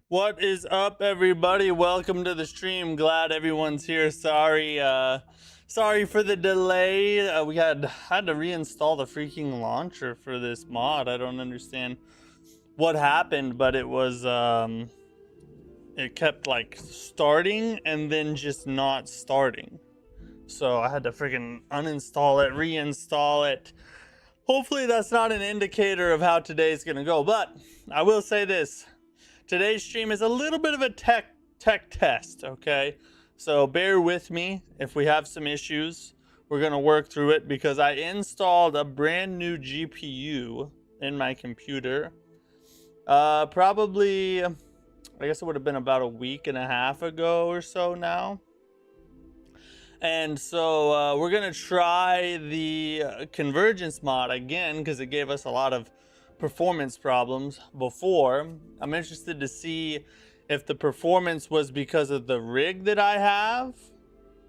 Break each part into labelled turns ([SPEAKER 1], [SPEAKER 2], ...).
[SPEAKER 1] What is up, everybody? Welcome to the stream. Glad everyone's here. Sorry for the delay. We had to reinstall the freaking launcher for this mod. I don't understand what happened, but it was it kept like starting and then just not starting. So I had to freaking uninstall it, reinstall it. Hopefully that's not an indicator of how today's gonna go, but I will say this. Today's stream is a little bit of a tech test, okay? So bear with me if we have some issues. We're gonna work through it because I installed a brand new GPU in my computer. Probably, I guess it would have been about a week and a half ago or so now. And so we're gonna try the Convergence mod again because it gave us a lot of performance problems before. I'm interested to see if the performance was because of the rig that I have,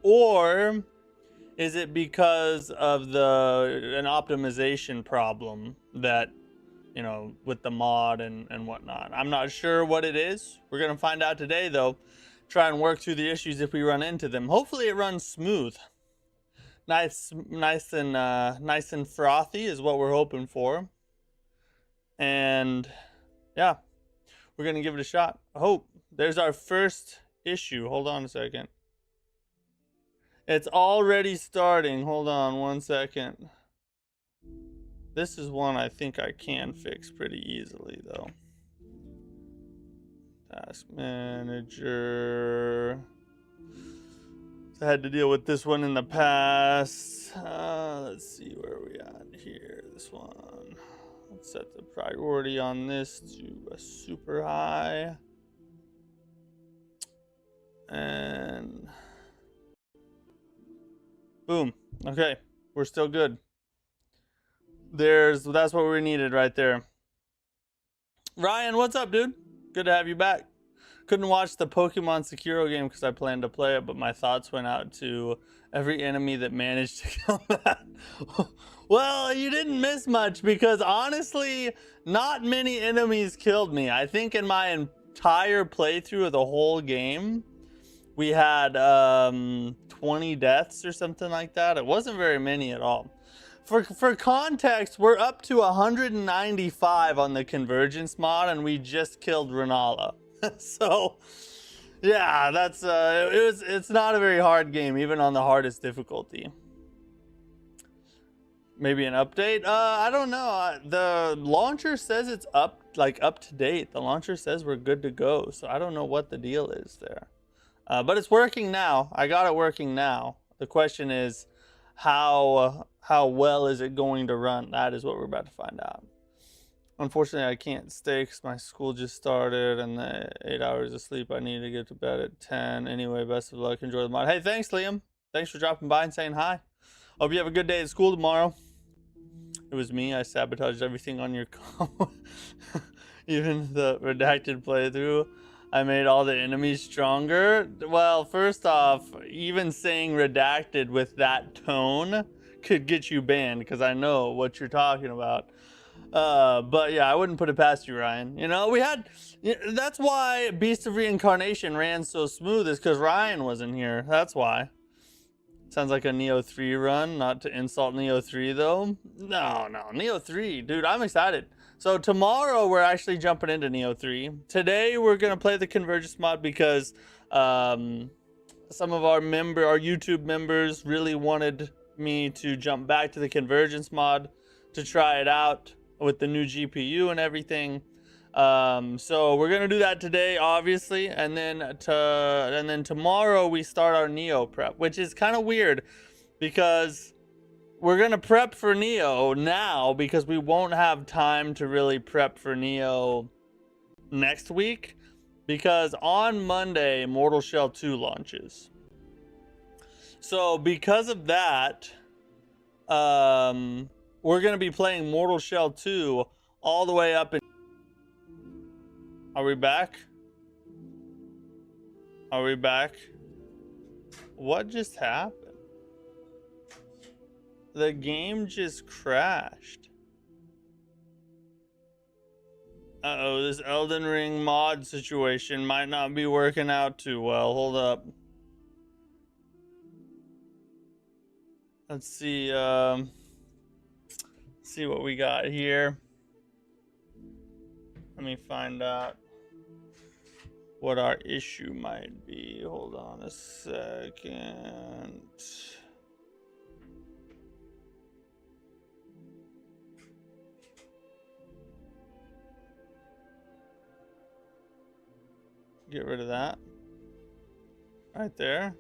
[SPEAKER 1] or is it because of an optimization problem that, you know, with the mod and whatnot. I'm not sure what it is. We're gonna find out today though. Try and work through the issues if we run into them. Hopefully it runs smooth. Nice and frothy is what we're hoping for. And yeah, we're gonna give it a shot. I hope. There's our first issue. Hold on a second. It's already starting. Hold on one second. This is one I think I can fix pretty easily though. Task manager. I had to deal with this one in the past. Let's see where we at here. This one. Let's set the priority on this to a super high. And boom. Okay, we're still good. That's what we needed right there. Ryan, what's up, dude? Good to have you back. Couldn't watch the Pokemon Sekiro game because I planned to play it, but my thoughts went out to every enemy that managed to kill that. Well, you didn't miss much because honestly, not many enemies killed me. I think in my entire playthrough of the whole game, we had 20 deaths or something like that. It wasn't very many at all. For context, we're up to 195 on the Convergence mod, and we just killed Renala. So, yeah, that's it's not a very hard game, even on the hardest difficulty. Maybe an update? I don't know. The launcher says it's up to date. The launcher says we're good to go. So I don't know what the deal is there. But it's working now. I got it working now. The question is, how well is it going to run? That is what we're about to find out. Unfortunately, I can't stay because my school just started and the 8 hours of sleep. I need to get to bed at 10. Anyway, best of luck. Enjoy the mod. Hey, thanks, Liam. Thanks for dropping by and saying hi. Hope you have a good day at school tomorrow. It was me. I sabotaged everything on your call. Even the redacted playthrough. I made all the enemies stronger. Well, first off, even saying redacted with that tone could get you banned because I know what you're talking about. But yeah, I wouldn't put it past you, Ryan. You know, that's why Beast of Reincarnation ran so smooth, is because Ryan wasn't here. That's why. Sounds like a Neo 3 run, not to insult Neo 3 though. No, Neo 3, dude, I'm excited. So tomorrow we're actually jumping into Neo 3. Today we're gonna play the Convergence mod because some of our YouTube members really wanted me to jump back to the Convergence mod to try it out with the new GPU and everything. So we're gonna do that today, obviously, and then tomorrow we start our Neo prep, which is kind of weird because we're gonna prep for Neo now because we won't have time to really prep for Neo next week because on Monday Mortal Shell 2 launches. So because of that, we're gonna be playing Mortal Shell 2 all the way up in... Are we back? Are we back? What just happened? The game just crashed. Uh-oh, this Elden Ring mod situation might not be working out too well. Hold up. Let's see what we got here. Let me find out what our issue might be. Hold on a second. Get rid of that. Right there.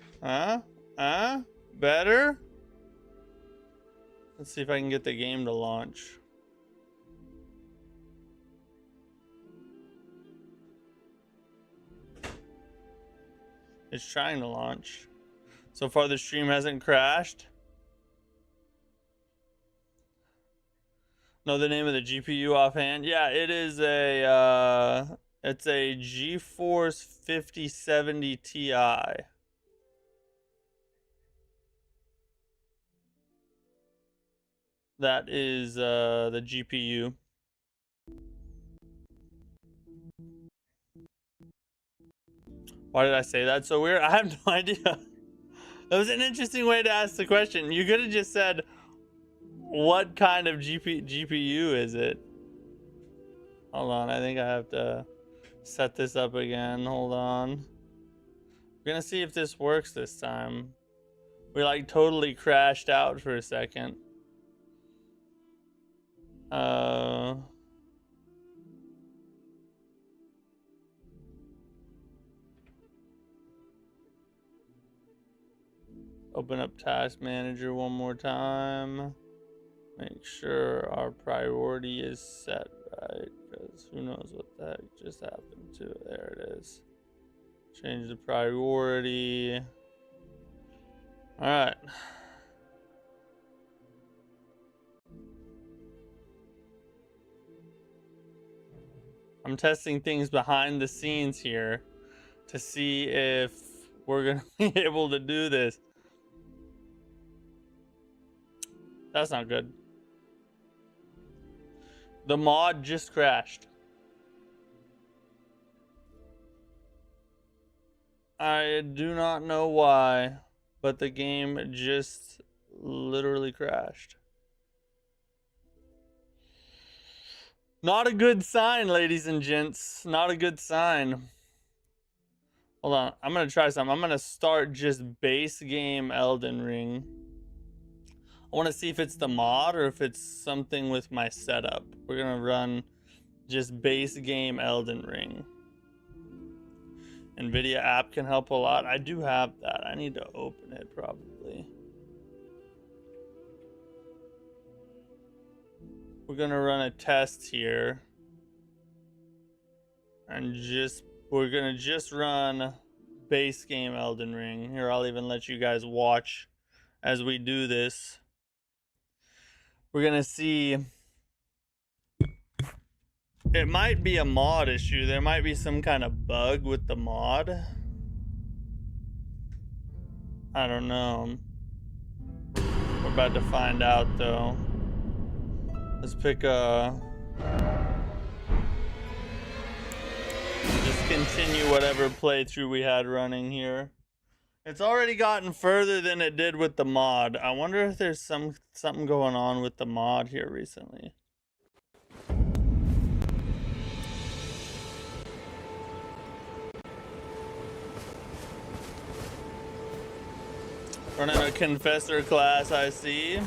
[SPEAKER 1] Better? Let's see if I can get the game to launch. It's trying to launch. So far the stream hasn't crashed. Know the name of the GPU offhand? Yeah, it is a it's a GeForce 5070 Ti. That is the GPU. Why did I say that so weird? I have no idea. That was an interesting way to ask the question. You could have just said, what kind of GPU is it? Hold on, I think I have to set this up again. Hold on. We're gonna see if this works this time. We like totally crashed out for a second. Open up Task Manager one more time. Make sure our priority is set right, because who knows what the heck just happened to it. There it is. Change the priority. All right. I'm testing things behind the scenes here to see if we're gonna be able to do this. That's not good. The mod just crashed. I do not know why, but the game just literally crashed. Not a good sign, ladies and gents. Not a good sign. Hold on. I'm going to try something. I'm going to start just base game Elden Ring. I want to see if it's the mod or if it's something with my setup. We're going to run just base game Elden Ring. NVIDIA app can help a lot. I do have that. I need to open it probably. We're going to run a test here. And we're going to just run base game Elden Ring. Here, I'll even let you guys watch as we do this. We're gonna see. It might be a mod issue. There might be some kind of bug with the mod. I don't know. We're about to find out though. Let's pick a. Just continue whatever playthrough we had running here. It's already gotten further than it did with the mod. I wonder if there's something going on with the mod here recently. Running a confessor class, I see.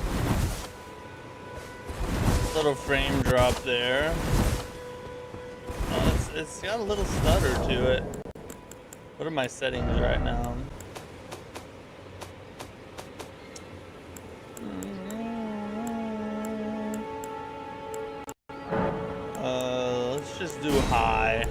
[SPEAKER 1] Little frame drop there. Oh, it's got a little stutter to it. What are my settings right now? Let's just do high.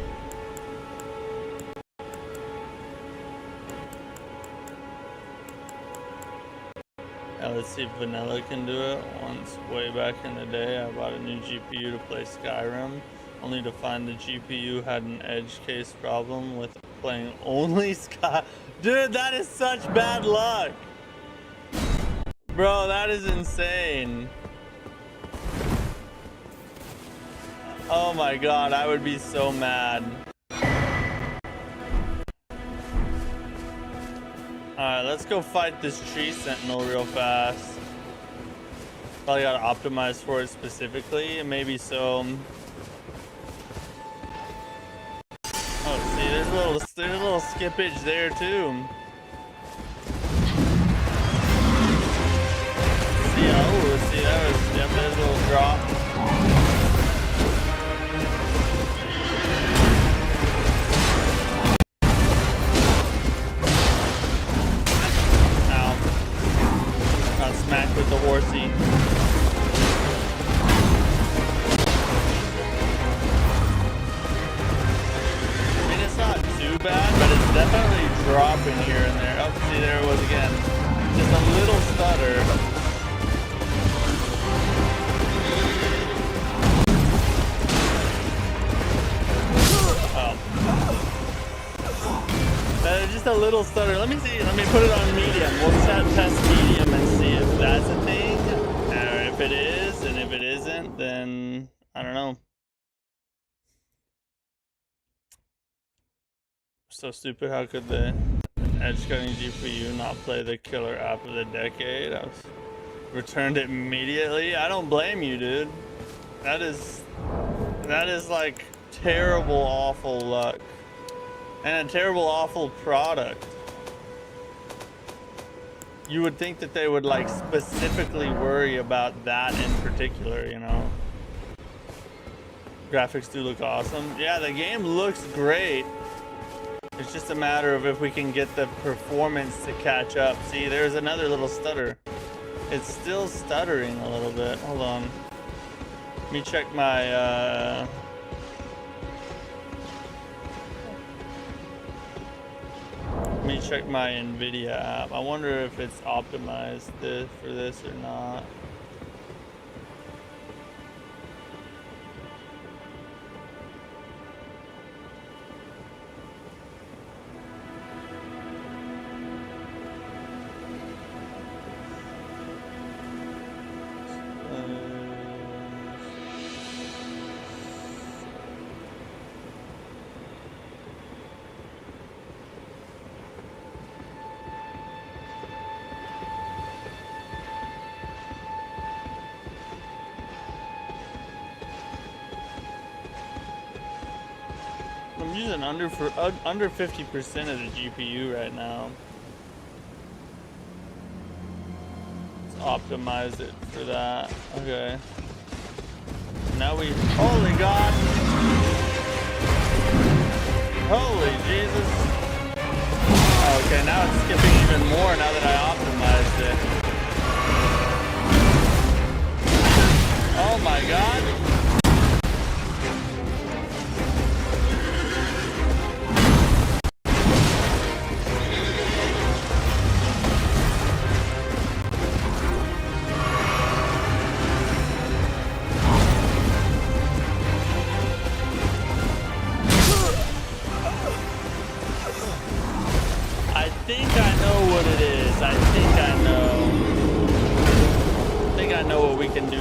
[SPEAKER 1] Let's see if vanilla can do it. Once, way back in the day, I bought a new GPU to play Skyrim, only to find the GPU had an edge case problem with playing only Sky. Dude, that is such bad luck. Bro, that is insane. Oh my god, I would be so mad. Alright, let's go fight this tree sentinel real fast. Probably gotta optimize for it specifically, and maybe so. Oh, see, there's a little skippage there too. See, oh, see, that was, yep, there's a little drop. Ow. Got smacked with the horsey. Too bad, but it's definitely dropping here and there. Oh, see, there it was again. Just a little stutter. Oh. Just a little stutter. Let me see. Let me put it on medium. We'll test medium and see if that's a thing. Or if it is, and if it isn't, then I don't know. So stupid. How could the edge cutting GPU not play the killer app of the decade? I was returned it immediately. I don't blame you, dude. That is like terrible, awful luck, and a terrible, awful product. You would think that they would like specifically worry about that in particular, you know. Graphics do look awesome. Yeah, the game looks great. It's just a matter of if we can get the performance to catch up. See, there's another little stutter. It's still stuttering a little bit. Hold on. Let me check my NVIDIA app. I wonder if it's optimized for this or not. I'm using under 50% of the GPU right now. Let's optimize it for that. Okay. Now we, holy God! Holy Jesus! Okay, now it's skipping even more now that I optimized it. Oh my God!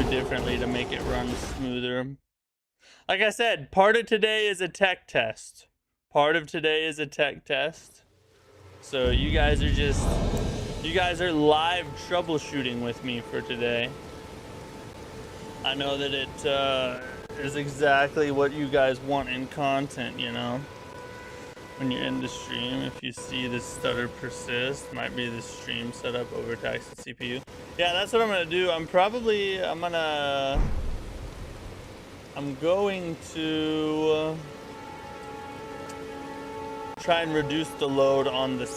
[SPEAKER 1] Differently to make it run smoother. Like I said, part of today is a tech test. Part of today is a tech test. So you guys are live troubleshooting with me for today. I know that it is exactly what you guys want in content, you know. When you're in the stream, if you see the stutter persist, might be the stream setup overtaxed the CPU. Yeah, that's what I'm gonna do. I'm going to try and reduce the load on the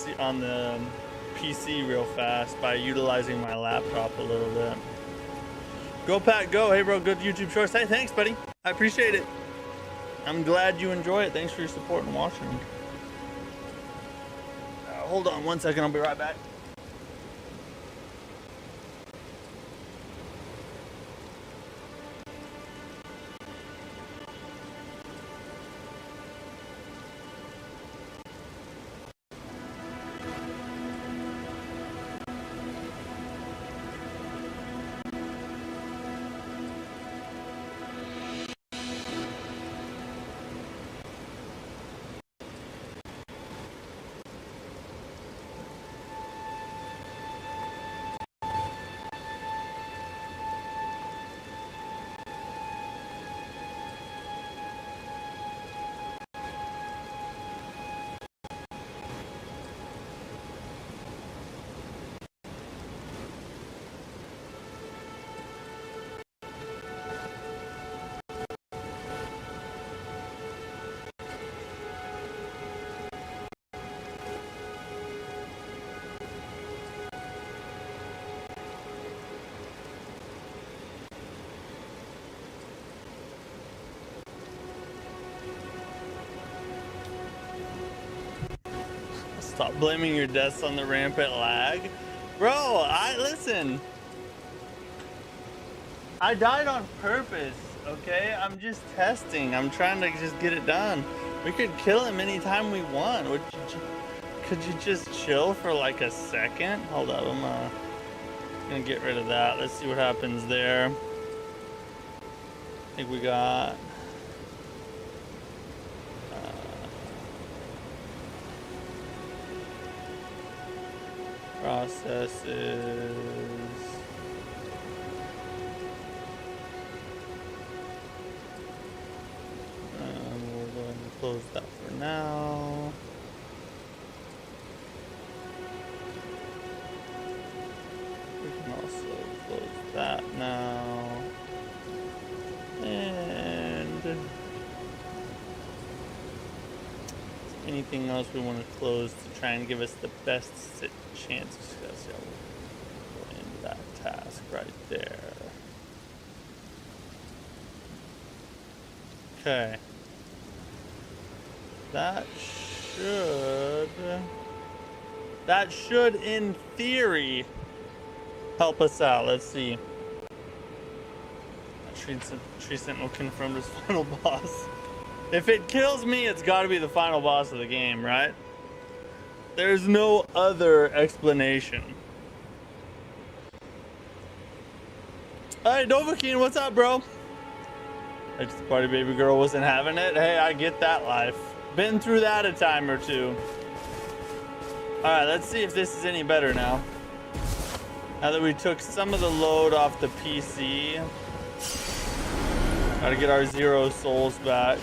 [SPEAKER 1] PC real fast by utilizing my laptop a little bit. Go Pat, go! Hey bro, good YouTube shorts. Hey, thanks, buddy. I appreciate it. I'm glad you enjoy it. Thanks for your support and watching. Hold on one second. I'll be right back. Stop blaming your deaths on the rampant lag. Bro, listen. I died on purpose, okay? I'm just testing. I'm trying to just get it done. We could kill him anytime we want. Could you just chill for like a second? Hold up, I'm gonna get rid of that. Let's see what happens there. I think we got processes. We're going to close that for now. We can also close that now. And anything else we want to close to try and give us the best chance of success? Yeah, we'll go into that task right there. Okay. That should in theory help us out. Let's see. Tree Sentinel confirmed as final boss. If it kills me, it's got to be the final boss of the game, right? There's no other explanation. Hey, Dovahkiin, what's up, bro? I just party baby girl wasn't having it. Hey, I get that life. Been through that a time or two. Alright, let's see if this is any better now. Now that we took some of the load off the PC. Gotta get our 0 souls back.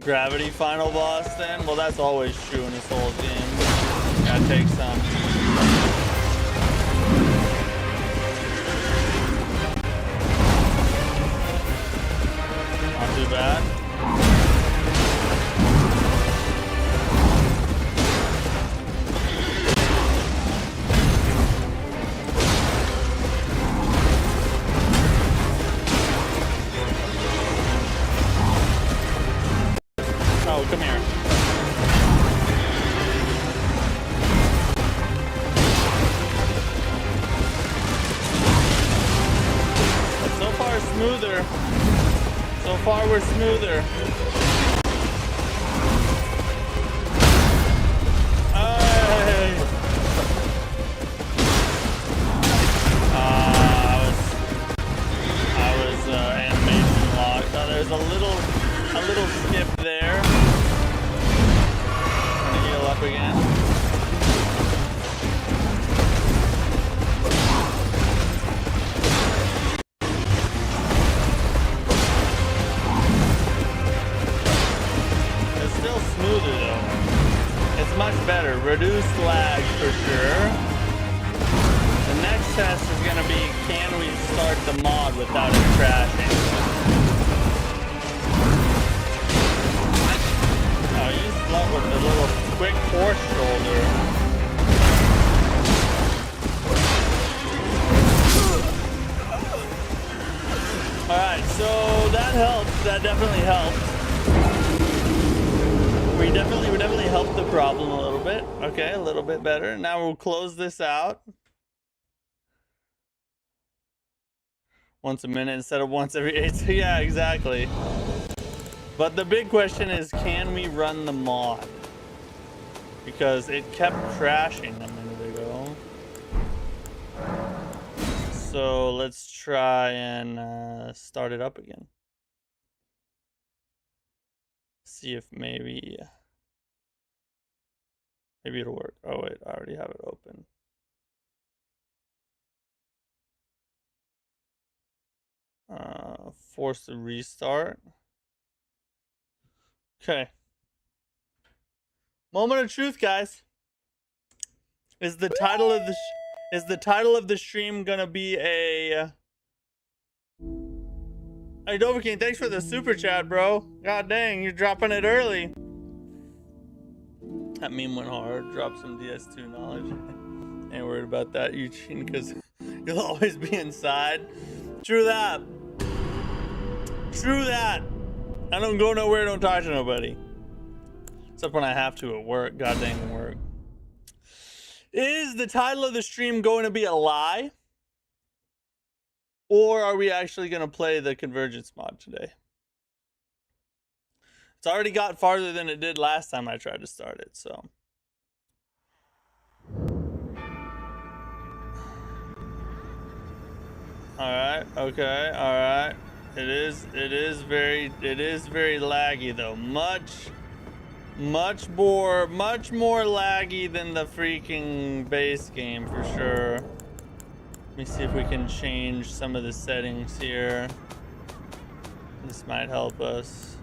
[SPEAKER 1] Gravity final boss then? Well, that's always true in a Souls game. Gotta take some. Not too bad. Oh, come here. So far, smoother. So far, we're smoother. Hey. I was animation locked. There's a little skip there. Gonna heal up again. It's still smoother though. It's much better. Reduced lag for sure. The next test is gonna be, can we start the mod without it crashing? Oh, you love with the little quick horse shoulder. Alright, so that helped. That definitely helped. We definitely helped the problem a little bit. Okay, a little bit better. Now we'll close this out. Once a minute instead of once every 8. So yeah, exactly. But the big question is, can we run the mod? Because it kept crashing a minute ago. So let's try and start it up again. See if maybe it'll work. Oh wait, I already have it open. Force the restart. Okay. Moment of truth, guys. Is the title of the stream gonna be a? Hey, Dovahkiin, thanks for the super chat, bro. God dang, you're dropping it early. That meme went hard. Drop some DS2 knowledge. Ain't worried about that, Eugene, because you'll always be inside. True that. True that. I don't go nowhere, don't talk to nobody. Except when I have to at work. God dang work. Is the title of the stream going to be a lie? Or are we actually going to play the Convergence mod today? It's already got farther than it did last time I tried to start it, so. Alright, okay, alright. It is very laggy though. Much more laggy than the freaking base game for sure. Let me see if we can change some of the settings here. This might help us.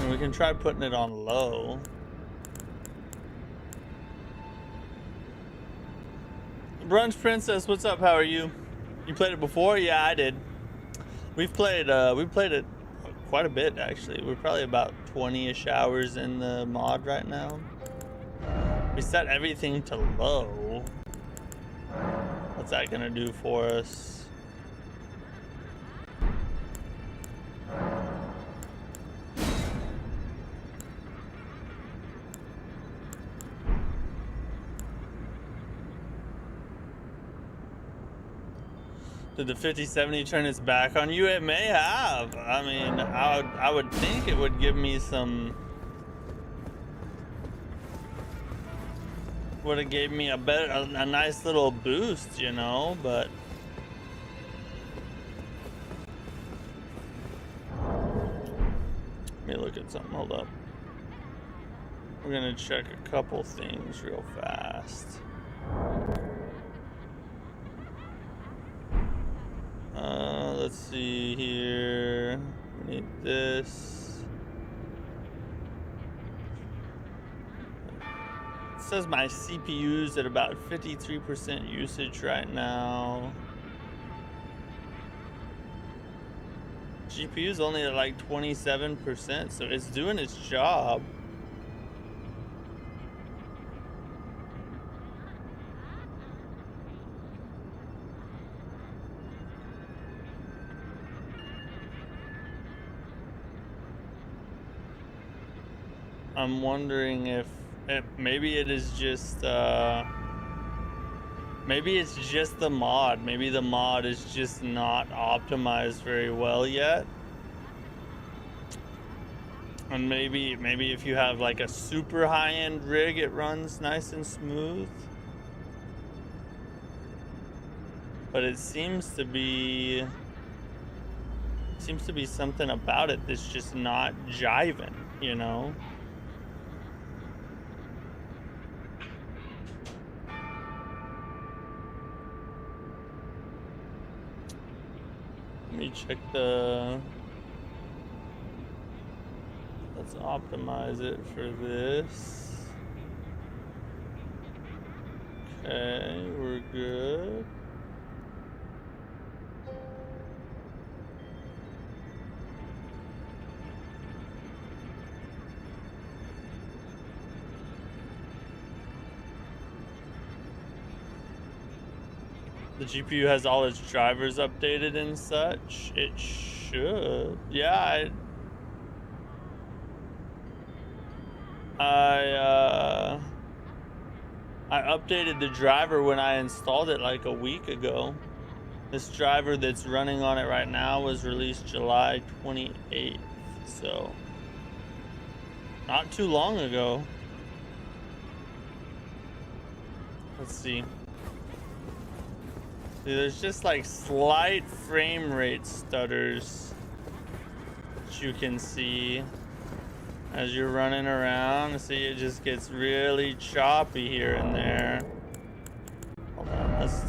[SPEAKER 1] And we can try putting it on low. Brunch Princess, what's up? How are you? You played it before? Yeah, I did. We played it quite a bit actually. We're probably about 20-ish hours in the mod right now. We set everything to low. What's that gonna do for us? Did the 5070 turn its back on you? It may have. I mean, I would think it would give me some. Would have gave me a nice little boost, you know, but. Let me look at something. Hold up. We're gonna check a couple things real fast. Let's see here. We need this. It says my CPU's at about 53% usage right now. GPU's only at like 27%, so it's doing its job. I'm wondering if maybe it is just maybe it's just the mod. Maybe the mod is just not optimized very well yet. And maybe if you have like a super high-end rig, it runs nice and smooth. But it seems to be something about it that's just not jiving, you know? Let me check let's optimize it for this. Okay, we're good. The GPU has all its drivers updated and such. It should. Yeah, I updated the driver when I installed it like a week ago. This driver that's running on it right now was released July 28th, so not too long ago. Let's see. There's just like slight frame rate stutters that you can see as you're running around. See, it just gets really choppy here and there. Hold on, let's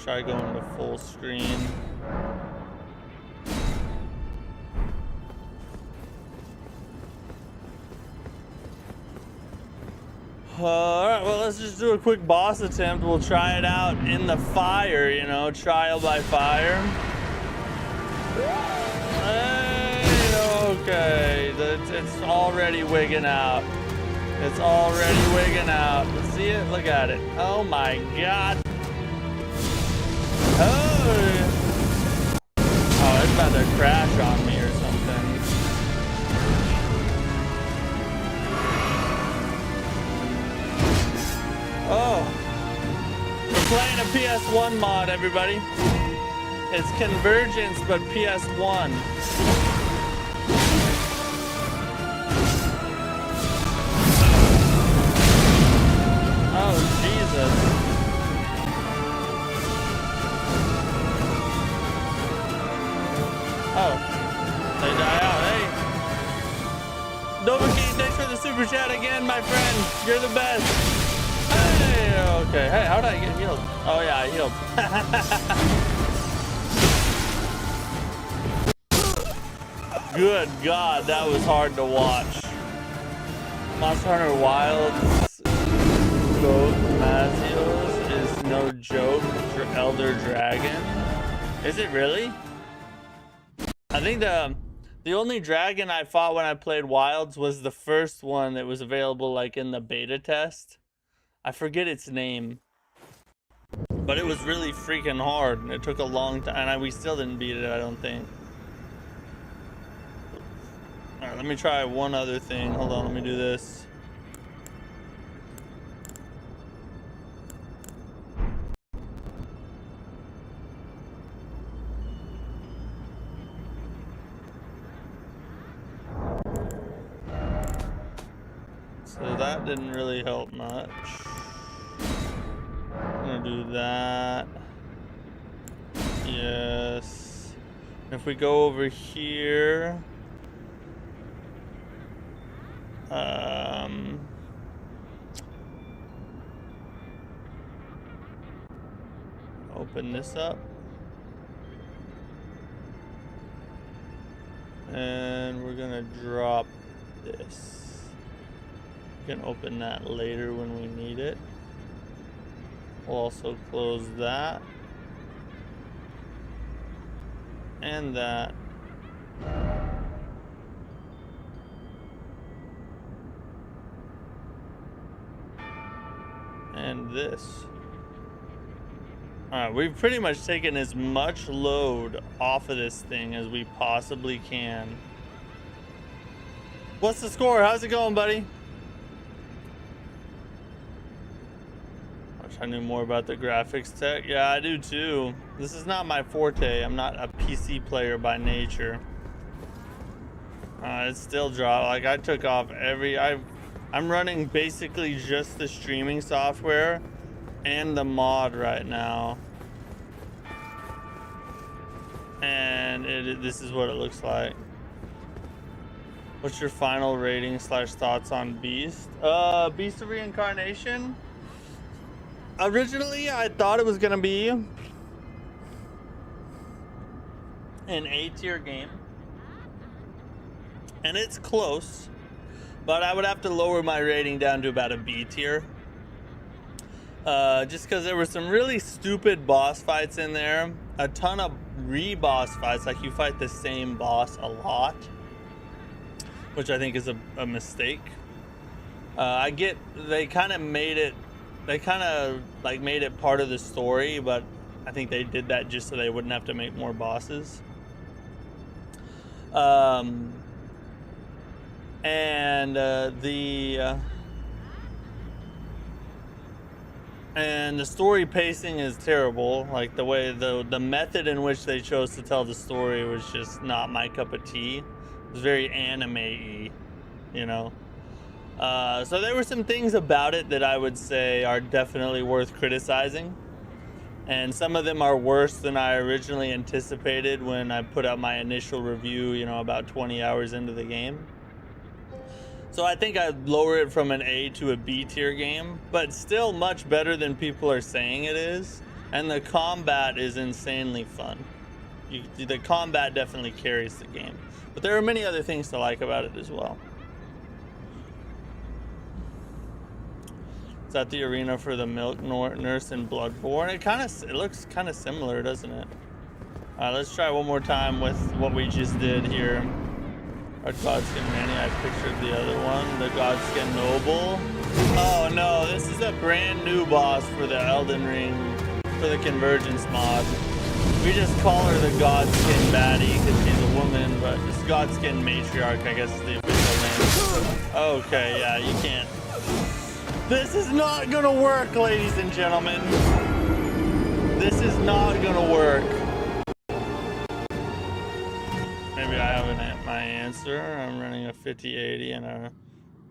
[SPEAKER 1] try going to full screen. Alright, well, let's just do a quick boss attempt. We'll try it out in the fire, you know, trial by fire. Hey, okay, it's already wigging out. It's already wigging out. See it? Look at it. Oh my god. Oh! Oh, it's about to crash on me or something. Oh! We're playing a PS1 mod, everybody. It's Convergence, but PS1. Oh, Jesus. Oh. They die out. Hey. Novoki, thanks for the super chat again, my friend. You're the best. Hey, okay. Hey, how did I get healed? Oh, yeah, I healed. Good God, that was hard to watch. Monster Hunter Wilds Goat Mazios is no joke for Elder Dragon. Is it really? I think the only dragon I fought when I played Wilds was the first one that was available like in the beta test. I forget its name. But it was really freaking hard and it took a long time and we still didn't beat it, I don't think. Alright, let me try one other thing. Hold on, let me do this. So that didn't really help much. I'm gonna do that. Yes. If we go over here, open this up. And we're gonna drop this. We can open that later when we need it. We'll also close that. And that. And this. Alright, we've pretty much taken as much load off of this thing as we possibly can. What's the score? How's it going, buddy? Wish I knew more about the graphics tech. Yeah, I do too. This is not my forte. I'm not a PC player by nature. It's still dropped. Like I took off I'm running basically just the streaming software and the mod right now. And this is what it looks like. What's your final rating / thoughts on Beast? Beast of Reincarnation? Originally, I thought it was gonna be an A-tier game. And it's close. But I would have to lower my rating down to about a B tier. Just because there were some really stupid boss fights in there. A ton of re-boss fights, like you fight the same boss a lot. Which I think is a mistake. I get, they kind of made it part of the story, but I think they did that just so they wouldn't have to make more bosses. And the story pacing is terrible. Like the way the method in which they chose to tell the story was just not my cup of tea. It was very anime-y, you know. So there were some things about it that I would say are definitely worth criticizing. And some of them are worse than I originally anticipated when I put out my initial review, you know, about 20 hours into the game. So I think I'd lower it from an A to a B tier game, but still much better than people are saying it is. And the combat is insanely fun. The combat definitely carries the game. But there are many other things to like about it as well. Is that the arena for the Milk Nurse in Bloodborne? It looks kind of similar, doesn't it? Let's try one more time with what we just did here. Our Godskin Manny, I pictured the other one, the Godskin Noble. Oh no, this is a brand new boss for the Elden Ring for the Convergence mod. We just call her the Godskin baddie because she's a woman, but it's Godskin matriarch, I guess is the official name. Okay, yeah, you can't. This is not gonna work, ladies and gentlemen. This is not gonna work. Maybe I have my answer. I'm running a 5080 and a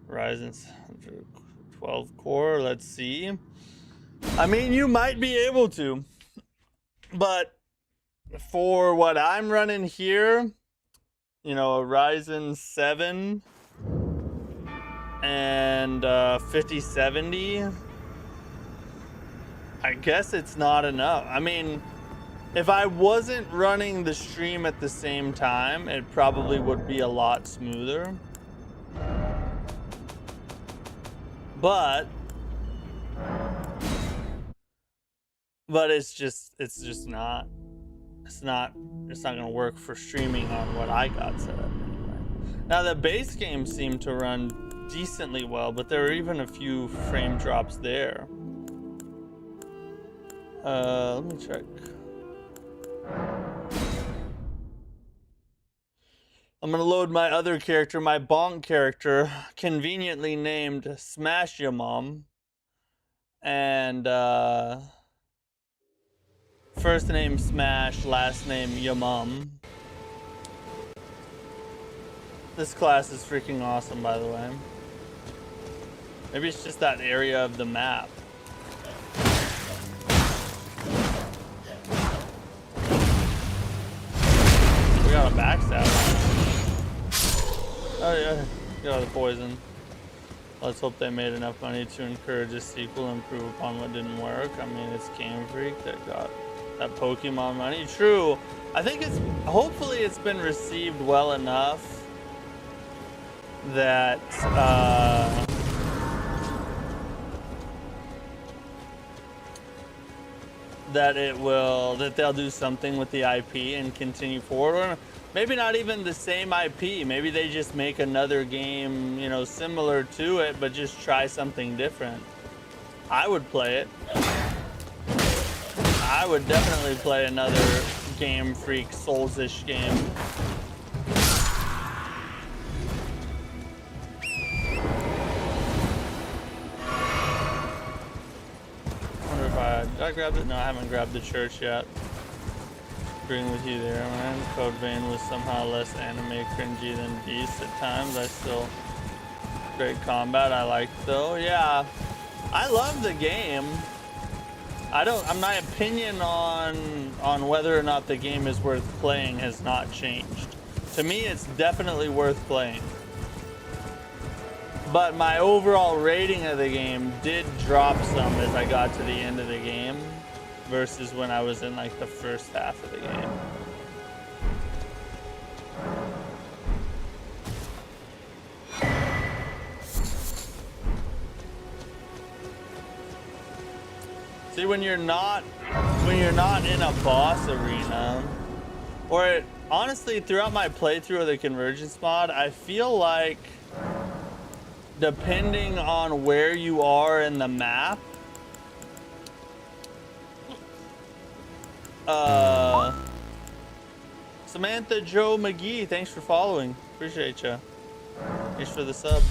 [SPEAKER 1] Ryzen 12 core. Let's see. I mean, you might be able to, but for what I'm running here, you know, a Ryzen 7 and 5070, I guess it's not enough. I mean, if I wasn't running the stream at the same time, it probably would be a lot smoother. But it's just not. It's not gonna work for streaming on what I got set up anyway. Now the base game seemed to run decently well, but there were even a few frame drops there. Let me check. I'm gonna load my other character, my bonk character, conveniently named Smash Ya Mom. And first name Smash, last name Ya Mom. This class is freaking awesome, by the way. Maybe it's just that area of the map. We got a backstab. Oh yeah, got the poison. Let's hope they made enough money to encourage a sequel and improve upon what didn't work. I mean, it's Game Freak that got that Pokemon money. True. I think hopefully it's been received well enough that that they'll do something with the IP and continue forward. Or maybe not even the same IP. Maybe they just make another game, you know, similar to it, but just try something different. I would play it. I would definitely play another Game Freak Souls-ish game. Did I grab it? No, I haven't grabbed the church yet. Agreeing with you there, man. Code Vein was somehow less anime cringy than Beast at times. I still great combat. I liked though. Yeah, I love the game. My opinion on whether or not the game is worth playing has not changed. To me, it's definitely worth playing. But my overall rating of the game did drop some as I got to the end of the game versus when I was in like the first half of the game. See, when you're not in a boss arena, or honestly throughout my playthrough of the Convergence mod, I feel like depending on where you are in the map, Samantha Joe McGee, thanks for following. Appreciate you. Thanks for the sub.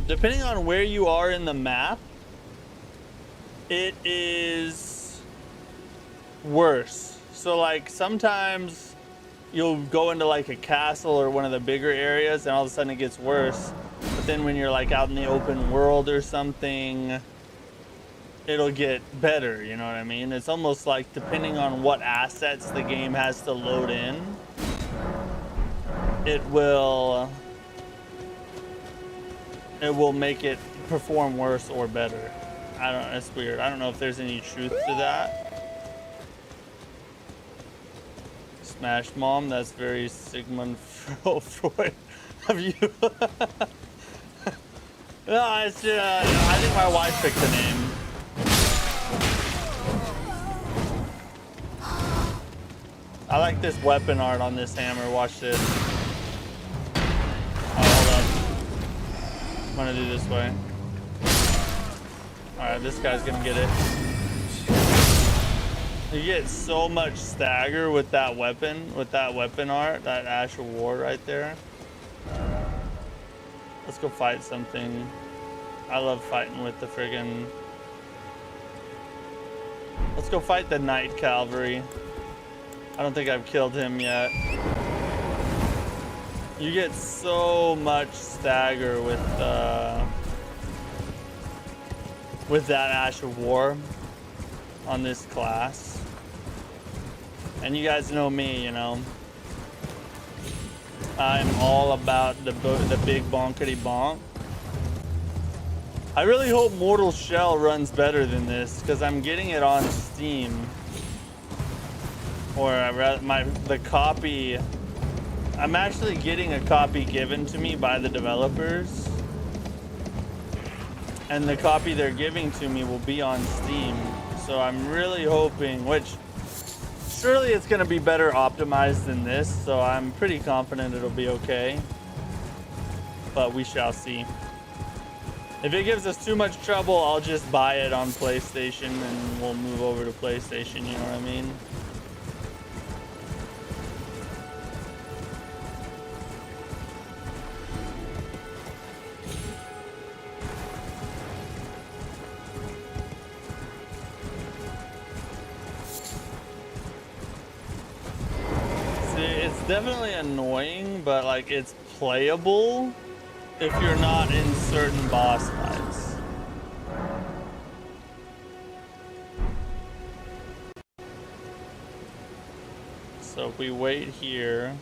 [SPEAKER 1] Depending on where you are in the map, it is worse. So like sometimes you'll go into like a castle or one of the bigger areas and all of a sudden it gets worse. But then when you're like out in the open world or something, it'll get better, you know what I mean? It's almost like depending on what assets the game has to load in, it will make it perform worse or better. I don't know, it's weird. I don't know if there's any truth to that. Smash Mom, that's very Sigmund Freud of you. No, it's just, I think my wife picked the name. I like this weapon art on this hammer. Watch this. Oh, hold up. I'm gonna do this way. Alright, this guy's gonna get it. You get so much stagger with that weapon art, that Ash of War right there. Let's go fight something. I love fighting with the friggin'... Let's go fight the Knight Cavalry. I don't think I've killed him yet. You get so much stagger with that Ash of War on this class. And you guys know me, you know. I'm all about the big bonkety bonk. I really hope Mortal Shell runs better than this, because I'm getting it on Steam. Or the copy. I'm actually getting a copy given to me by the developers. And the copy they're giving to me will be on Steam. So I'm really hoping, which surely it's going to be better optimized than this. So I'm pretty confident it'll be okay. But we shall see. If it gives us too much trouble, I'll just buy it on PlayStation and we'll move over to PlayStation, you know what I mean? Definitely annoying, but like it's playable if you're not in certain boss fights. So if we wait here,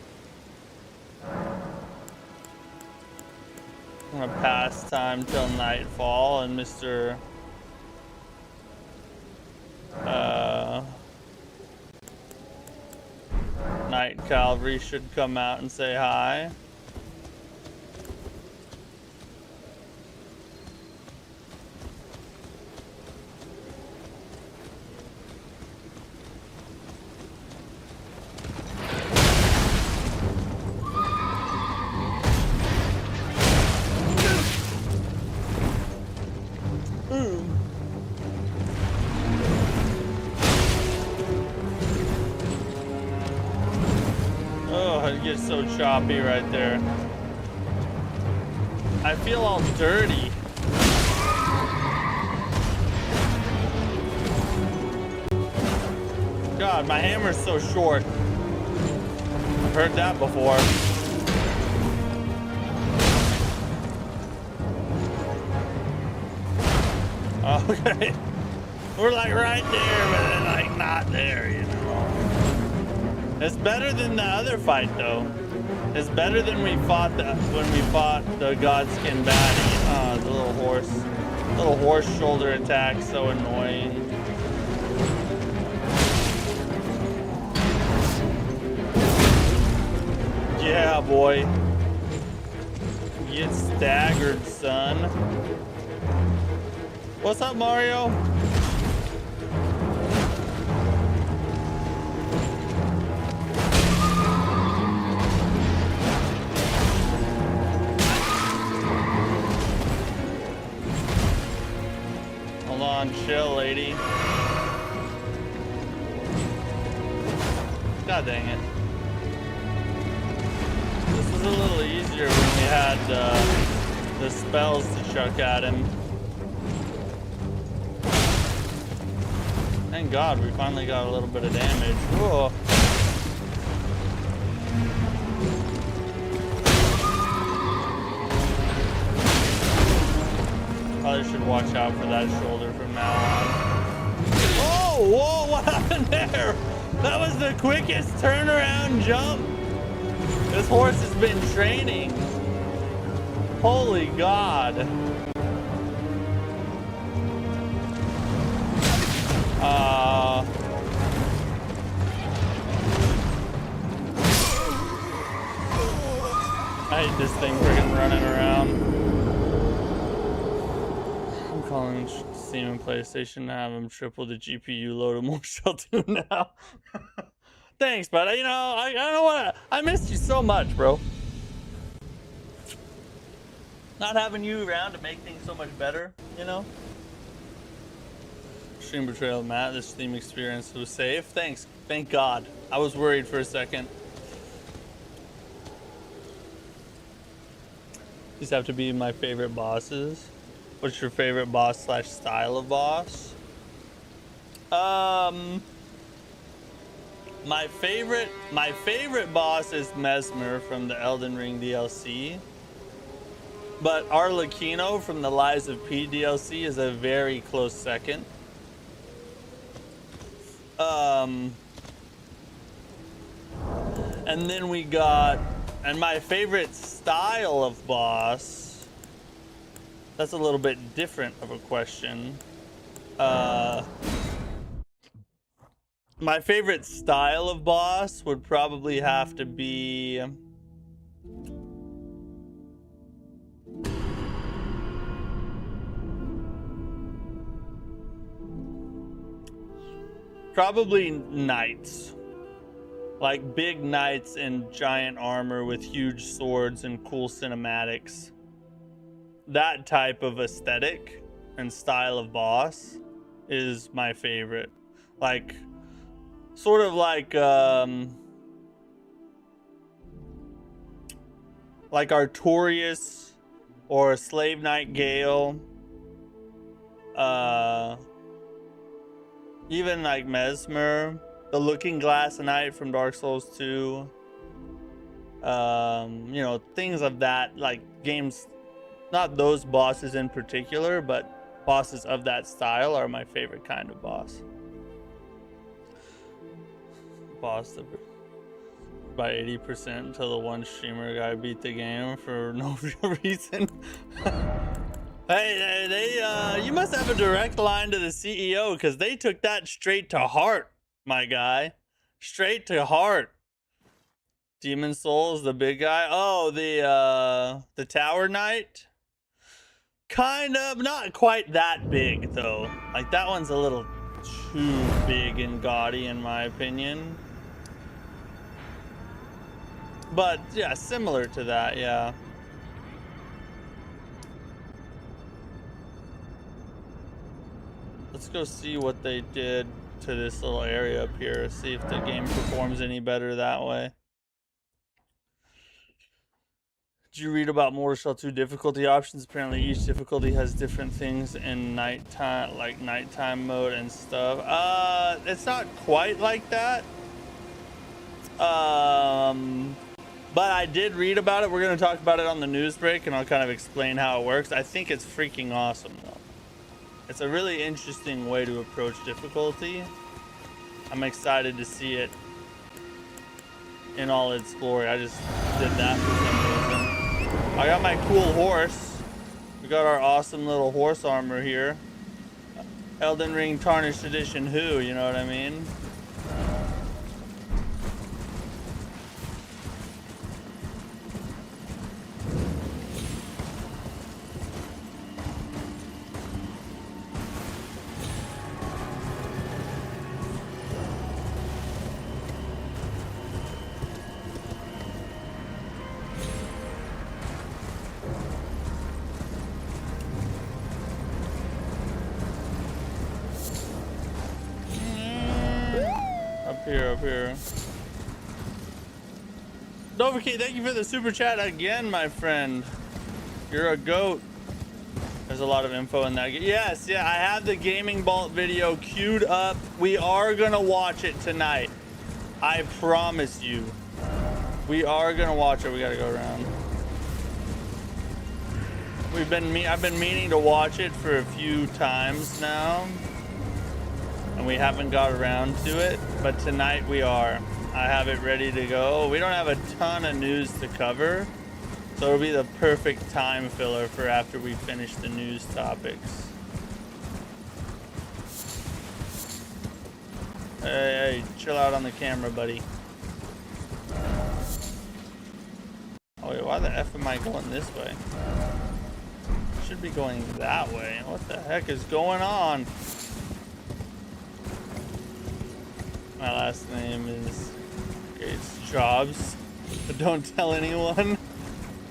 [SPEAKER 1] I'm gonna pass time till nightfall, and Mr. Knight Cavalry should come out and say hi. So choppy right there. I feel all dirty. God, my hammer's so short. I've heard that before. Okay. We're like right there, but then like not there, you know. It's better than the other fight, though. It's better than when we fought the Godskin baddie. Ah, the little horse shoulder attack, so annoying. Yeah, boy. Get staggered, son. What's up, Mario? Chill, lady. God dang it. This was a little easier when we had the spells to chuck at him. Thank God we finally got a little bit of damage. Whoa. Probably should watch out for that shoulder from now on. Oh, whoa, what happened there? That was the quickest turnaround jump. This horse has been training. Holy God. I hate this thing freaking running around. Calling Steam and PlayStation to have them triple the GPU load of more Shell 2 now. Thanks, but you know, I don't want to. I missed you so much, bro. Not having you around to make things so much better, you know. stream betrayal, Matt. This stream experience was safe. Thanks. Thank God. I was worried for a second. These have to be my favorite bosses. What's your favorite boss / style of boss? My favorite boss is Mesmer from the Elden Ring DLC. But Arlecchino from the Lies of P DLC is a very close second. And then we got, and my favorite style of boss, that's a little bit different of a question. My favorite style of boss would probably have to be probably knights. Like big knights in giant armor with huge swords and cool cinematics. That type of aesthetic and style of boss is my favorite. Like, sort of like Artorias or Slave Knight Gale. Even like Mesmer, the Looking Glass Knight from Dark Souls 2. You know, things of that, like games, not those bosses in particular, but bosses of that style are my favorite kind of boss. Boss by 80% until the one streamer guy beat the game for no real reason. Hey, you must have a direct line to the CEO because they took that straight to heart, my guy. Straight to heart. Demon Souls, the big guy. Oh, the Tower Knight. Kind of, not quite that big though. Like that one's a little too big and gaudy in my opinion. But yeah, similar to that, yeah. Let's go see what they did to this little area up here. See if the game performs any better that way. Did you read about Mortal Shell 2 difficulty options? Apparently each difficulty has different things in nighttime, like nighttime mode and stuff. It's not quite like that. But I did read about it. We're going to talk about it on the news break and I'll kind of explain how it works. I think it's freaking awesome though. It's a really interesting way to approach difficulty. I'm excited to see it in all its glory. I just did that for some reason. I got my cool horse. We got our awesome little horse armor here. Elden Ring Tarnished Edition who, you know what I mean? Up here. Novakey, thank you for the super chat again, my friend. You're a goat. There's a lot of info in that. Yes, yeah, I have the Gaming Vault video queued up. We are gonna watch it tonight. I promise you. We are gonna watch it. We gotta go around. I've been meaning to watch it for a few times now. And we haven't got around to it, but tonight we are. I have it ready to go. We don't have a ton of news to cover, so it'll be the perfect time filler for after we finish the news topics. Hey, chill out on the camera, buddy. Oh wait, why the F am I going this way? Should be going that way. What the heck is going on? My last name is Gates Jobs, but don't tell anyone.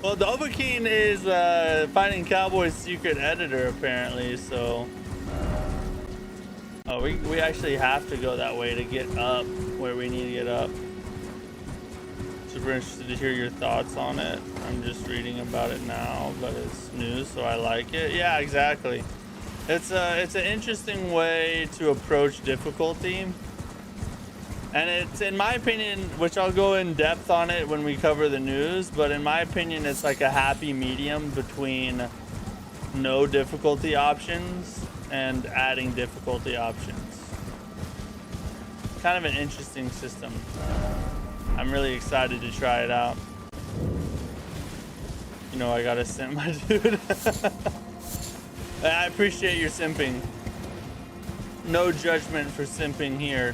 [SPEAKER 1] Well, Dovahkiin is Fighting Cowboy's secret editor, apparently, so Oh, we actually have to go that way to get up where we need to get up. Super interested to hear your thoughts on it. I'm just reading about it now, but it's news, so I like it. Yeah, exactly. It's an interesting way to approach difficulty. And it's, in my opinion, which I'll go in depth on it when we cover the news, but in my opinion, it's like a happy medium between no difficulty options and adding difficulty options. Kind of an interesting system. I'm really excited to try it out. You know, I gotta simp, my dude. I appreciate your simping. No judgment for simping here.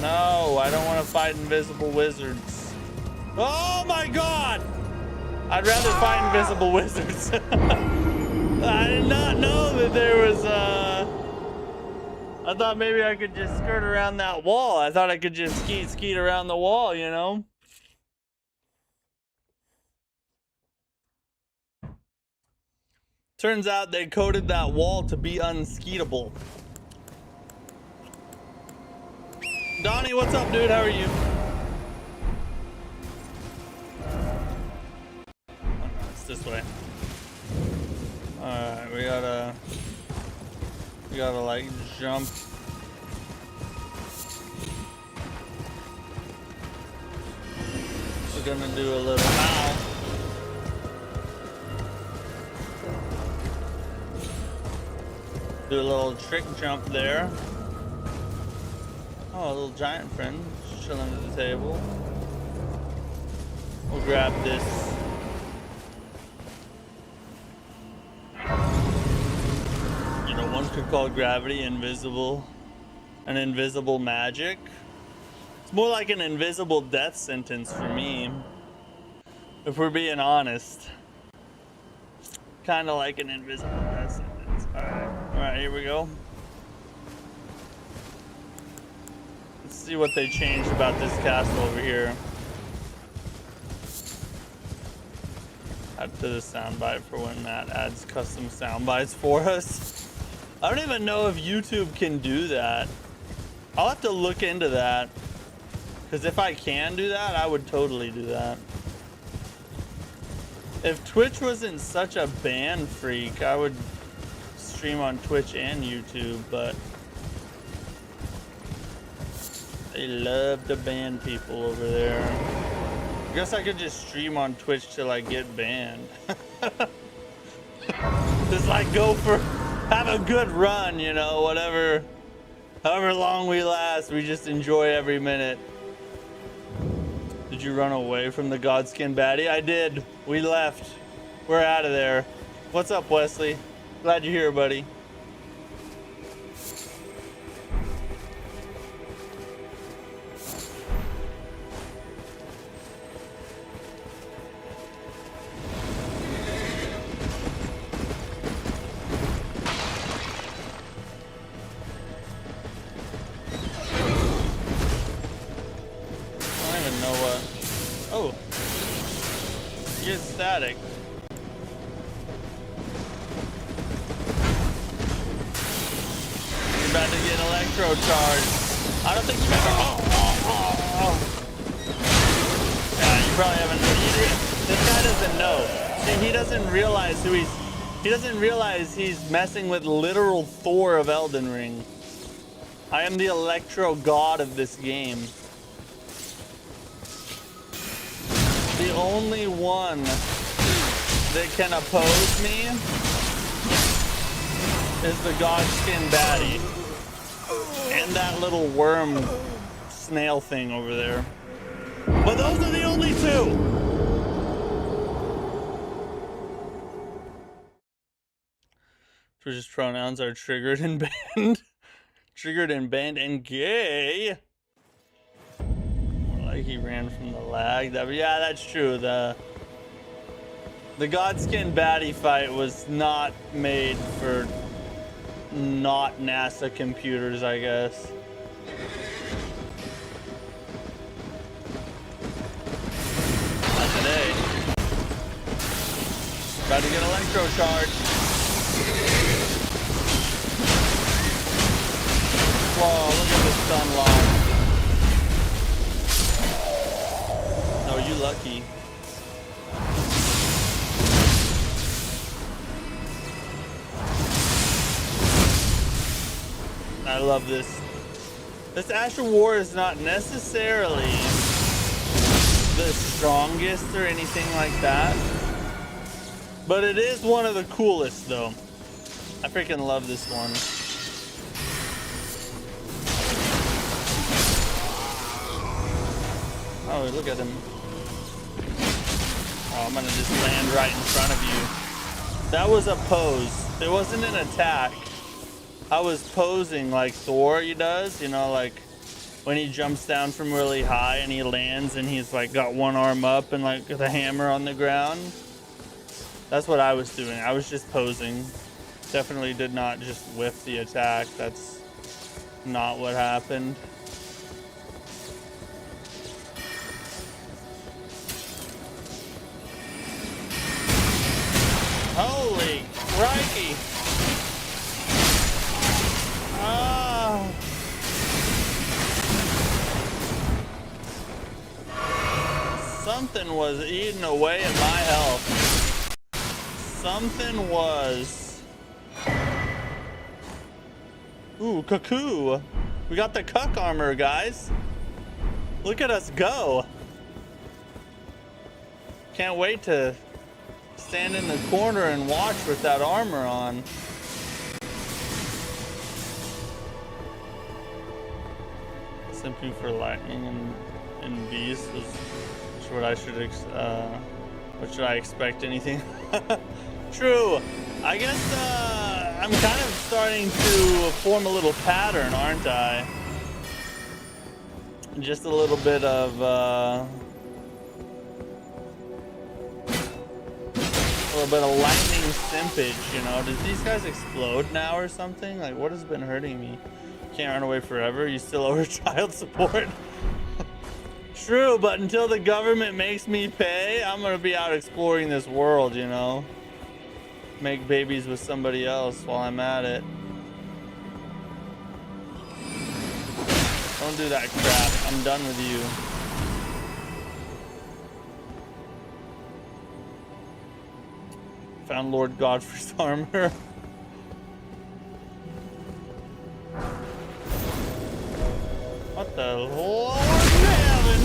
[SPEAKER 1] No, I don't want to fight invisible wizards. Oh my god! I'd rather fight invisible wizards. I did not know that there was I thought maybe I could just skirt around that wall. I thought I could just skeet around the wall, you know? Turns out they coded that wall to be unskeetable. Donnie, what's up, dude? How are you? Oh, no, it's this way. Alright, we gotta like jump. We're gonna do a little ow. Do a little trick jump there. Oh, a little giant friend chilling at the table. We'll grab this. You know, one could call gravity invisible. An invisible magic. It's more like an invisible death sentence for me. If we're being honest. Kind of like an invisible death sentence. Alright, here we go. Let's see what they changed about this castle over here. Add to the soundbite for when Matt adds custom soundbites for us. I don't even know if YouTube can do that. I'll have to look into that. Because if I can do that, I would totally do that. If Twitch wasn't such a ban freak, I would stream on Twitch and YouTube, but they love to ban people over there. I guess I could just stream on Twitch till I get banned. Just like go for, have a good run, you know, whatever, however long we last, we just enjoy every minute. Did you run away from the Godskin baddie? I did. We left. We're out of there. What's up, Wesley? Glad you're here, buddy. Static. You're about to get electro charged. I don't think you've ever. Yeah, you probably haven't. This guy doesn't know. See, he doesn't realize who he's. He doesn't realize he's messing with literal Thor of Elden Ring. I am the electro god of this game. The only one that can oppose me is the Godskin baddie and that little worm snail thing over there. But those are the only two. Twitch's pronouns are triggered and banned. Triggered and banned and gay. Like he ran from the lag. Yeah, that's true. The Godskin baddie fight was not made for not NASA computers, I guess. Not today. Try to get electro charge. Whoa, look at this stun lock. No, you lucky. I love this. This Asher War is not necessarily the strongest or anything like that, but it is one of the coolest though. I freaking love this one. Oh, look at him. Oh, I'm gonna just land right in front of you. That was a pose. It wasn't an attack. I was posing like Thor he does, you know, like when he jumps down from really high and he lands and he's like got one arm up and like the hammer on the ground. That's what I was doing. I was just posing. Definitely did not just whiff the attack. That's not what happened. Holy crikey! Oh. Something was eating away at my health. Something was. Ooh, cuckoo. We got the cuck armor, guys. Look at us go. Can't wait to stand in the corner and watch with that armor on. Simply for lightning and beast was what I should what should I expect? Anything? True. I guess I'm kind of starting to form a little pattern, aren't I? Just a little bit of lightning simpage, you know. Does these guys explode now or something? Like, what has been hurting me? Can't run away forever. You still owe child support. True, but until the government makes me pay, I'm gonna be out exploring this world, you know. Make babies with somebody else while I'm at it. Don't do that crap. I'm done with you. Found Lord Godfrey's armor. What the Lord in heaven?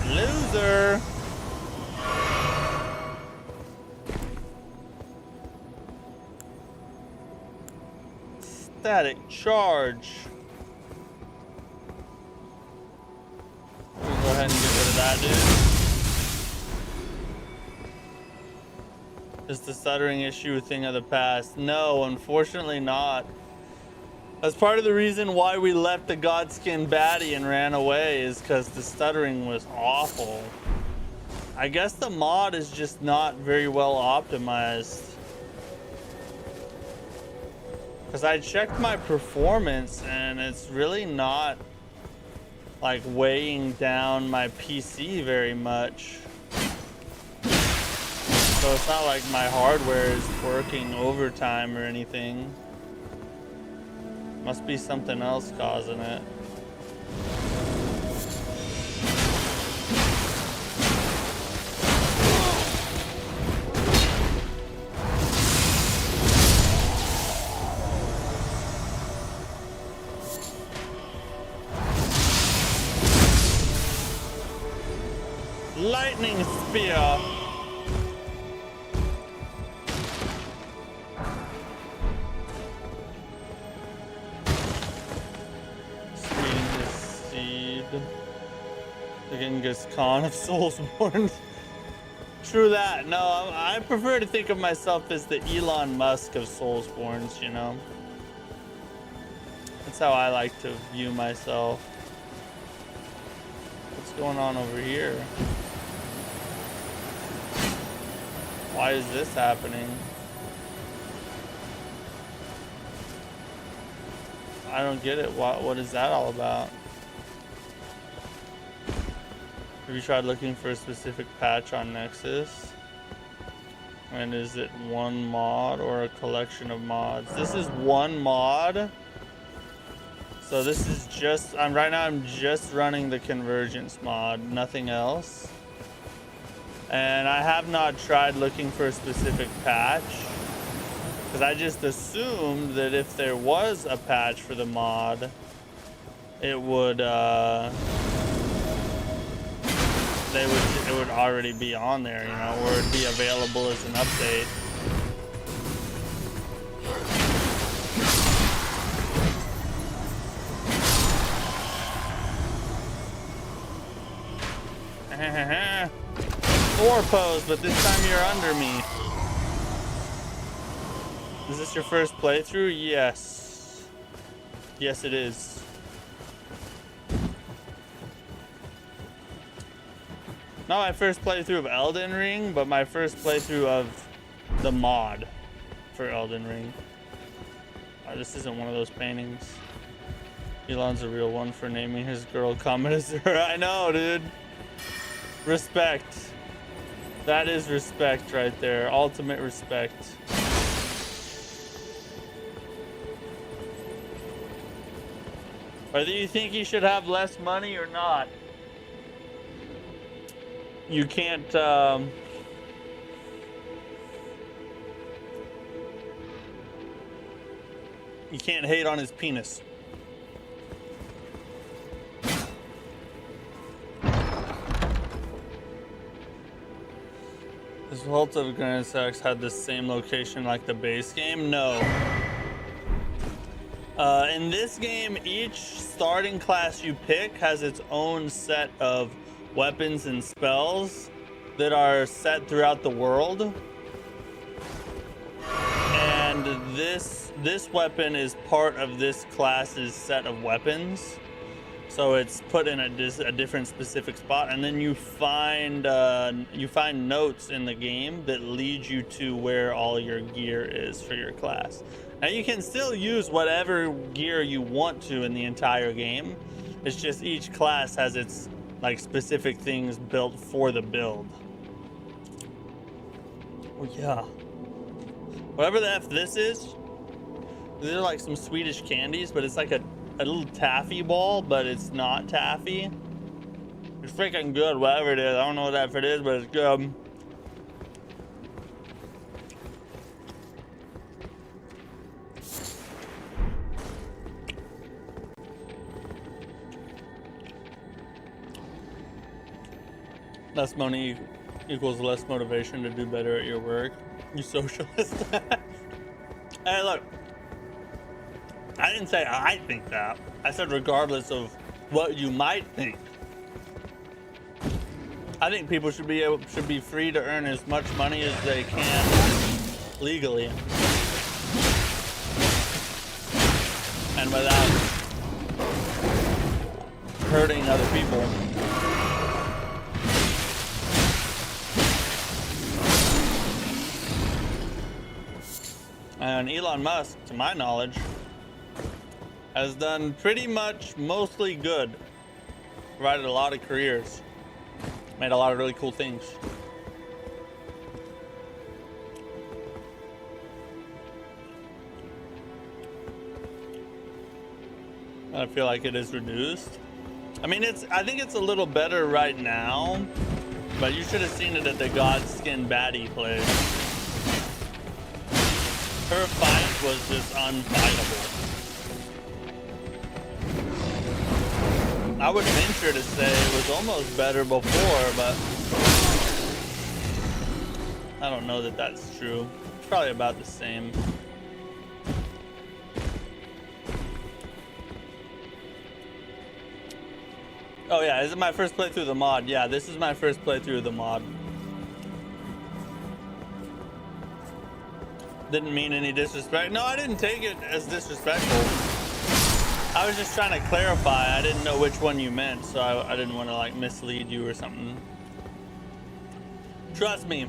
[SPEAKER 1] Loser. Static charge. We'll go ahead and get rid of that dude. Is the stuttering issue a thing of the past? No, unfortunately not. That's part of the reason why we left the Godskin baddie and ran away, is because the stuttering was awful. I guess the mod is just not very well optimized. Because I checked my performance and it's really not like weighing down my PC very much. So it's not like my hardware is working overtime or anything. Must be something else causing it. Lightning spear. The Genghis Khan of Soulsborne. True that. No, I prefer to think of myself as the Elon Musk of Soulsborns, you know? That's how I like to view myself. What's going on over here? Why is this happening? I don't get it. What is that all about? Have you tried looking for a specific patch on Nexus? And is it one mod or a collection of mods? This is one mod. So this is just, right now I'm just running the Convergence mod, nothing else. And I have not tried looking for a specific patch, because I just assumed that if there was a patch for the mod, it would it would already be on there, you know, or it'd be available as an update. Four pose, but this time you're under me. Is this your first playthrough? Yes. Yes, it is. Not my first playthrough of Elden Ring, but my first playthrough of the mod for Elden Ring. This isn't one of those paintings. Elon's a real one for naming his girl Commodore. I know, dude. Respect. That is respect right there. Ultimate respect. Whether you think he should have less money or not, you can't hate on his penis. This Vault of Grand Sax had the same location like the base game? No. In this game, each starting class you pick has its own set of weapons and spells that are set throughout the world. And this weapon is part of this class's set of weapons. So it's put in a different specific spot, and then you find notes in the game that lead you to where all your gear is for your class. Now you can still use whatever gear you want to in the entire game. It's just each class has its like specific things built for the build. Oh yeah. Whatever the F this is, these are like some Swedish candies, but it's like a little taffy ball, but it's not taffy. It's freaking good, whatever it is. I don't know what F it is, but it's good. Less money equals less motivation to do better at your work. You socialist. Hey, look. I didn't say I think that. I said regardless of what you might think. I think people should be free to earn as much money as they can legally and without hurting other people. And Elon Musk, to my knowledge, has done pretty much mostly good. Provided a lot of careers. Made a lot of really cool things. I feel like it is reduced. I mean, I think it's a little better right now, but you should have seen it at the Godskin baddie place. Her fight was just unfightable. I would venture to say it was almost better before, but I don't know that that's true. It's probably about the same. Oh yeah, is it my first playthrough of the mod? Yeah, this is my first playthrough of the mod. Didn't mean any disrespect. No, I didn't take it as disrespectful. I was just trying to clarify. I didn't know which one you meant, so I didn't want to like mislead you or something. Trust me,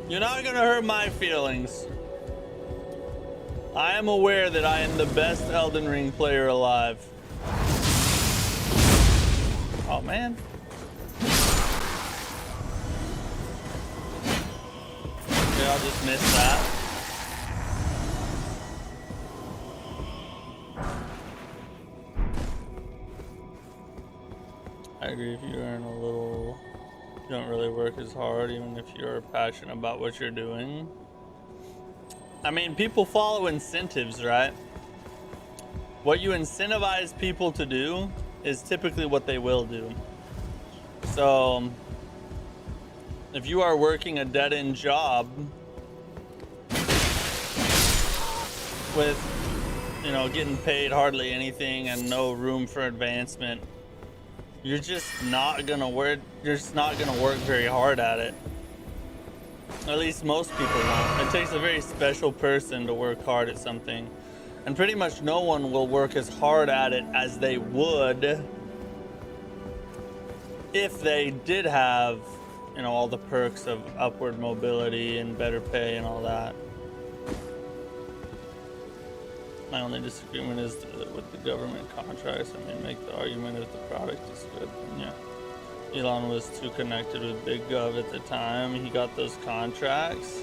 [SPEAKER 1] you're not gonna hurt my feelings. I am aware that I am the best Elden Ring player alive. Oh man. I'll just miss that. I agree, if you earn a little, you don't really work as hard, even if you're passionate about what you're doing. I mean, people follow incentives, right? What you incentivize people to do is typically what they will do. So, if you are working a dead-end job with, you know, getting paid hardly anything and no room for advancement, you're just not gonna work. You're just not gonna work very hard at it. At least most people won't. It takes a very special person to work hard at something, and pretty much no one will work as hard at it as they would if they did have, you know, all the perks of upward mobility and better pay and all that. My only disagreement is with the government contracts. I mean, make the argument if the product is good. Yeah. Elon was too connected with Big Gov at the time. He got those contracts.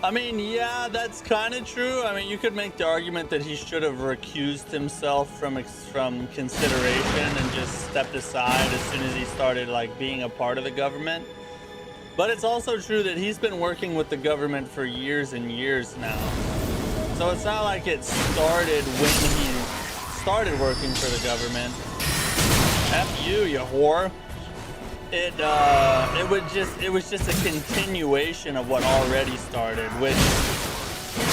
[SPEAKER 1] I mean, yeah, that's kind of true. I mean, you could make the argument that he should have recused himself from consideration and just stepped aside as soon as he started, like, being a part of the government. But it's also true that he's been working with the government for years and years now. So it's not like it started when he started working for the government. F you whore. It was just a continuation of what already started, which,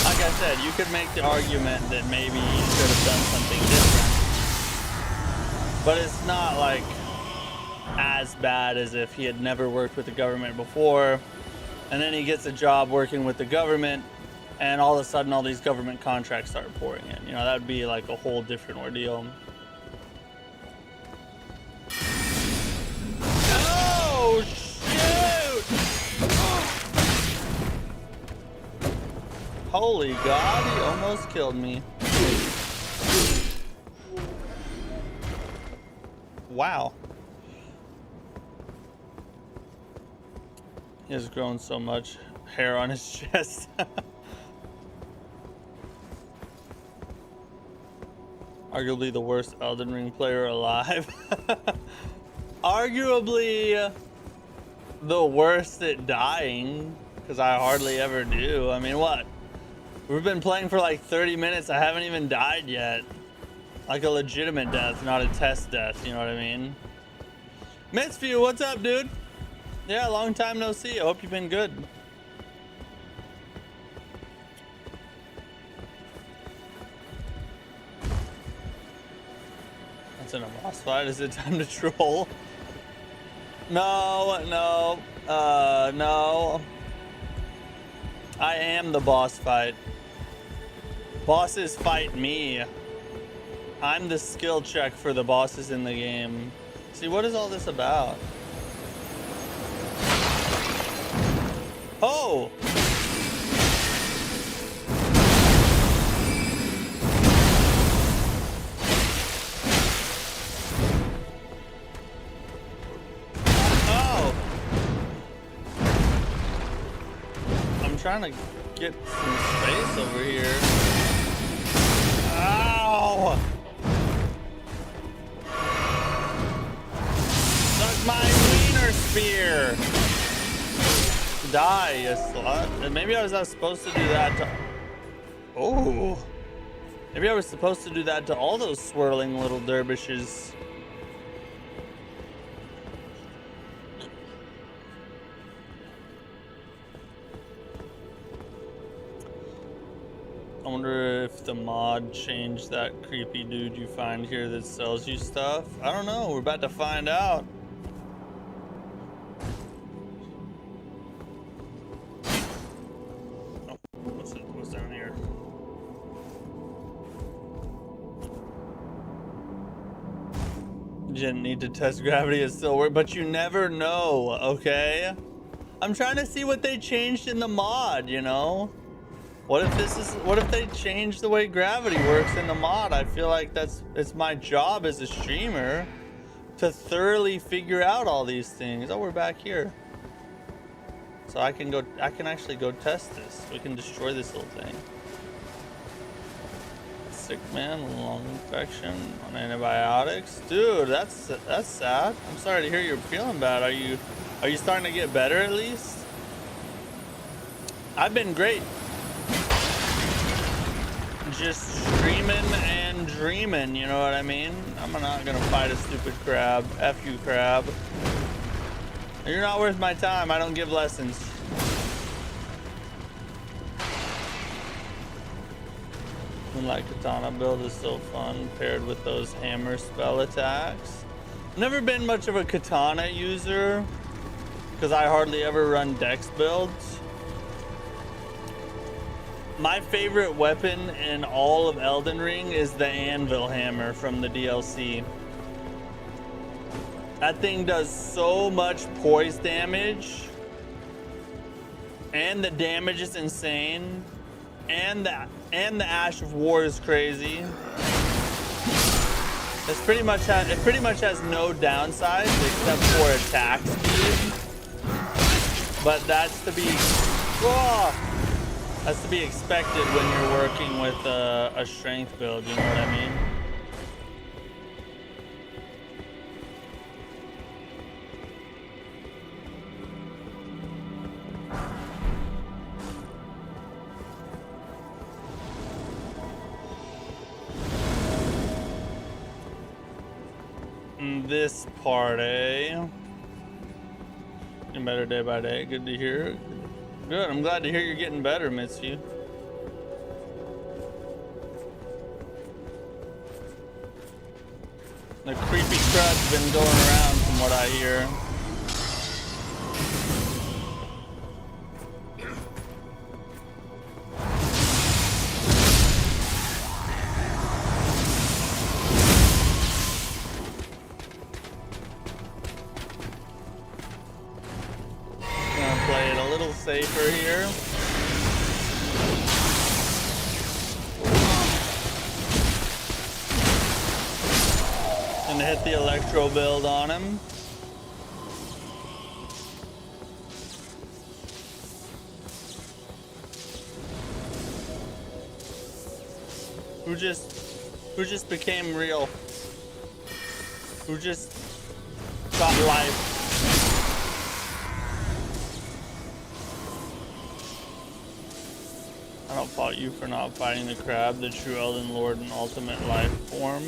[SPEAKER 1] like I said, you could make the argument that maybe he should have done something different. But it's not like as bad as if he had never worked with the government before, and then he gets a job working with the government, and all of a sudden all these government contracts start pouring in. You know, that would be like a whole different ordeal. Oh, shoot! Holy God, he almost killed me. Wow. He has grown so much hair on his chest. Arguably the worst Elden Ring player alive. Arguably the worst at dying, because I hardly ever do. I mean, what? We've been playing for like 30 minutes. I haven't even died yet. Like a legitimate death, not a test death, you know what I mean? Mitzview, what's up, dude? Yeah, long time no see. I hope you've been good. In a boss fight, is it time to troll? No. I am the boss fight. Bosses fight me. I'm the skill check for the bosses in the game. See, what is all this about? Oh! Trying to get some space over here. Ow! Suck my wiener spear! Die, you slut. And maybe I was not supposed to do that to... Oh! Maybe I was supposed to do that to all those swirling little dervishes. I wonder if the mod changed that creepy dude you find here that sells you stuff. I don't know. We're about to find out. Oh, what's down here? You didn't need to test gravity. It still works, but you never know, okay? I'm trying to see what they changed in the mod, you know? What if they change the way gravity works in the mod? I feel like it's my job as a streamer to thoroughly figure out all these things. Oh, we're back here. so I can actually go test this. We can destroy this little thing. Sick man, lung infection on antibiotics. Dude, that's sad. I'm sorry to hear you're feeling bad. Are you starting to get better at least? I've been great. Just streaming and dreaming, you know what I mean? I'm not gonna fight a stupid crab. F you, crab. You're not worth my time. I don't give lessons. Moonlight Katana build is so fun paired with those hammer spell attacks. Never been much of a katana user because I hardly ever run dex builds. My favorite weapon in all of Elden Ring is the anvil hammer from the DLC. That thing does so much poise damage, and the damage is insane, and the Ash of War is crazy. It pretty much has no downsides except for attack speed, but that's to be expected when you're working with a strength build. You know what I mean? This party getting better day by day. Good to hear. Good. I'm glad to hear you're getting better, Mitsu. The creepy crud's been going around from what I hear. Safer here. Gonna hit the electro build on him. Who just became real? Who just got life? I don't fault you for not fighting the crab, the true Elden Lord in ultimate life form.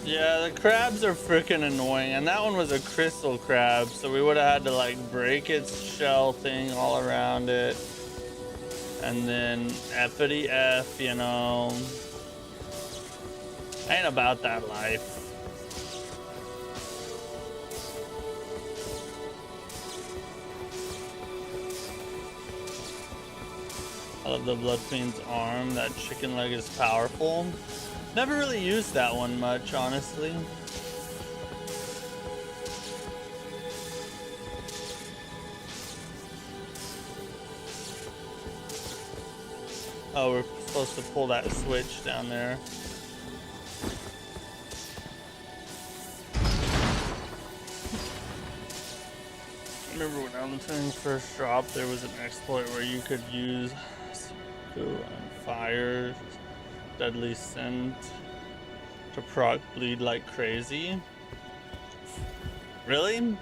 [SPEAKER 1] Yeah, the crabs are freaking annoying, and that one was a crystal crab, so we would have had to like break its shell thing all around it. And then F-ity F, you know. Ain't about that life. I love the Blood Fiend's arm. That chicken leg is powerful. Never really used that one much, honestly. Oh, we're supposed to pull that switch down there. Remember when Elden Ring first dropped, there was an exploit where you could use on fire, deadly scent to proc bleed like crazy. Really?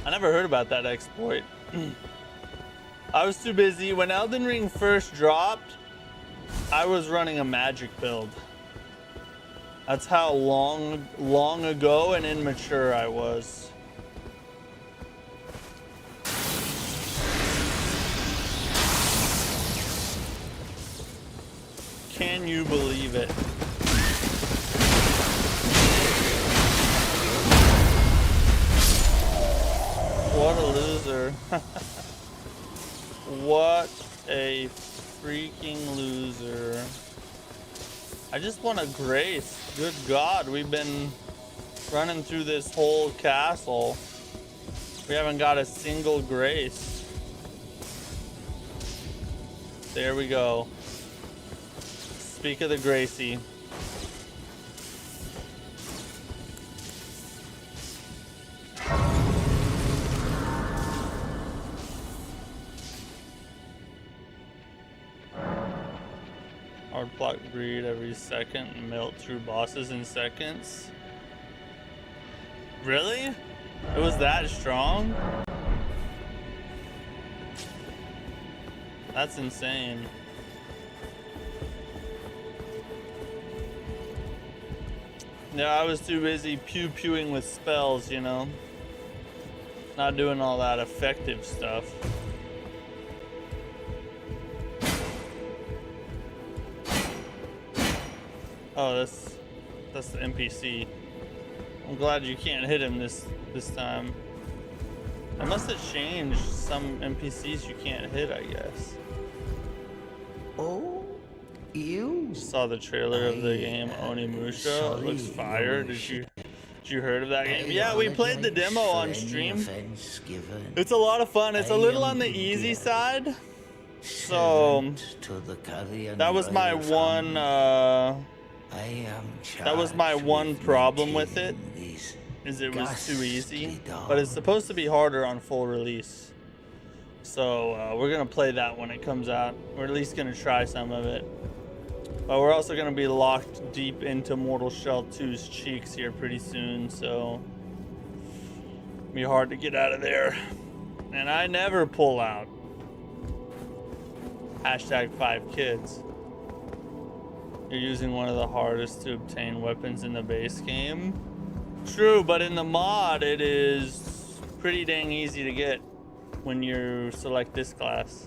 [SPEAKER 1] I never heard about that exploit. I was too busy. When Elden Ring first dropped, I was running a magic build. That's how long ago and immature I was. Can you believe it? What a loser. What a freaking loser. I just want a grace. Good God, we've been running through this whole castle. We haven't got a single grace. There we go. Speak of the Gracie. Hard block breed every second and melt through bosses in seconds. Really? It was that strong? That's insane. Yeah, I was too busy pew-pewing with spells, you know? Not doing all that effective stuff. Oh, that's the NPC. I'm glad you can't hit him this time. I must have changed some NPCs you can't hit, I guess.
[SPEAKER 2] Oh, you
[SPEAKER 1] Saw the trailer of the game Onimusha. It looks fire. Did you heard of that game? Yeah, we played the demo on stream. It's a lot of fun. It's a little on the easy side. So that was my one problem with it, is it was too easy, but it's supposed to be harder on full release. So we're gonna play that when it comes out. We're at least gonna try some of it. But we're also gonna be locked deep into Mortal Shell 2's cheeks here pretty soon, so it'll be hard to get out of there. And I never pull out. #5kids. You're using one of the hardest to obtain weapons in the base game. True, but in the mod it is pretty dang easy to get when you select this class.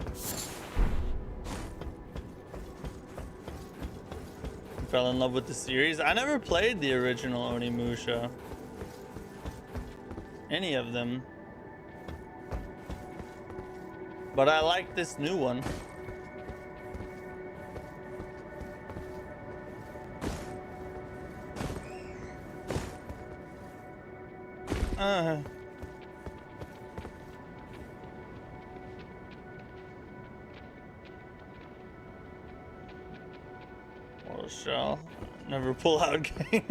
[SPEAKER 1] Fell in love with the series. I never played the original Onimusha. Any of them. But I like this new one. Mortal Shell. Never pull out game.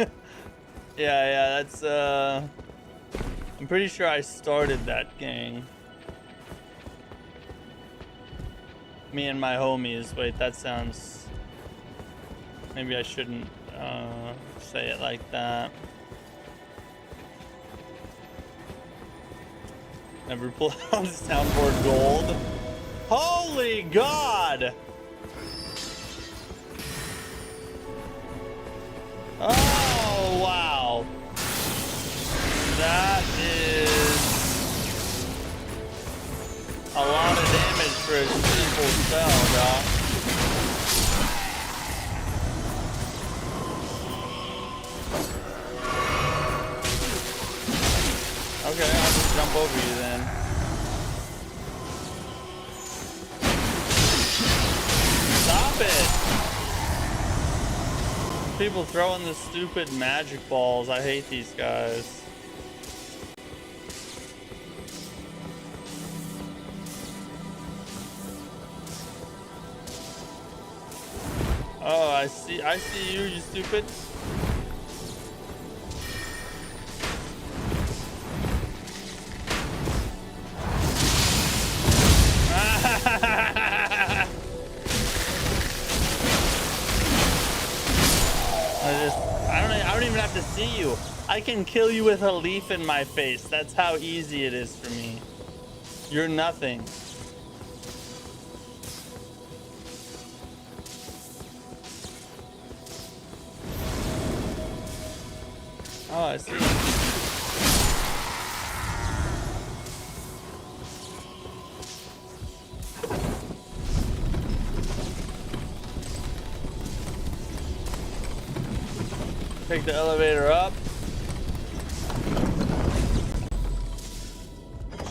[SPEAKER 1] yeah, that's I'm pretty sure I started that gang. Me and my homies. Wait, that sounds... Maybe I shouldn't say it like that. Never pull out the soundboard gold. Holy God! Oh, wow. That is a lot of damage for a simple spell, dog. Okay, I'll just jump over you then. Stop it! People throwing the stupid magic balls. I hate these guys. Oh, I see you, you stupid. I don't even have to see you. I can kill you with a leaf in my face. That's how easy it is for me. You're nothing. Oh, I see. Take the elevator up.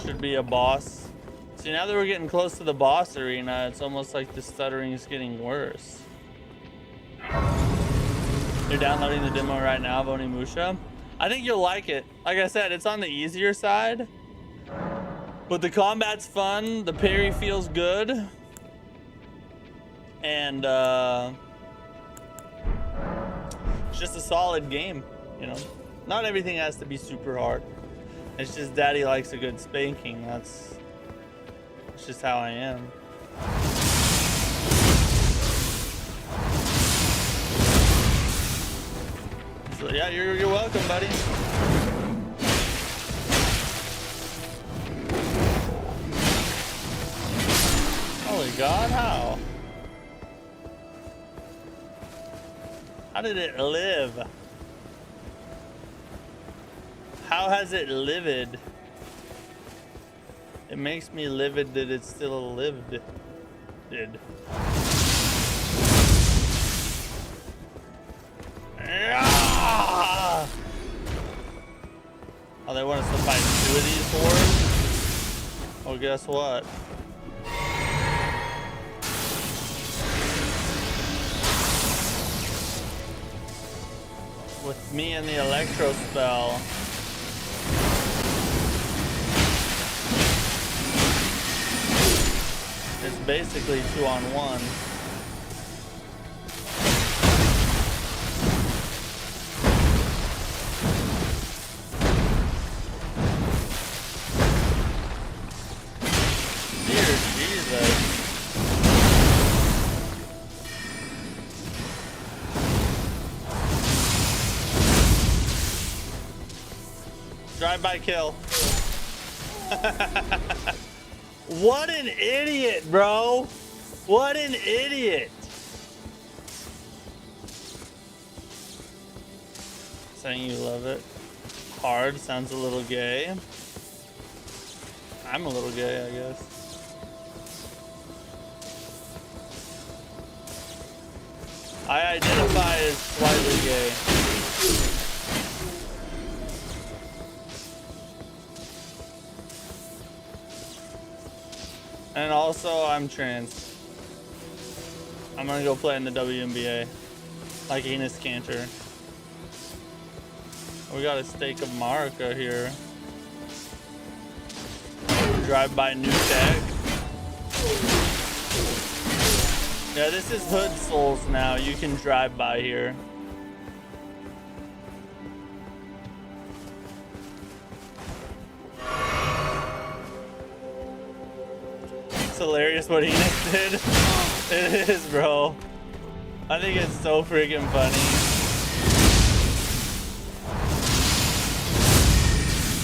[SPEAKER 1] Should be a boss. See, now that we're getting close to the boss arena, it's almost like the stuttering is getting worse. You're downloading the demo right now of Onimusha. I think you'll like it. Like I said, it's on the easier side, but the combat's fun. The parry feels good, and it's just a solid game, you know. Not everything has to be super hard. It's just daddy likes a good spanking. That's just how I am. So, yeah, you're welcome, buddy. Holy God, how? How did it live? How has it livid? It makes me livid that it's still lived. Did. Oh, they want us to fight 2 of these hordes? Well, guess what? With me and the electro spell. It's basically 2-on-1. Drive-by kill. What an idiot, bro. What an idiot. Saying you love it. Hard sounds a little gay. I'm a little gay, I guess. I identify as slightly gay. And also, I'm trans. I'm gonna go play in the WNBA. Like Enos Cantor. We got a stake of Marika here. Drive by new tech. Yeah, this is Hood Souls now. You can drive by here. It's hilarious what Enos did. It is, bro. I think it's so freaking funny.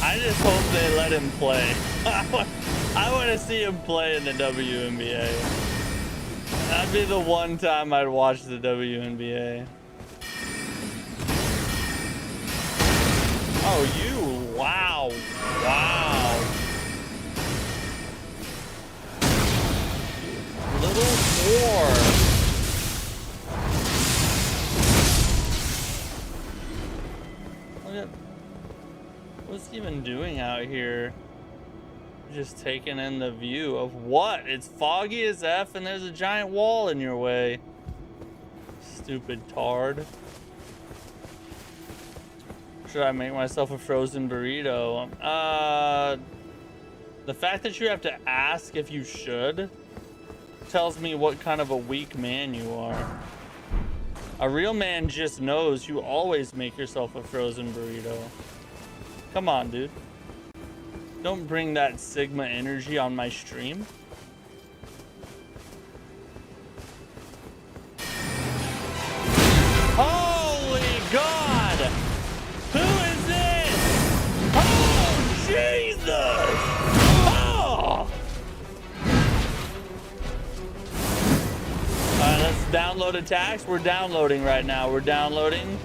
[SPEAKER 1] I just hope they let him play. I want to see him play in the WNBA. That'd be the one time I'd watch the WNBA. Oh, you. Wow. Wow. Little more. Look at what's he even doing out here? Just taking in the view of what? It's foggy as F and there's a giant wall in your way. Stupid tard. Should I make myself a frozen burrito? The fact that you have to ask if you should tells me what kind of a weak man you are. A real man just knows you always make yourself a frozen burrito. Come on, dude. Don't bring that Sigma energy on my stream. Holy God! Who is this? Oh, Jesus! Oh! Alright, let's download attacks. We're downloading right now. We're downloading.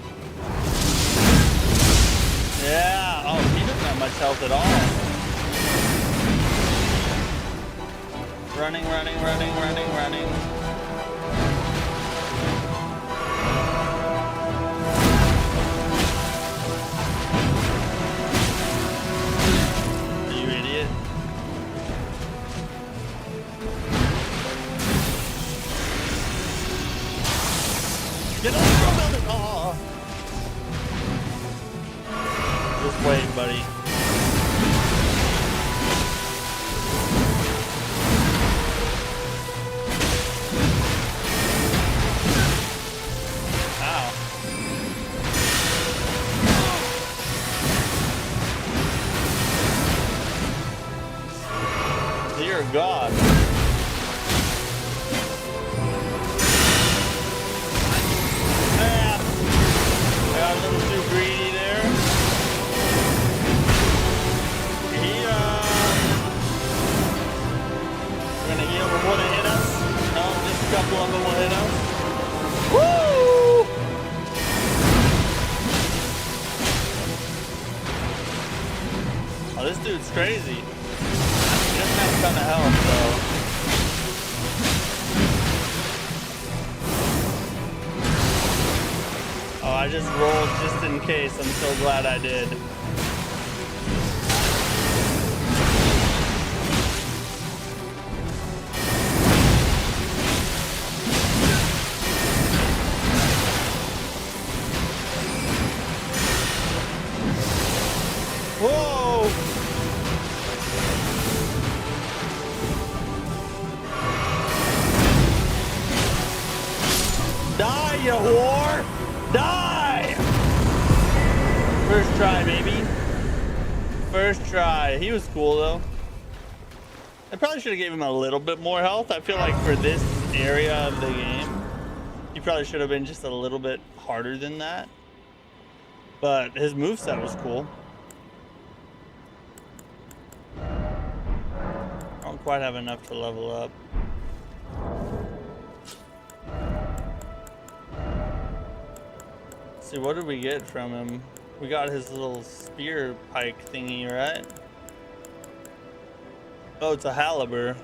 [SPEAKER 1] Yeah. Oh, he doesn't have much health at all. Running, running, running, running, running. You idiot. Get on the building! Oh. Just wait, buddy. Dear God. I got a little too one of them will hit us. Woo! Oh, this dude's crazy. He doesn't have a ton of health, though. Oh, I just rolled just in case. I'm so glad I did. Whoa! Die, you whore! Die! First try, baby. First try. He was cool, though. I probably should have gave him a little bit more health. I feel like for this area of the game, he probably should have been just a little bit harder than that. But his moveset was cool. I don't quite have enough to level up. Let's see, what did we get from him? We got his little spear pike thingy, right? Oh, it's a halberd.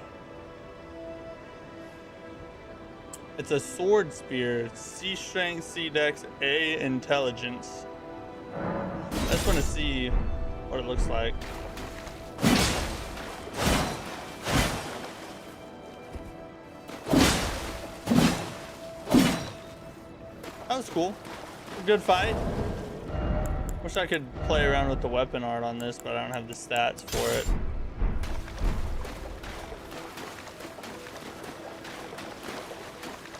[SPEAKER 1] It's a sword spear. C strength, C dex, A intelligence. I just want to see what it looks like. That was cool. Good fight. Wish I could play around with the weapon art on this, but I don't have the stats for it.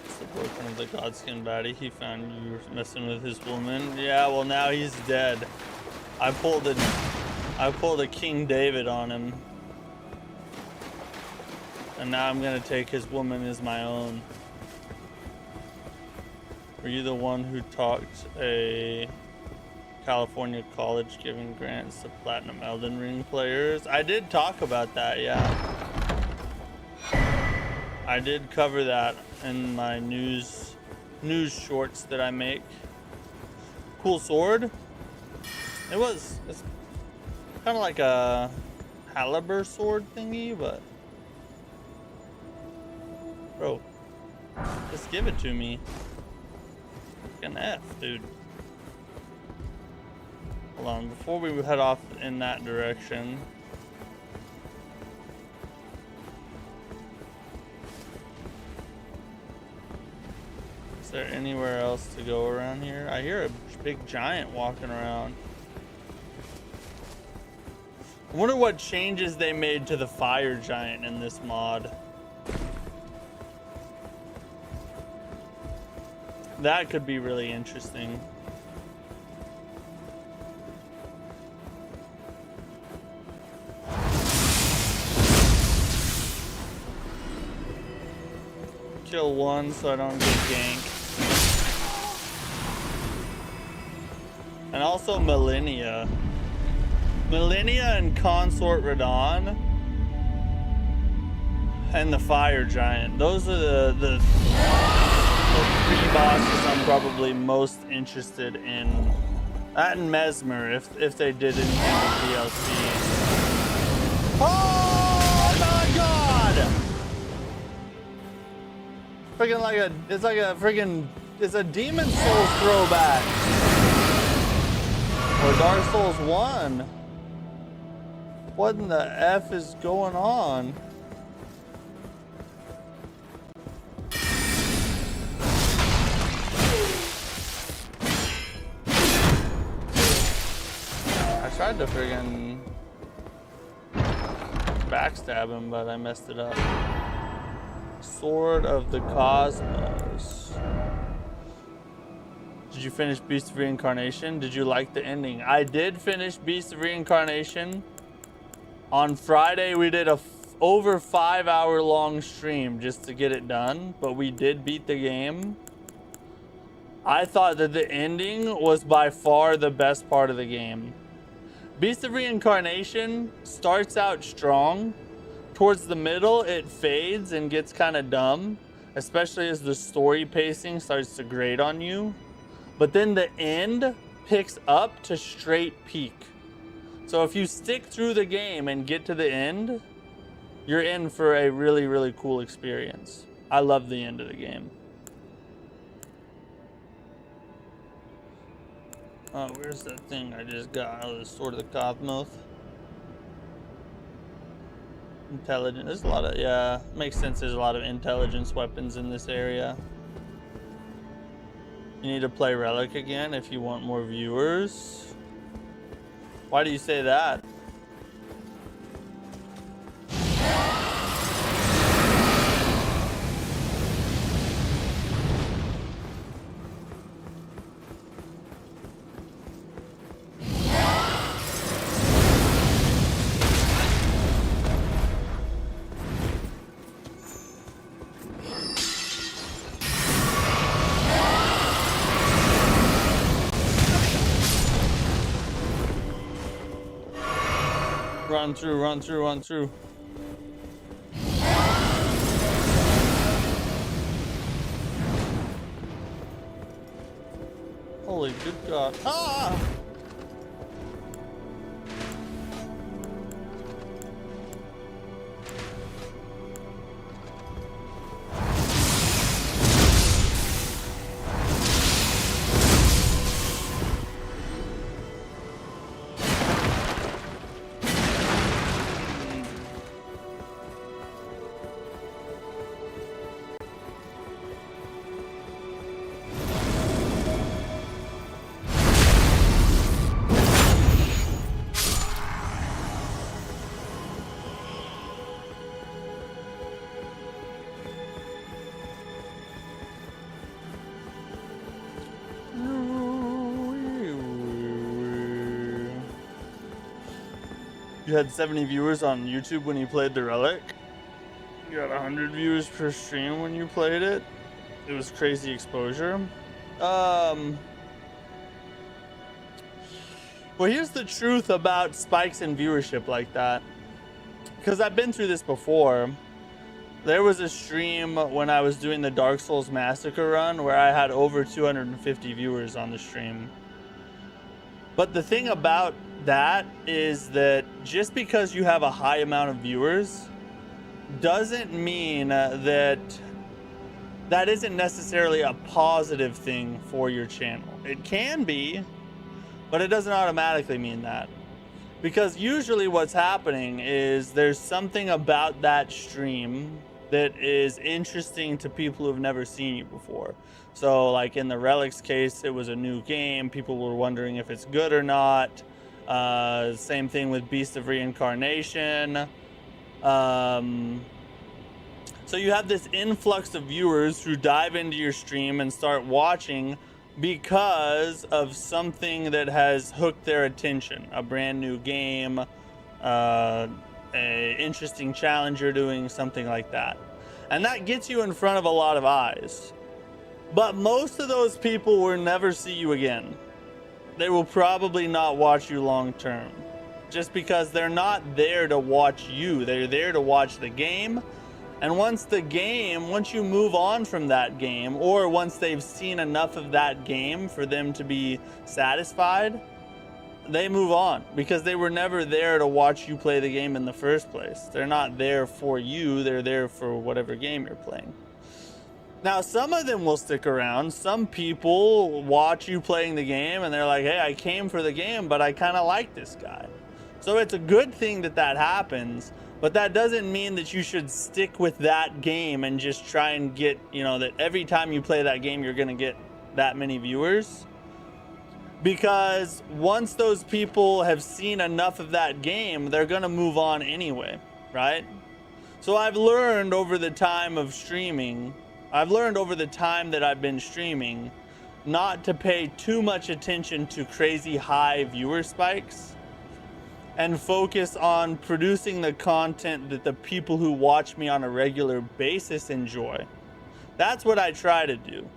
[SPEAKER 1] It's the boyfriend of the Godskin baddie. He found you messing with his woman. Yeah, well now he's dead. I pulled a King David on him. And now I'm gonna take his woman as my own. Were you the one who talked a California college giving grants to platinum Elden Ring players? I did talk about that, yeah. I did cover that in my news shorts that I make. Cool sword. It's kind of like a halberd sword thingy, but bro, just give it to me. An F, dude. Hold on, before we head off in that direction. Is there anywhere else to go around here? I hear a big giant walking around. I wonder what changes they made to the fire giant in this mod. That could be really interesting. Kill one so I don't get ganked. And also Millennia. Millennia and Consort Radon. And the fire giant. Those are the three bosses I'm probably most interested in. That and Mesmer, if they did anything with DLC. Oh my god! Freaking it's a Demon Souls throwback. Or Dark Souls 1. What in the F is going on? I tried to friggin' backstab him, but I messed it up. Sword of the Cosmos. Did you finish Beast of Reincarnation? Did you like the ending? I did finish Beast of Reincarnation. On Friday, we did a over 5 hour long stream just to get it done, but we did beat the game. I thought that the ending was by far the best part of the game. Beast of Reincarnation starts out strong. Towards the middle, it fades and gets kind of dumb. especially as the story pacing starts to grate on you. But then the end picks up to straight peak. So if you stick through the game and get to the end, you're in for a really, really cool experience. I love the end of the game. Oh, where's that thing I just got out of the Sword of the Cosmos? Intelligent. There's a lot of, yeah, makes sense. There's a lot of intelligence weapons in this area. You need to play Relic again if you want more viewers. Why do you say that? Run through, run through, run through. Holy good God. Ah! You had 70 viewers on YouTube when you played the Relic. You got 100 viewers per stream when you played it. It was crazy exposure. Well, here's the truth about spikes in viewership like that. Because I've been through this before. There was a stream when I was doing the Dark Souls Massacre run where I had over 250 viewers on the stream. But the thing about that is that just because you have a high amount of viewers doesn't mean that isn't necessarily a positive thing for your channel. It can be, but it doesn't automatically mean that. Because usually what's happening is there's something about that stream that is interesting to people who've never seen you before. So like in the Relics case, it was a new game. People were wondering if it's good or not. Same thing with Beast of Reincarnation. So you have this influx of viewers who dive into your stream and start watching because of something that has hooked their attention. A brand new game, a interesting challenger doing something like that. And that gets you in front of a lot of eyes. But most of those people will never see you again. They will probably not watch you long term. Just because they're not there to watch you. They're there to watch the game. And once you move on from that game, or once they've seen enough of that game for them to be satisfied, they move on. Because they were never there to watch you play the game in the first place. They're not there for you. They're there for whatever game you're playing. Now, some of them will stick around. Some people watch you playing the game and they're like, hey, I came for the game, but I kind of like this guy. So it's a good thing that that happens, but that doesn't mean that you should stick with that game and just try and get, that every time you play that game, you're going to get that many viewers. Because once those people have seen enough of that game, they're going to move on anyway, right? So I've learned over the time of streaming, over the time that I've been streaming, not to pay too much attention to crazy high viewer spikes and focus on producing the content that the people who watch me on a regular basis enjoy. That's what I try to do.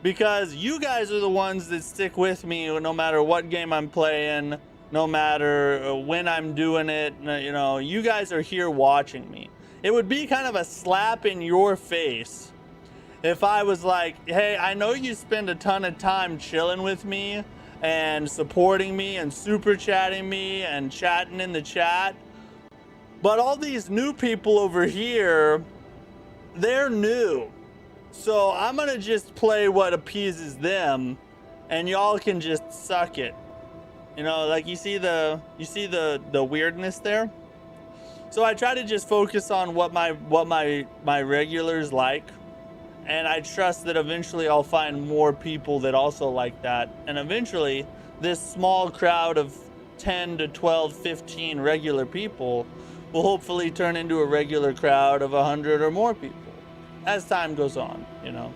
[SPEAKER 1] Because you guys are the ones that stick with me no matter what game I'm playing, no matter when I'm doing it. You guys are here watching me. It would be kind of a slap in your face if I was like, hey, I know you spend a ton of time chilling with me and supporting me and super chatting me and chatting in the chat, but all these new people over here, they're new. So I'm gonna just play what appeases them and y'all can just suck it. You know, like you see the weirdness there? So I try to just focus on what my regulars like, and I trust that eventually I'll find more people that also like that, and eventually this small crowd of 10 to 12, 15 regular people will hopefully turn into a regular crowd of 100 or more people as time goes on, you know.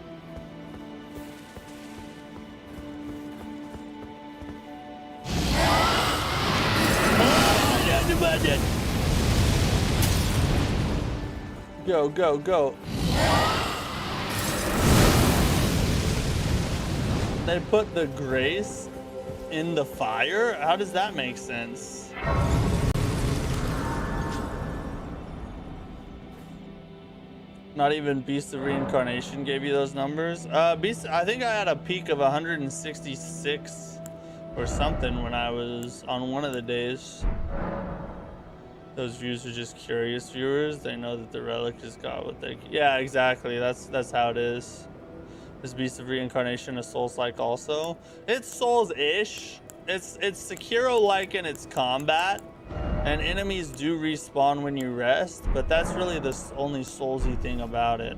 [SPEAKER 1] Go, go, go. They put the grace in the fire? How does that make sense? Not even Beast of Reincarnation gave you those numbers? Beast, I think I had a peak of 166 or something when I was on one of the days. Those views are just curious viewers. They know that the relic just got what they... Yeah, exactly. That's how it is. Is Beast of Reincarnation a Souls-like also? It's Souls-ish. It's Sekiro-like in its combat. And enemies do respawn when you rest. But that's really the only Souls-y thing about it.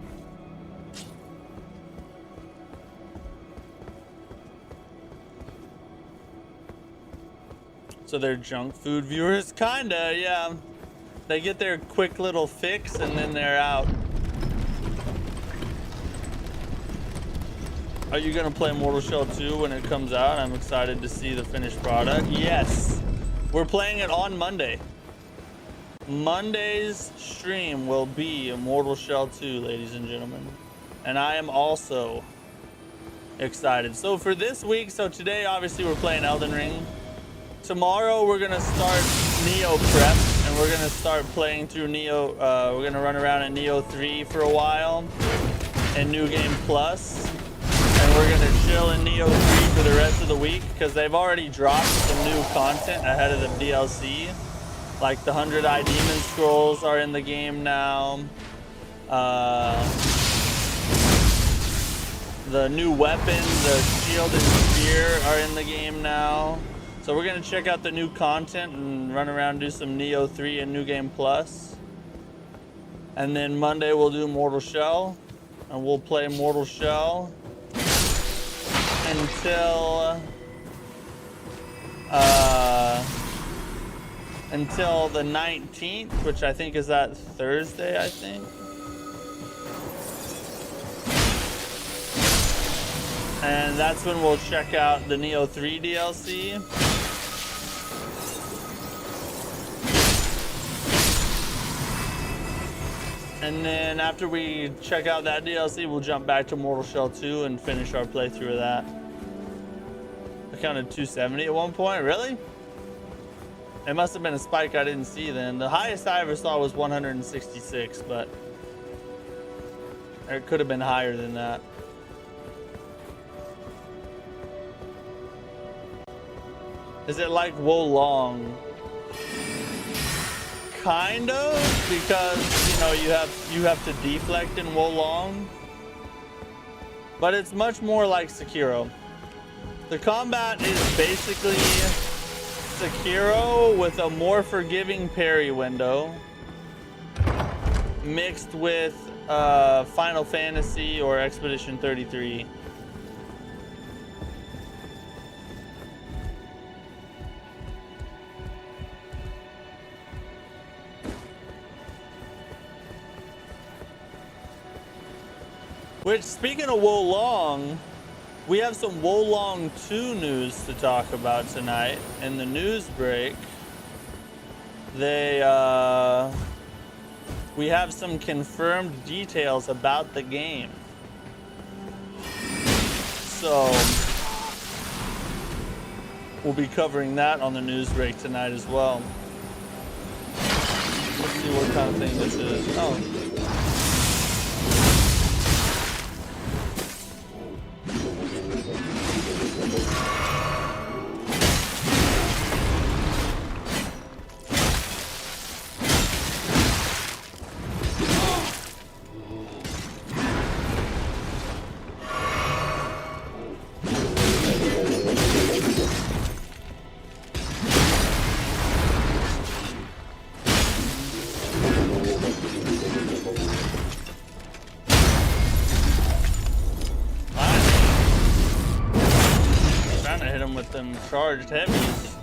[SPEAKER 1] So they're junk food viewers? Kinda, yeah. They get their quick little fix and then they're out. Are you gonna play Mortal Shell 2 when it comes out? I'm excited to see the finished product. Yes, we're playing it on Monday. Monday's stream will be Mortal Shell 2, ladies and gentlemen. And I am also excited. So for this week, so today obviously we're playing Elden Ring. Tomorrow we're gonna start Neo prep, and we're gonna start playing through Neo. We're gonna run around in Neo 3 for a while, and New Game Plus, and we're gonna chill in Neo 3 for the rest of the week because they've already dropped some new content ahead of the DLC, like the 100 Eye Demon Scrolls are in the game now. The new weapons, the shield and spear, are in the game now. So we're gonna check out the new content and run around, do some Neo 3 and New Game Plus. And then Monday we'll do Mortal Shell, and we'll play Mortal Shell until the 19th, which I think is that Thursday, I think. And that's when we'll check out the Neo 3 DLC. And then after we check out that DLC, we'll jump back to Mortal Shell 2 and finish our playthrough of that. I counted 270 at one point, really? It must have been a spike I didn't see then. The highest I ever saw was 166, but it could have been higher than that. Is it like Wolong? Kind of, because you know you have to deflect in Wolong, but it's much more like Sekiro. The combat is basically Sekiro with a more forgiving parry window, mixed with Final Fantasy or Expedition 33. Which, speaking of Wolong, we have some Wolong 2 news to talk about tonight. In the news break, we have some confirmed details about the game. So, we'll be covering that on the news break tonight as well. Let's see what kind of thing this is. Oh. get them charged heavies.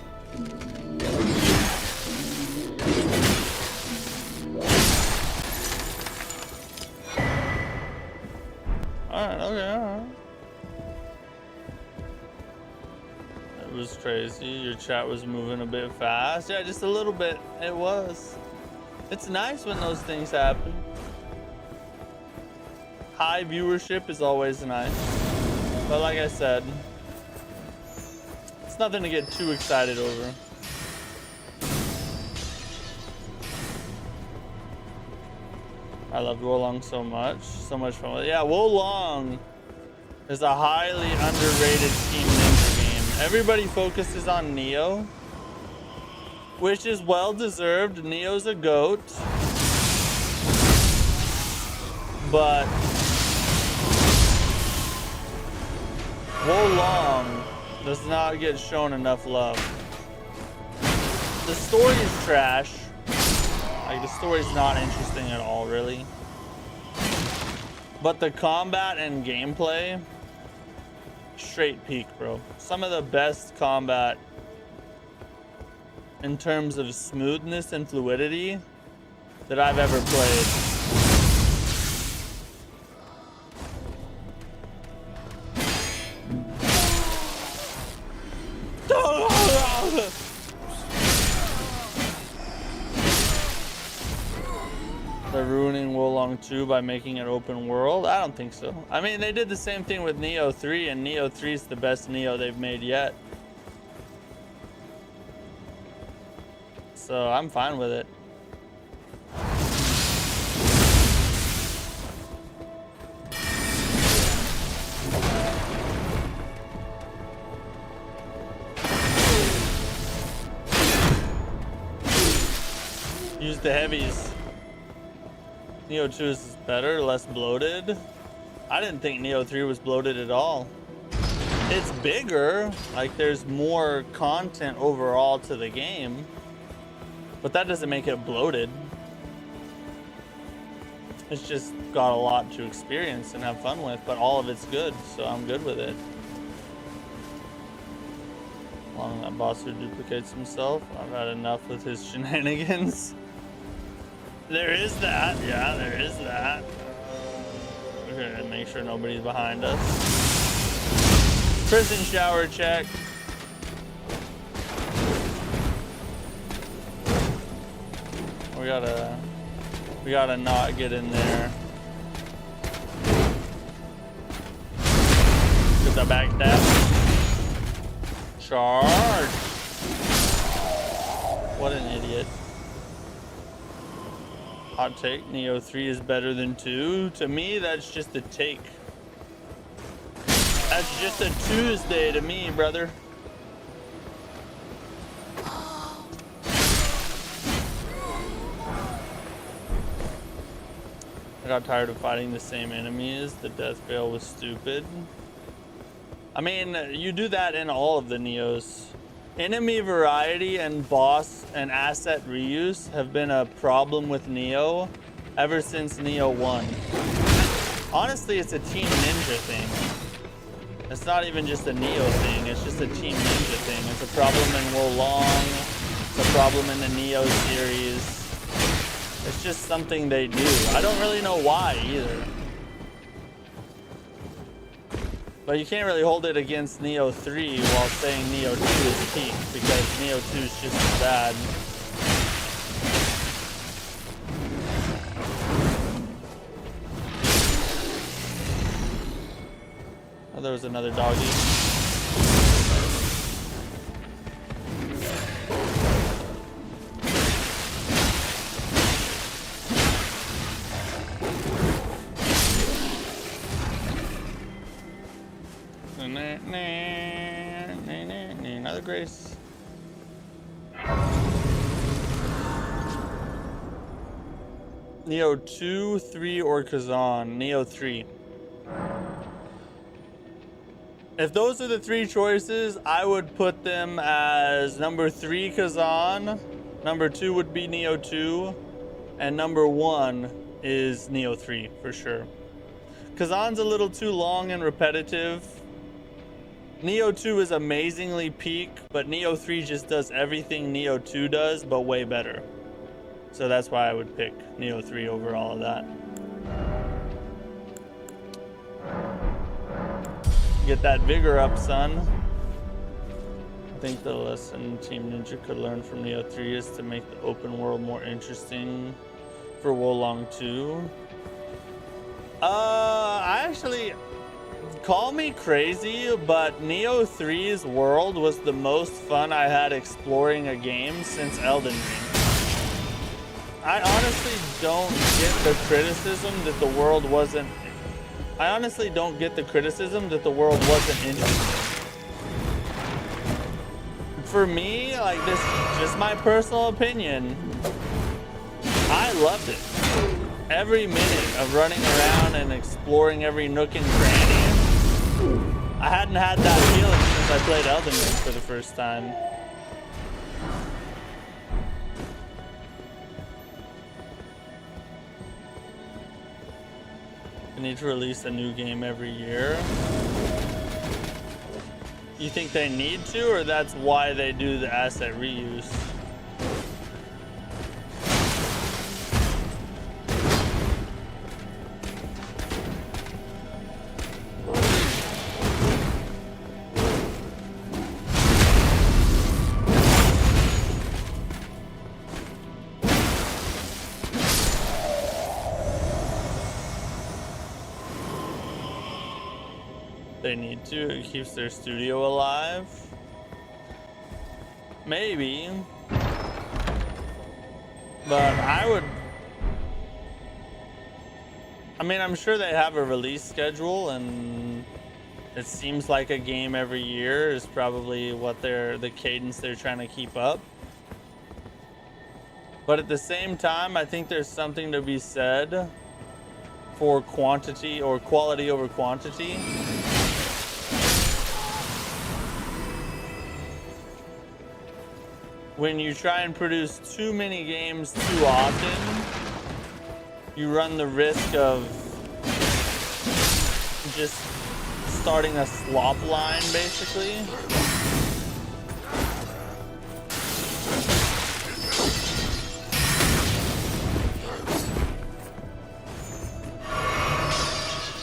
[SPEAKER 1] Alright, okay, alright. It was crazy. Your chat was moving a bit fast. Yeah, just a little bit. It was. It's nice when those things happen. High viewership is always nice. But like I said, it's nothing to get too excited over. I loved Wolong so much. So much fun. Yeah, Wolong is a highly underrated Team Ninja game. Everybody focuses on Neo, which is well deserved. Neo's a GOAT. But Wolong does not get shown enough love. The story is trash. Like, the story's not interesting at all, really. But the combat and gameplay, straight peak, bro. Some of the best combat in terms of smoothness and fluidity that I've ever played. They're ruining Wolong 2 by making it open world? I don't think so. I mean, they did the same thing with Neo 3, and Neo 3 is the best Neo they've made yet. So I'm fine with it. Use the heavies. Neo 2 is better, less bloated. I didn't think Neo 3 was bloated at all. It's bigger, like there's more content overall to the game, but that doesn't make it bloated. It's just got a lot to experience and have fun with, but all of it's good, so I'm good with it. As long as that boss who duplicates himself, I've had enough with his shenanigans. There is that, yeah, there is that. We're gonna make sure nobody's behind us. Prison shower check. We gotta not get in there. Get the back tap. Charge. What an idiot. Hot take, Neo 3 is better than 2. To me, that's just a take. That's just a Tuesday to me, brother. I got tired of fighting the same enemies. The death veil was stupid. I mean, you do that in all of the Neos. Enemy variety and boss and asset reuse have been a problem with Neo ever since Neo 1. Honestly, it's a Team Ninja thing. It's not even just a Neo thing, it's just a Team Ninja thing. It's a problem in Wolong, it's a problem in the Neo series. It's just something they do. I don't really know why either. But you can't really hold it against Neo 3 while saying Neo 2 is peak, because Neo 2 is just as bad. Oh, there was another doggy. Another grace. Neo 2, 3, or Kazan? Neo 3. If those are the three choices, I would put them as number 3 Kazan, number 2 would be Neo 2, and number 1 is Neo 3 for sure. Kazan's a little too long and repetitive. Neo 2 is amazingly peak, but Neo 3 just does everything Neo 2 does, but way better. So that's why I would pick Neo 3 over all of that. Get that vigor up, son. I think the lesson Team Ninja could learn from Neo 3 is to make the open world more interesting for Wolong 2. I actually... Call me crazy, but Neo 3's world was the most fun I had exploring a game since Elden Ring. I honestly don't get the criticism that the world wasn't... I honestly don't get the criticism that the world wasn't interesting. For me, like, this is just my personal opinion, I loved it. Every minute of running around and exploring every nook and cranny. I hadn't had that feeling since I played Elden Ring for the first time. They need to release a new game every year. You think they need to, or that's why they do the asset reuse? They need to. It keeps their studio alive. Maybe. But I mean, I'm sure they have a release schedule, and it seems like a game every year is probably what the cadence they're trying to keep up. But at the same time, I think there's something to be said for quantity or quality over quantity. When you try and produce too many games too often, you run the risk of just starting a slop line, basically.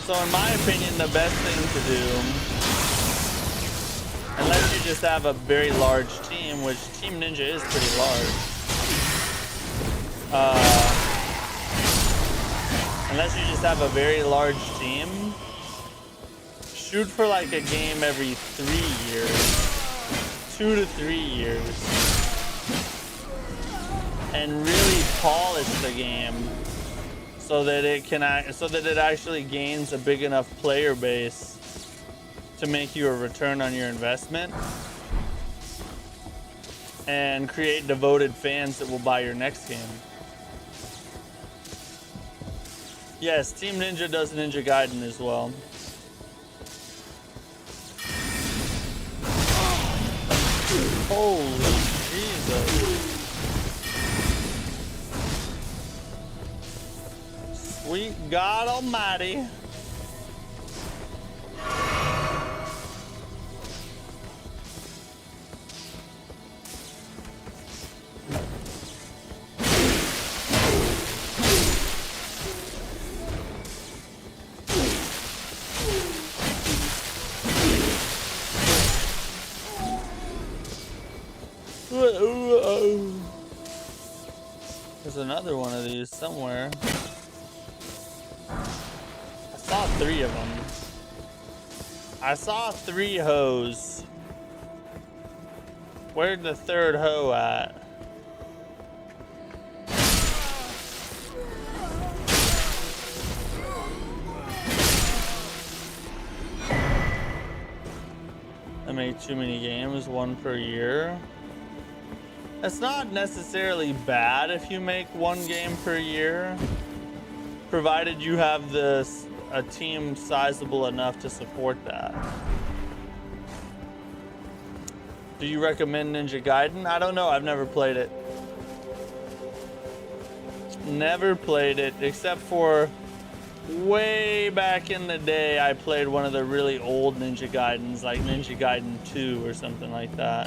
[SPEAKER 1] So in my opinion, the best thing to do, unless you just have a very large team, which Team Ninja is pretty large. Unless you just have a very large team, shoot for like a game every 3 years, 2 to 3 years, and really polish the game so that it actually gains a big enough player base to make you a return on your investment and create devoted fans that will buy your next game. Yes, Team Ninja does Ninja Gaiden as well. Holy Jesus. Sweet God Almighty. There's another one of these somewhere. I saw 3 of them. I saw 3 hoes. Where'd the 3rd hoe at? I make too many games, 1 per year. It's not necessarily bad if you make 1 game per year, provided you have a team sizable enough to support that. Do you recommend Ninja Gaiden? I don't know, I've never played it. Never played it, except for Way back in the day, I played one of the really old Ninja Gaidens, like Ninja Gaiden 2 or something like that.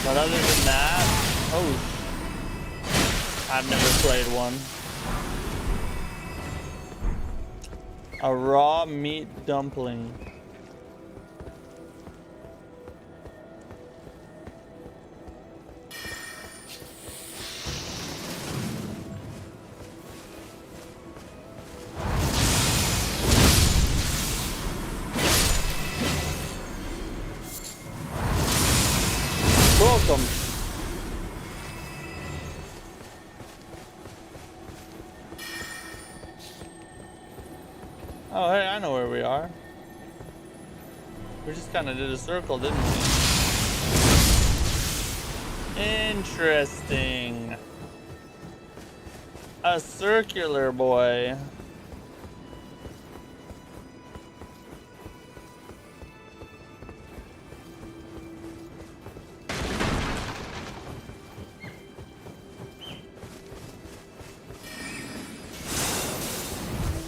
[SPEAKER 1] But other than that, oh, I've never played one. A raw meat dumpling. Welcome. Oh, hey, I know where we are. We just kind of did a circle, didn't we? Interesting. A circular boy.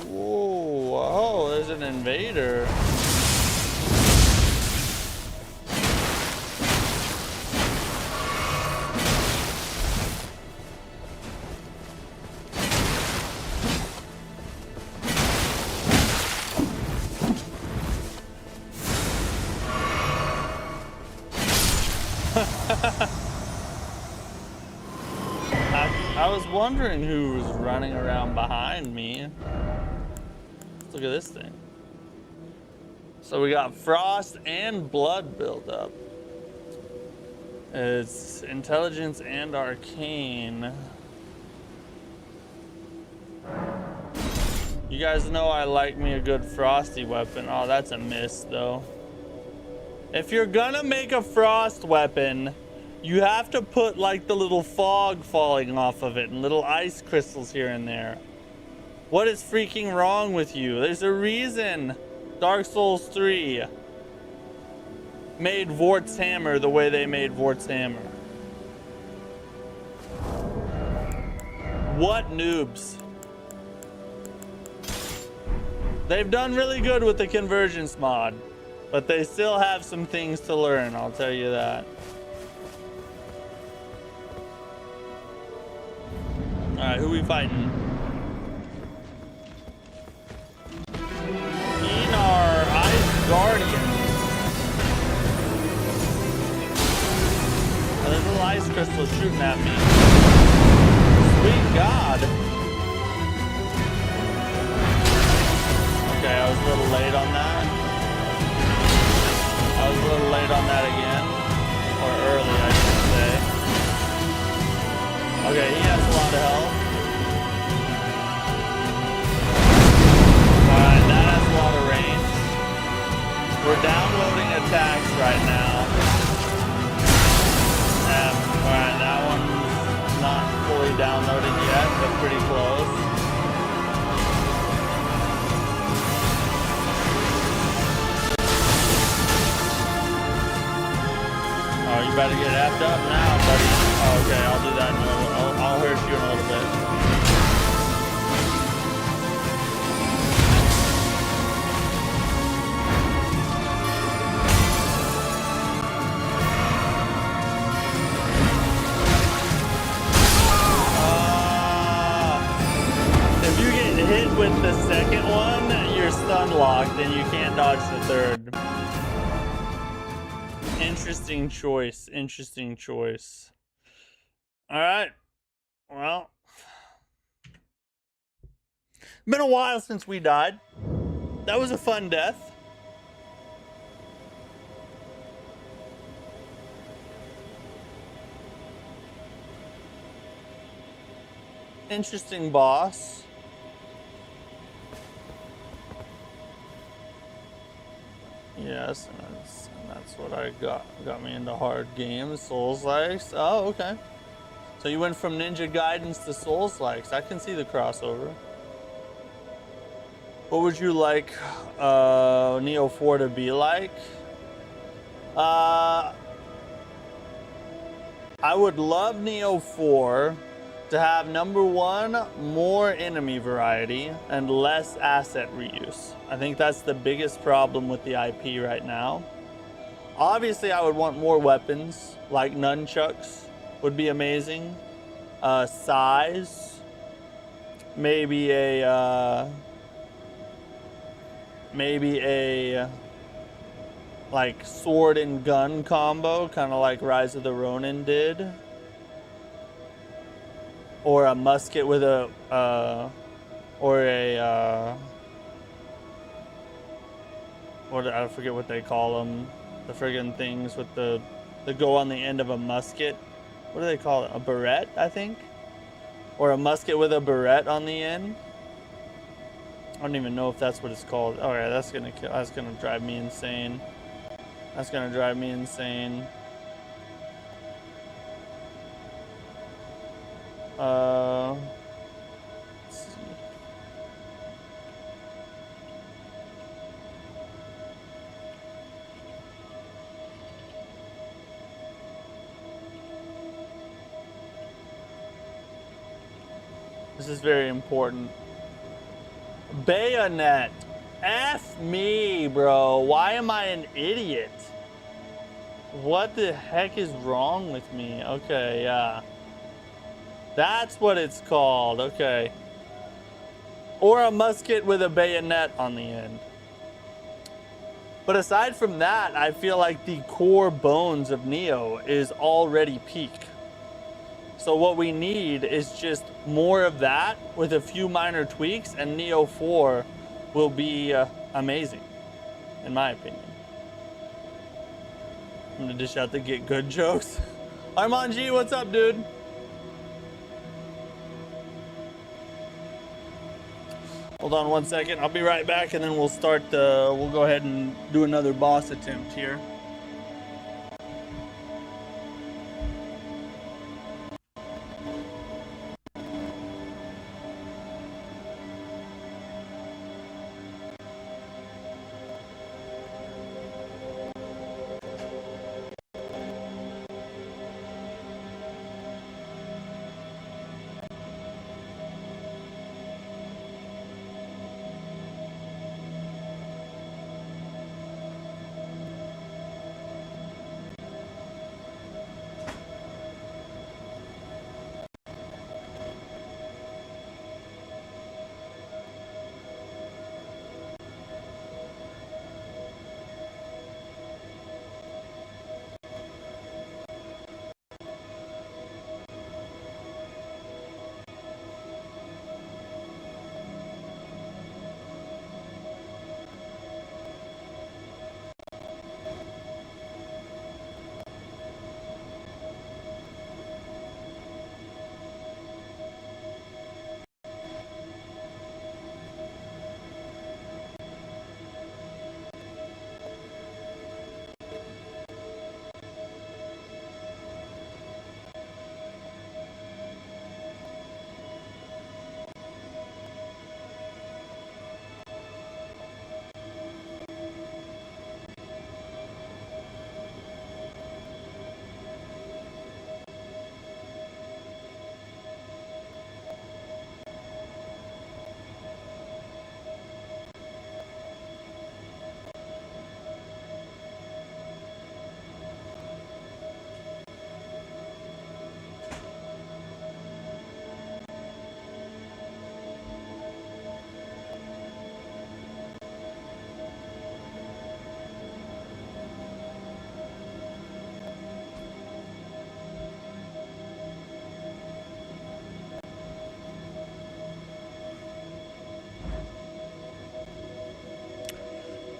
[SPEAKER 1] Whoa, there's an invader. I was wondering who was running around behind me. Let's look at this thing. So we got frost and blood buildup. It's intelligence and arcane. You guys know I like me a good frosty weapon. Oh, that's a miss though. If you're gonna make a frost weapon, you have to put like the little fog falling off of it and little ice crystals here and there. What is freaking wrong with you? There's a reason Dark Souls 3 made Vort's hammer the way they made Vort's hammer. What noobs? They've done really good with the Convergence mod, but they still have some things to learn, I'll tell you that. Alright, who we fighting? Enar Ice Guardian. Oh, there's a little ice crystal shooting at me. Sweet God. Okay, I was a little late on that. I was a little late on that again. Or early, I should say. Okay, he has a lot of health. Alright, that has a lot of range. We're downloading attacks right now. Alright, that one's not fully downloaded yet, but pretty close. Oh, you better get effed up now, buddy. Oh, okay, I'll do that in a little. I'll hurt you in a little bit. If you get hit with the second one, you're stun locked and you can't dodge the third. Interesting choice. Interesting choice. All right. Well, been a while since we died. That was a fun death. Interesting boss. Yes, and that's what I got me into hard games, Souls-likes. Oh, okay. So you went from Ninja Gaidens to Souls-likes. I can see the crossover. What would you like Neo 4 to be like? I would love Neo 4 to have number one, more enemy variety and less asset reuse. I think that's the biggest problem with the IP right now. Obviously, I would want more weapons, like nunchucks would be amazing. Size, maybe a like sword and gun combo, kind of like Rise of the Ronin did. Or a musket with a, I forget what they call them. The friggin' things with the go on the end of a musket. What do they call it? A barrette, I think? Or a musket with a barrette on the end. I don't even know if that's what it's called. Oh yeah, that's gonna drive me insane. That's gonna drive me insane. Let's see. This is very important. Bayonet. F me, bro. Why am I an idiot? What the heck is wrong with me? Okay, yeah. That's what it's called. Okay. Or a musket with a bayonet on the end. But aside from that, I feel like the core bones of Neo is already peak. So what we need is just more of that with a few minor tweaks, and Neo 4 will be amazing, in my opinion. I'm gonna dish out the get good jokes. Armand G, what's up, dude? Hold on one second. I'll be right back, and then we'll start. We'll go ahead and do another boss attempt here.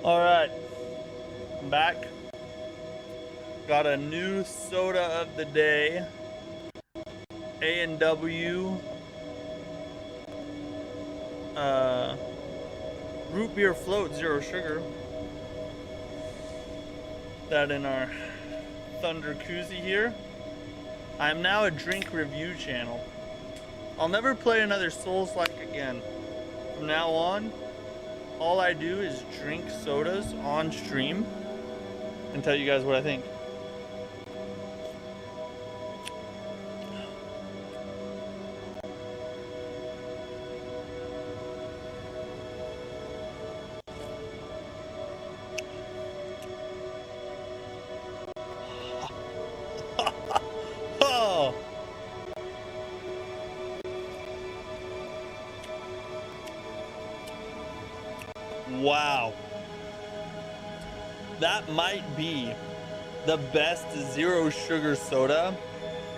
[SPEAKER 1] All right, I'm back. Got a new soda of the day. A&W root beer float, 0 sugar. That in our Thunder Koozie here. I'm now a drink review channel. I'll never play another Souls-like again. From now on, all I do is drink sodas on stream and tell you guys what I think. Wow. That might be the best zero sugar soda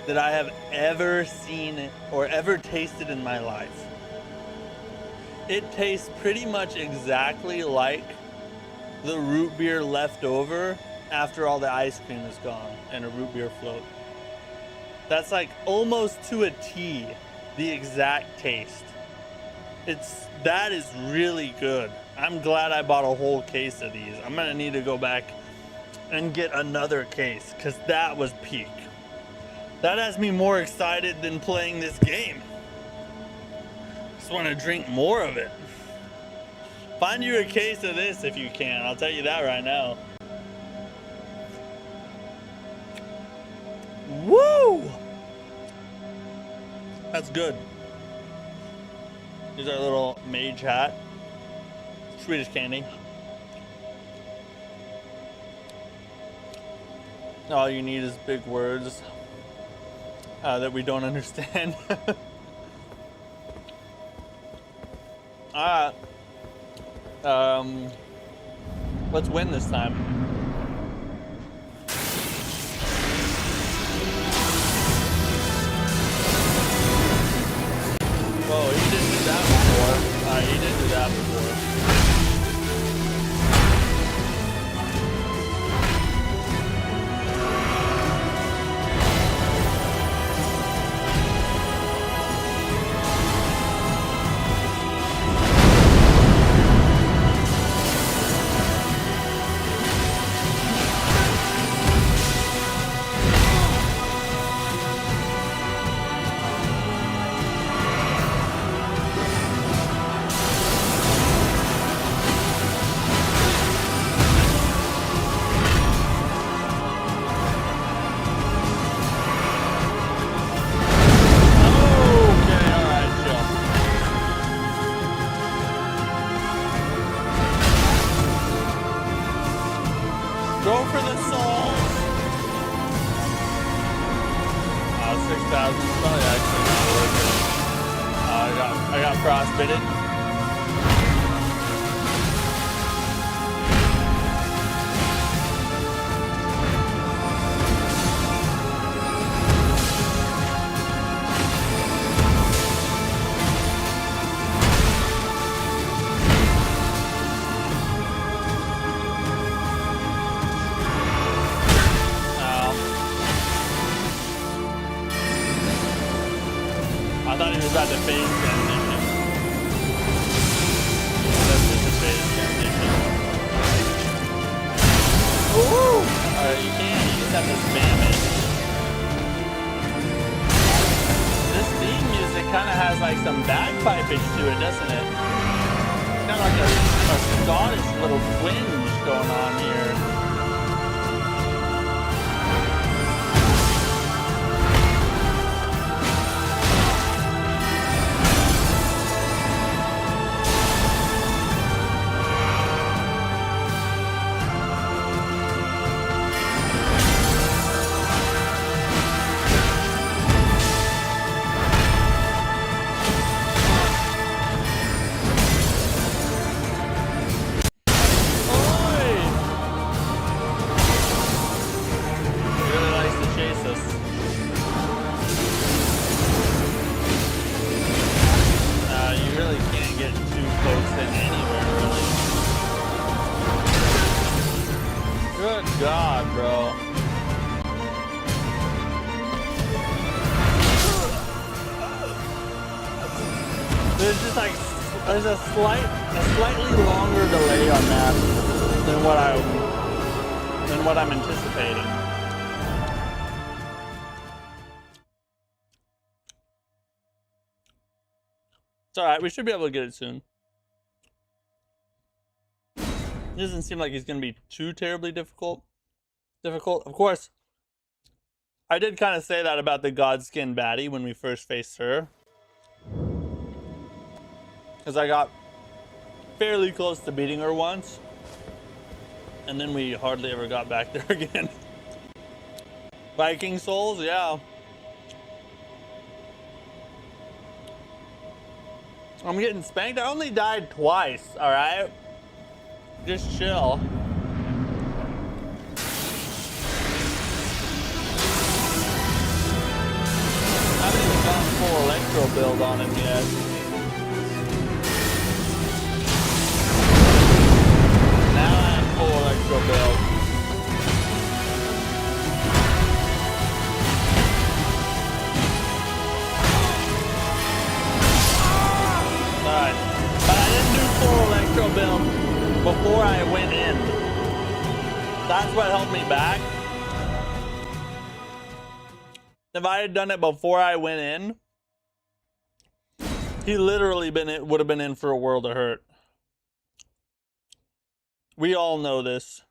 [SPEAKER 1] that I have ever seen or ever tasted in my life. It tastes pretty much exactly like the root beer left over after all the ice cream is gone and a root beer float. That's like almost to a T the exact taste. That is really good. I'm glad I bought a whole case of these. I'm gonna need to go back and get another case because that was peak. That has me more excited than playing this game. Just want to drink more of it. Find you a case of this if you can. I'll tell you that right now. Woo! That's good. Here's our little mage hat. Swedish candy. All you need is big words that we don't understand. Alright. Let's win this time. Whoa, he didn't do that before. He did do that before. There's a slightly longer delay on that than what I'm anticipating. It's alright, we should be able to get it soon. It doesn't seem like it's gonna be too terribly difficult. Of course, I did kind of say that about the Godskin baddie when we first faced her. Because I got fairly close to beating her once. And then we hardly ever got back there again. Viking souls, yeah. I'm getting spanked. I only died twice, alright? Just chill. I haven't even gone full electro build on him yet. Now I have full electro build. Alright. But I didn't do full electro build before I went in. That's what held me back. If I had done it before I went in, he literally would have been in for a world of hurt. We all know this.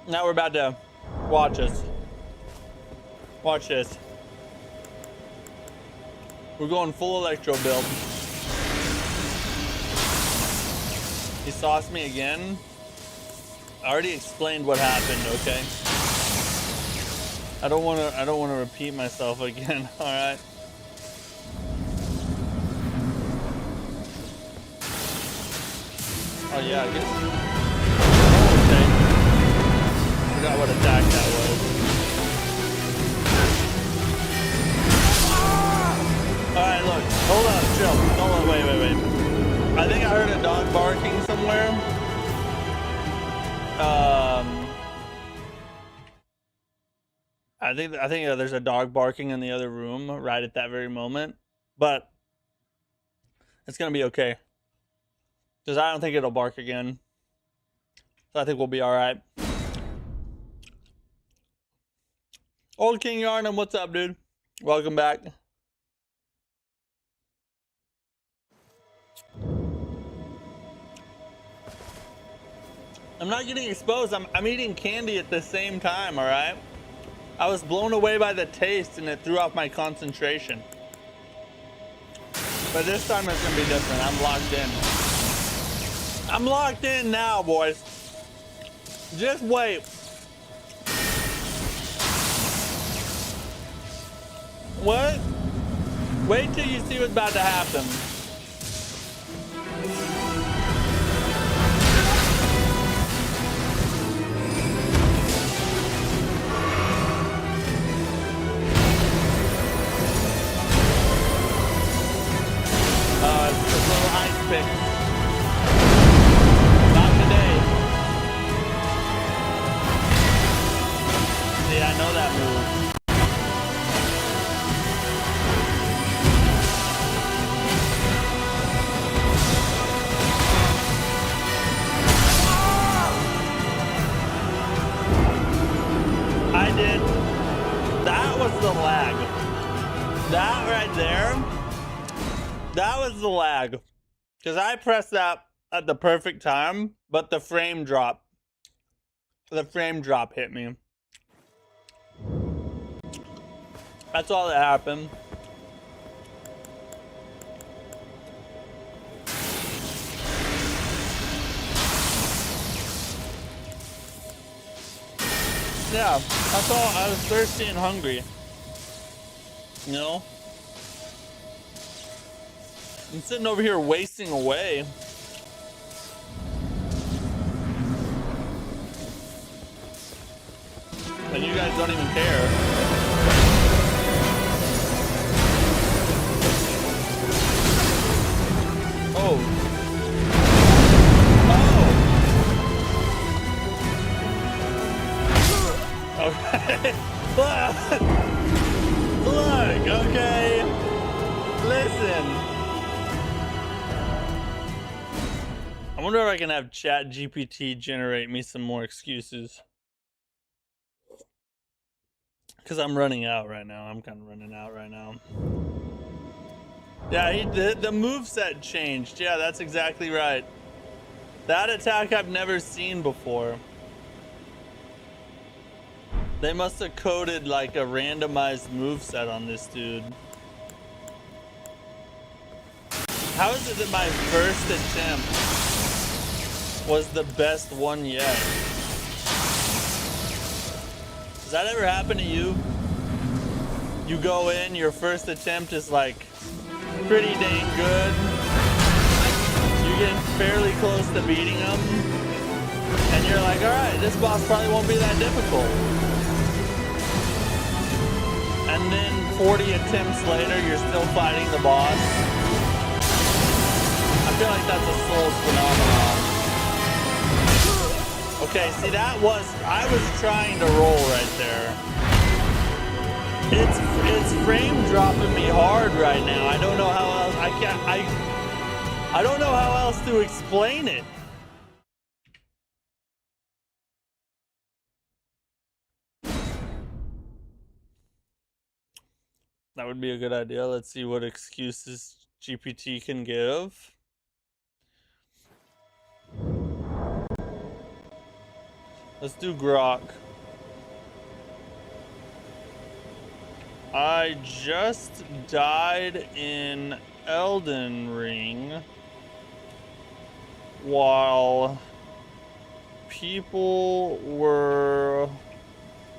[SPEAKER 1] Now we're about to watch us. Watch this. We're going full electro build. He sauced me again. I already explained what happened, okay? I don't want to repeat myself again, all right? Oh yeah, I guess. Oh, okay. Forgot what attack that was. All right, look. Hold on, chill. Hold on, wait. I think I heard a dog barking somewhere. I think there's a dog barking in the other room right at that very moment, but it's gonna be okay because I don't think it'll bark again. So I think we'll be all right. Old King Yarnum, what's up, dude? Welcome back. I'm not getting exposed. I'm eating candy at the same time, all right? I was blown away by the taste and it threw off my concentration. But this time it's gonna be different. I'm locked in. I'm locked in now, boys. Just wait. What? Wait till you see what's about to happen. It's a little ice pick. Not today. See, I know that move. I did. That was the lag. That right there. That was the lag. Because I pressed that at the perfect time, but the frame drop hit me. That's all that happened. Yeah, that's all. I was thirsty and hungry. You know? I'm sitting over here wasting away. And you guys don't even care. Oh. Oh. Okay. Look, okay. Listen. I wonder if I can have ChatGPT generate me some more excuses. Because I'm running out right now. I'm kind of running out right now. Yeah, the moveset changed. Yeah, that's exactly right. That attack I've never seen before. They must have coded like a randomized moveset on this dude. How is it that my first attempt was the best one yet? Does that ever happen to you? You go in, your first attempt is like pretty dang good. You're getting fairly close to beating them. And you're like, alright, this boss probably won't be that difficult. And then 40 attempts later, you're still fighting the boss. I feel like that's a Souls phenomenon. Okay, see I was trying to roll right there. It's frame dropping me hard right now. I don't know how else I don't know how else to explain it. That would be a good idea. Let's see what excuses GPT can give. Let's do Grok. I just died in Elden Ring while people were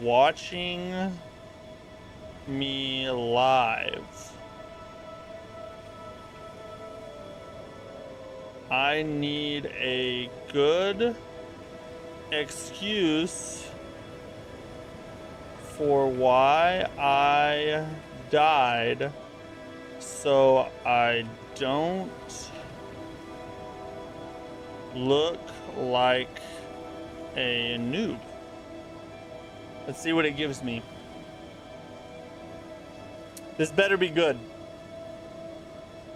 [SPEAKER 1] watching me live. I need a good excuse for why I died so I don't look like a noob. Let's see what it gives me. This better be good,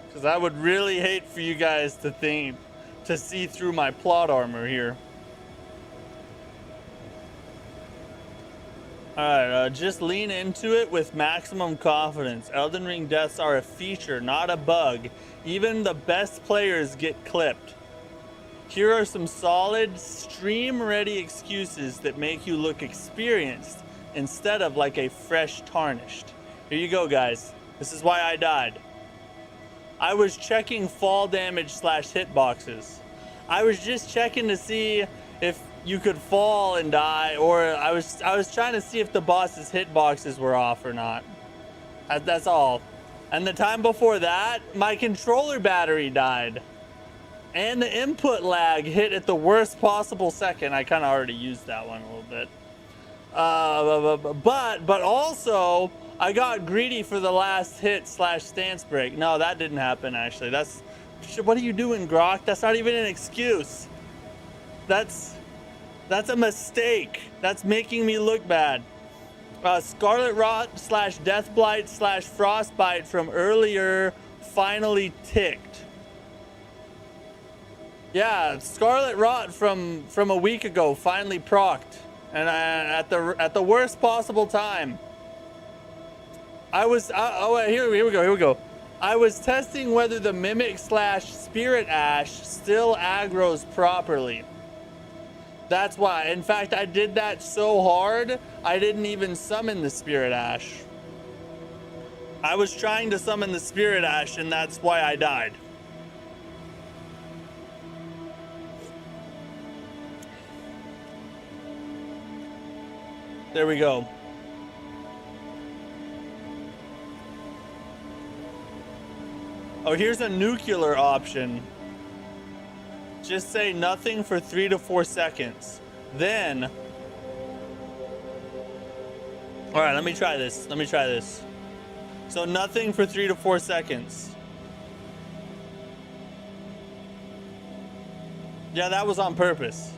[SPEAKER 1] because I would really hate for you guys to see through my plot armor here. Alright, just lean into it with maximum confidence. Elden Ring deaths are a feature, not a bug. Even the best players get clipped. Here are some solid, stream-ready excuses that make you look experienced instead of like a fresh tarnished. Here you go, guys. This is why I died. I was checking fall damage / hitboxes. I was just checking to see if you could fall and die, or I was trying to see if the boss's hitboxes were off or not. That's all. And the time before that, my controller battery died. And the input lag hit at the worst possible second. I kind of already used that one a little bit. But also, I got greedy for the last hit / stance break. No, that didn't happen, actually. What are you doing, Grok? That's not even an excuse. That's a mistake. That's making me look bad. Scarlet Rot / Deathblight / Frostbite from earlier finally ticked. Yeah, Scarlet Rot from a week ago finally procced, and at the worst possible time. Here we go. I was testing whether the Mimic / Spirit Ash still aggroes properly. That's why. In fact, I did that so hard, I didn't even summon the Spirit Ash. I was trying to summon the Spirit Ash, and that's why I died. There we go. Oh, here's a nuclear option. Just say nothing for 3 to 4 seconds. Then... Alright, let me try this. So nothing for 3 to 4 seconds. Yeah, that was on purpose.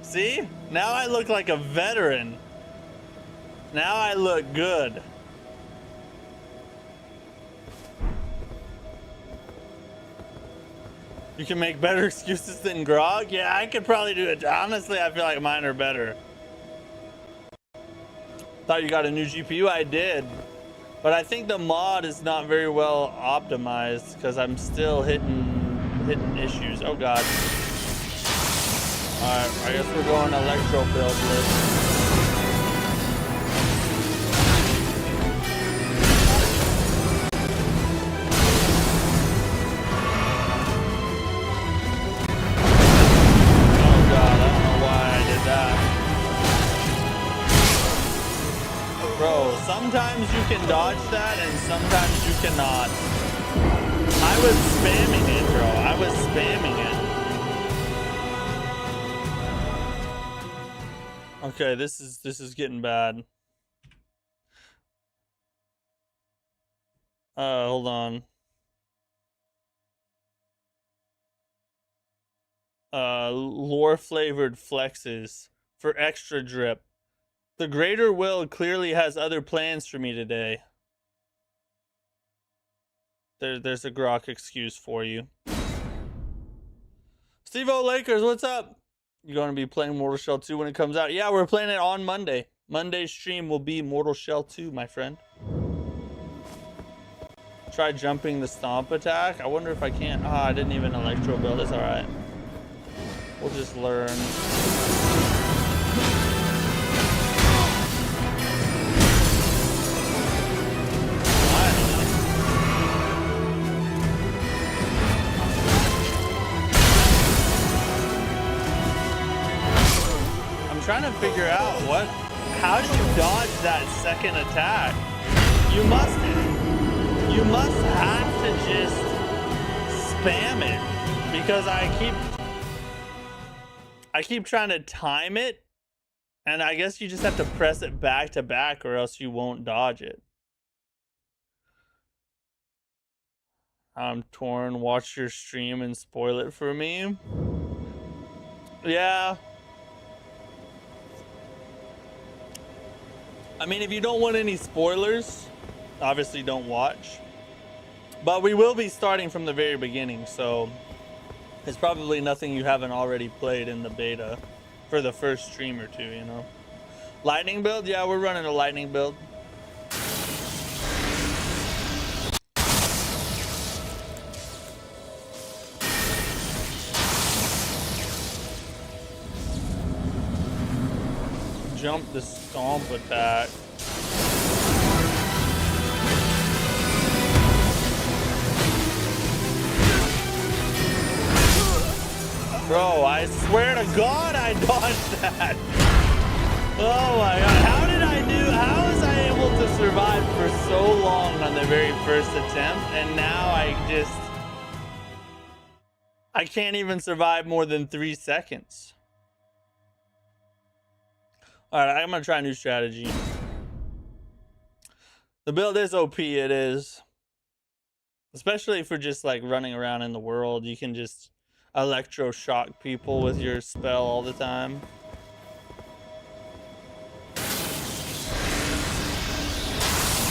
[SPEAKER 1] See? Now I look like a veteran. Now I look good. You can make better excuses than Grog? Yeah, I could probably do it. Honestly, I feel like mine are better. Thought you got a new GPU? I did. But I think the mod is not very well optimized because I'm still hitting issues. Oh god. Alright, I guess we're going electro build list. Bro, sometimes you can dodge that and sometimes you cannot. I was spamming it, bro. I was spamming it. Okay, this is getting bad. Hold on. Lore flavored flexes for extra drip. The greater will clearly has other plans for me today. There's a grok excuse for you. Steve-O Lakers, what's up? You gonna be playing Mortal Shell 2 when it comes out? Yeah, we're playing it on Monday. Monday's stream will be Mortal Shell 2, my friend. Try jumping the stomp attack. I wonder if I can. Ah, I didn't even electro build. It's alright. We'll just learn. I'm trying to figure out how do you dodge that second attack? You must have to just spam it, because I keep trying to time it, and I guess you just have to press it back to back or else you won't dodge it. I'm torn. Watch your stream and spoil it for me. Yeah. I mean, if you don't want any spoilers, obviously don't watch. But we will be starting from the very beginning, so it's probably nothing you haven't already played in the beta for the first stream or two, you know. Lightning build? Yeah, we're running a lightning build. Jump the stomp attack. Bro, I swear to God I dodged that. Oh my God, how was I able to survive for so long on the very first attempt, and now I can't even survive more than 3 seconds. All right, I'm gonna try a new strategy. The build is OP, it is. Especially for just like running around in the world, you can just electroshock people with your spell all the time.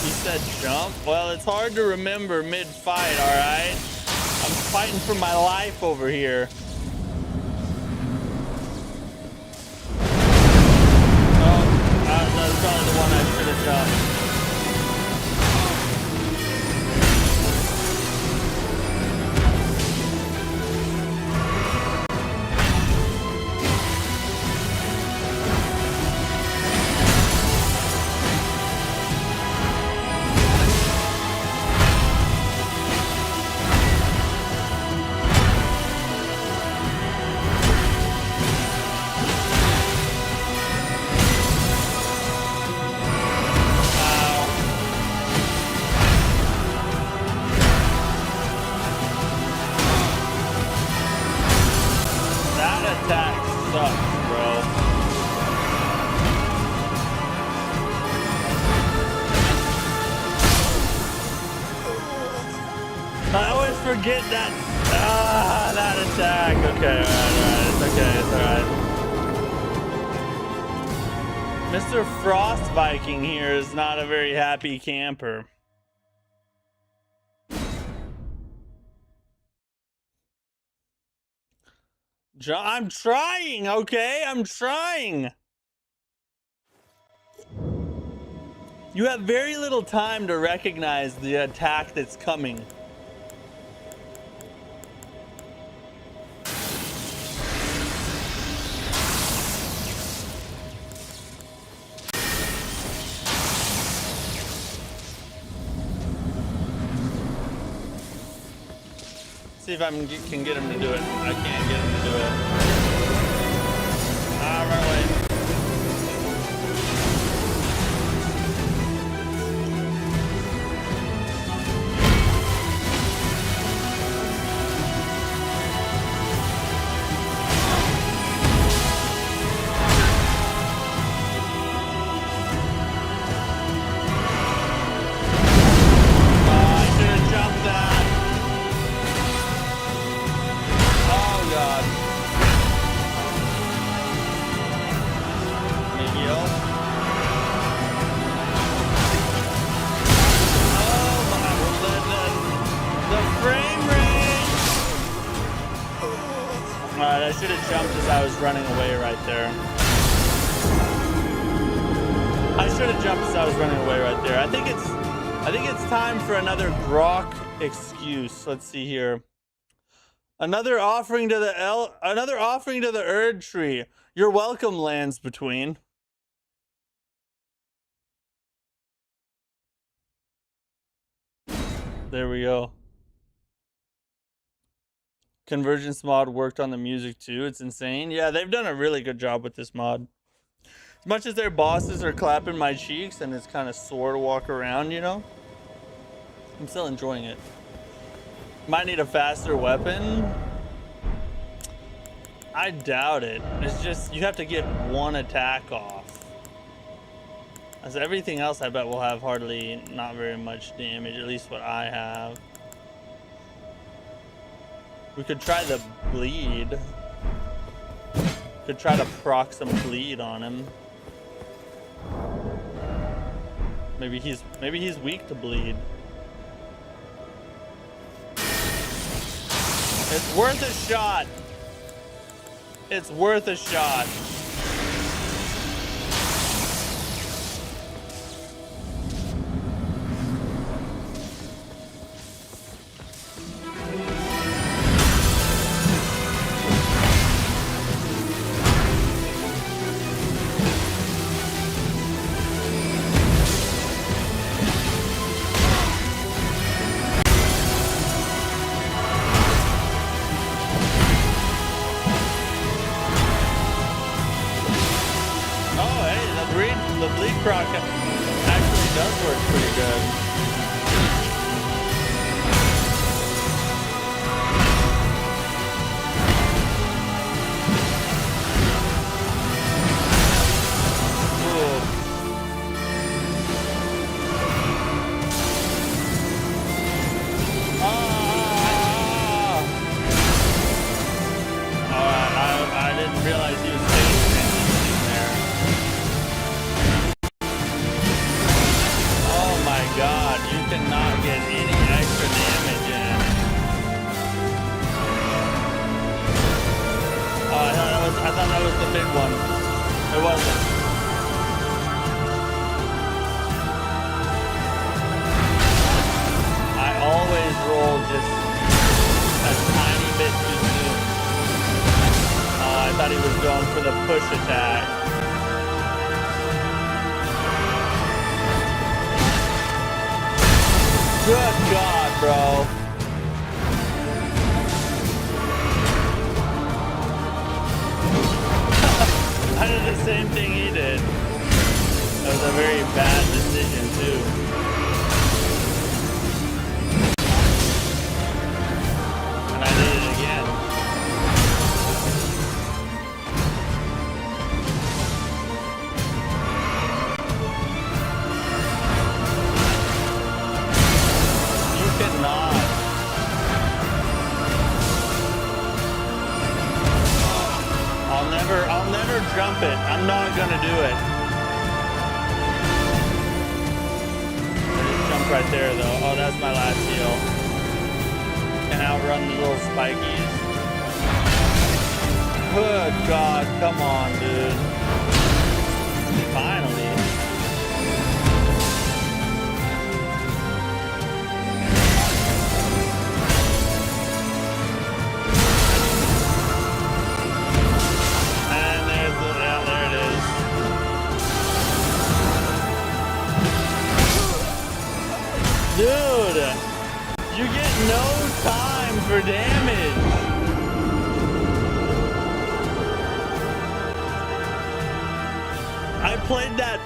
[SPEAKER 1] You said jump? Well, it's hard to remember mid-fight, alright? I'm fighting for my life over here. That's probably the one I should have done. Forget that that attack. Okay, alright, it's okay, it's alright. Mr. Frost Viking here is not a very happy camper. I'm trying, okay? I'm trying. You have very little time to recognize the attack that's coming. See if I can get him to do it. I can't get him to do it. Ah, run away. I should have jumped as I was running away right there. I should have jumped as I was running away right there. I think it's time for another grok excuse. Let's see here. Another offering to the Erd tree. You're welcome, lands between. There we go. Convergence mod worked on the music too. It's insane. Yeah, they've done a really good job with this mod. As much as their bosses are clapping my cheeks and it's kind of sore to walk around, you know, I'm still enjoying it. Might need a faster weapon. I doubt it. It's just you have to get one attack off. As everything else, I bet will have hardly, not very much damage. At least what I have. We could try the bleed. Could try to proc some bleed on him. Maybe he's weak to bleed. It's worth a shot. It's worth a shot.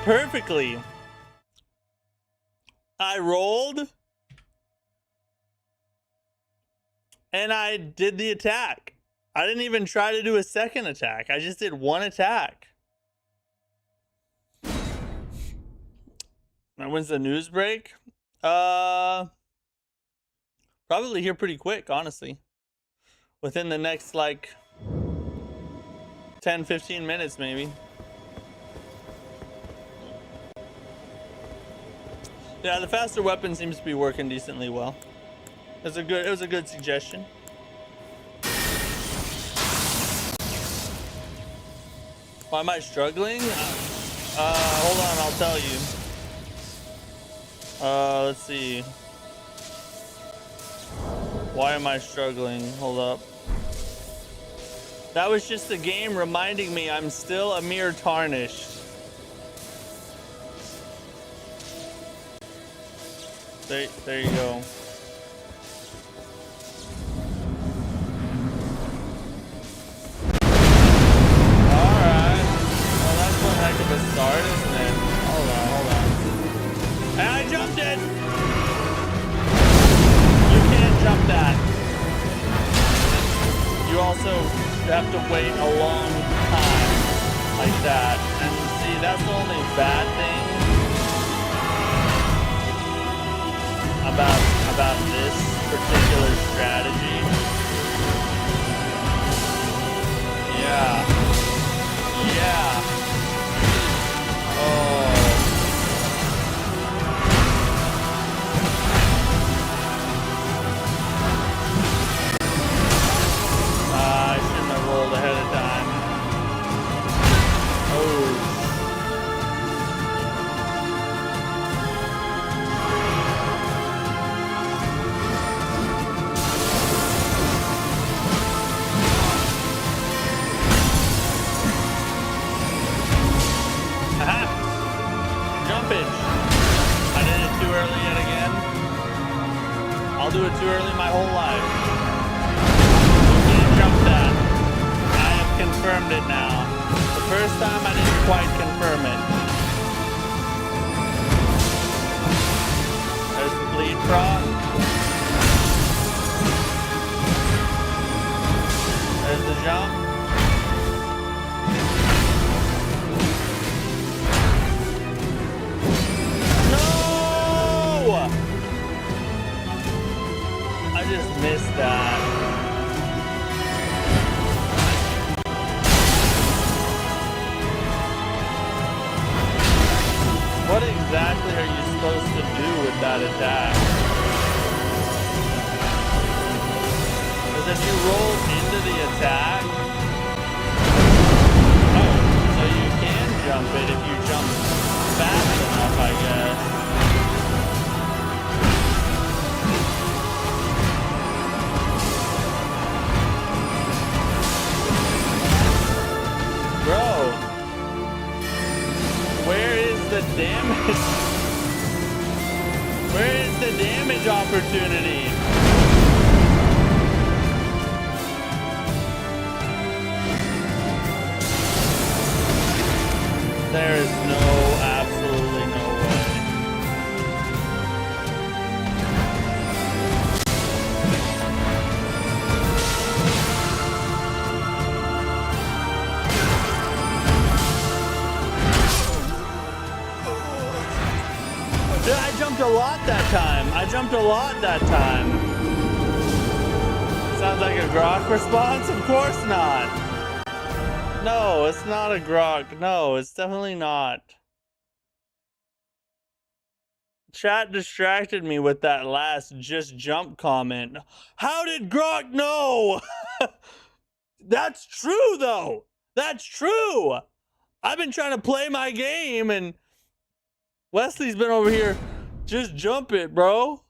[SPEAKER 1] Perfectly. I rolled and I did the attack. I didn't even try to do a second attack. I just did one attack. Now, when's the news break? Probably here pretty quick, honestly. Within the next like 10-15 minutes maybe. Yeah, the faster weapon seems to be working decently well. It was a good suggestion. Why am I struggling? Hold on, I'll tell you. Let's see. Why am I struggling? Hold up. That was just the game reminding me I'm still a mere tarnished. There you go. Alright. Well, that's one heck of a start, isn't it? Hold on. And I jumped it! You can't jump that. You also have to wait a long time like that. And see, that's the only bad thing about this particular strategy. Yeah. Oh. I shouldn't have rolled ahead of time. Oh. I'll do it too early my whole life. You can't jump that. I have confirmed it now. The first time I didn't quite confirm it. There's the bleed frog. There's the jump. I just missed that. What exactly are you supposed to do with that attack? Because if you roll into the attack, oh, so you can jump it if you jump fast enough, I guess. Bro, where is the damage? Where is the damage opportunity? There is absolutely no way. I jumped a lot that time. Sounds like a grok response? Of course not. No, it's not a grok. No, it's definitely not. Chat distracted me with that last just jump comment. How did grok know? That's true, though. That's true. I've been trying to play my game, and Wesley's been over here. Just jump it, bro.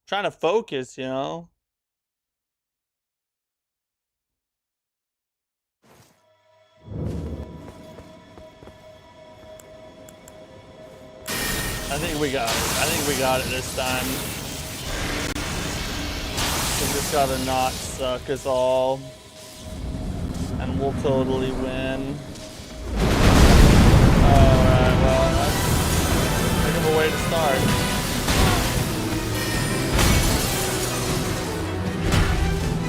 [SPEAKER 1] Trying to focus, you know. I think we got it this time. We just gotta not suck us all, and we'll totally win. Alright, well, that's a bit of a way to start.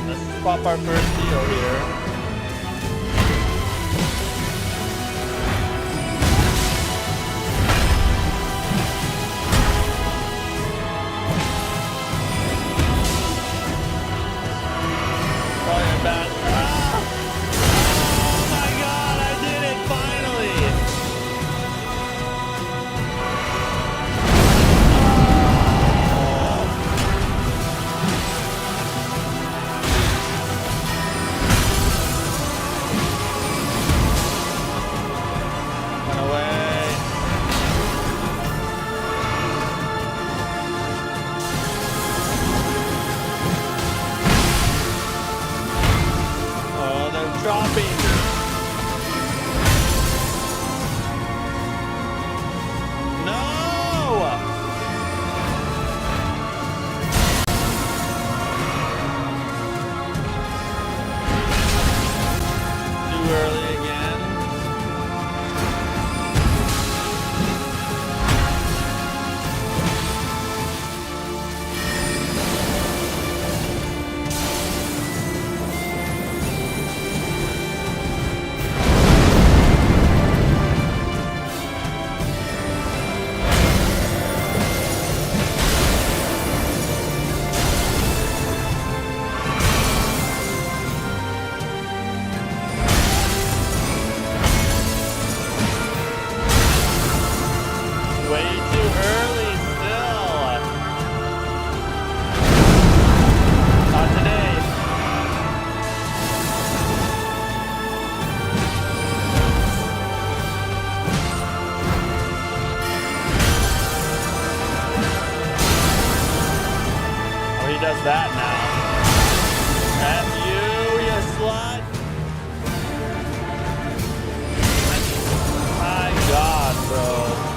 [SPEAKER 1] Let's pop our first deal here. Bad. Oh my god, I did it finally! us that now. F you, you slut. My God, bro.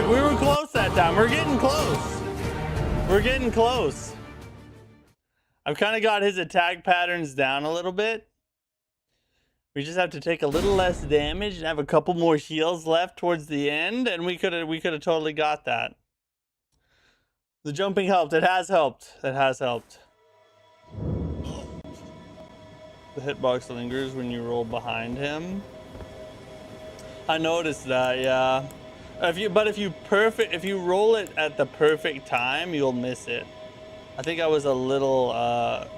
[SPEAKER 1] We were close that time. We're getting close. We're getting close. I've kind of got his attack patterns down a little bit. We just have to take a little less damage and have a couple more heals left towards the end, and we could have totally got that. The jumping helped. It has helped. It has helped. The hitbox lingers when you roll behind him. I noticed that, yeah. If you roll it at the perfect time, you'll miss it. I think I was a little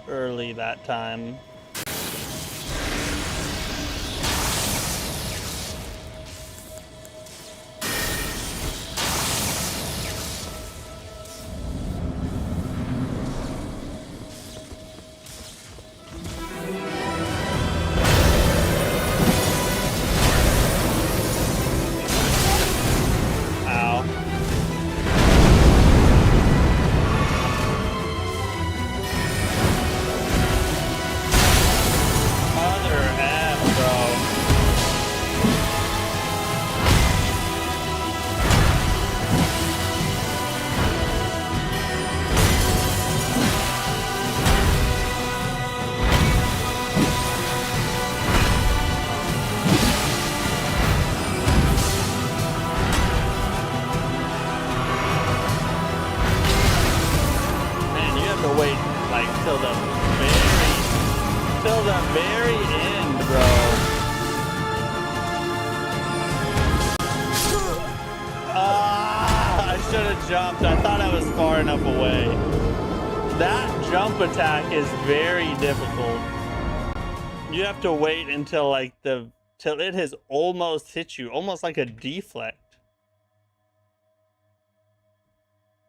[SPEAKER 1] early that time. Attack is very difficult. You have to wait until till it has almost hit you, almost like a deflect.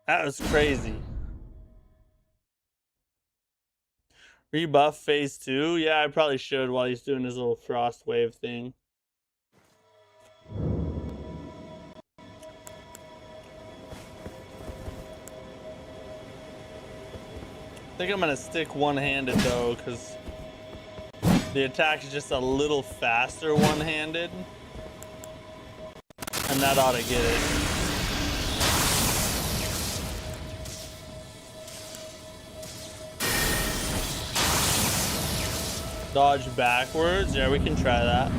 [SPEAKER 1] That was crazy. Rebuff phase 2. Yeah, I probably should while he's doing his little frost wave thing. I think I'm gonna stick one-handed though, because the attack is just a little faster one-handed, and that ought to get it. Dodge backwards. Yeah, we can try that.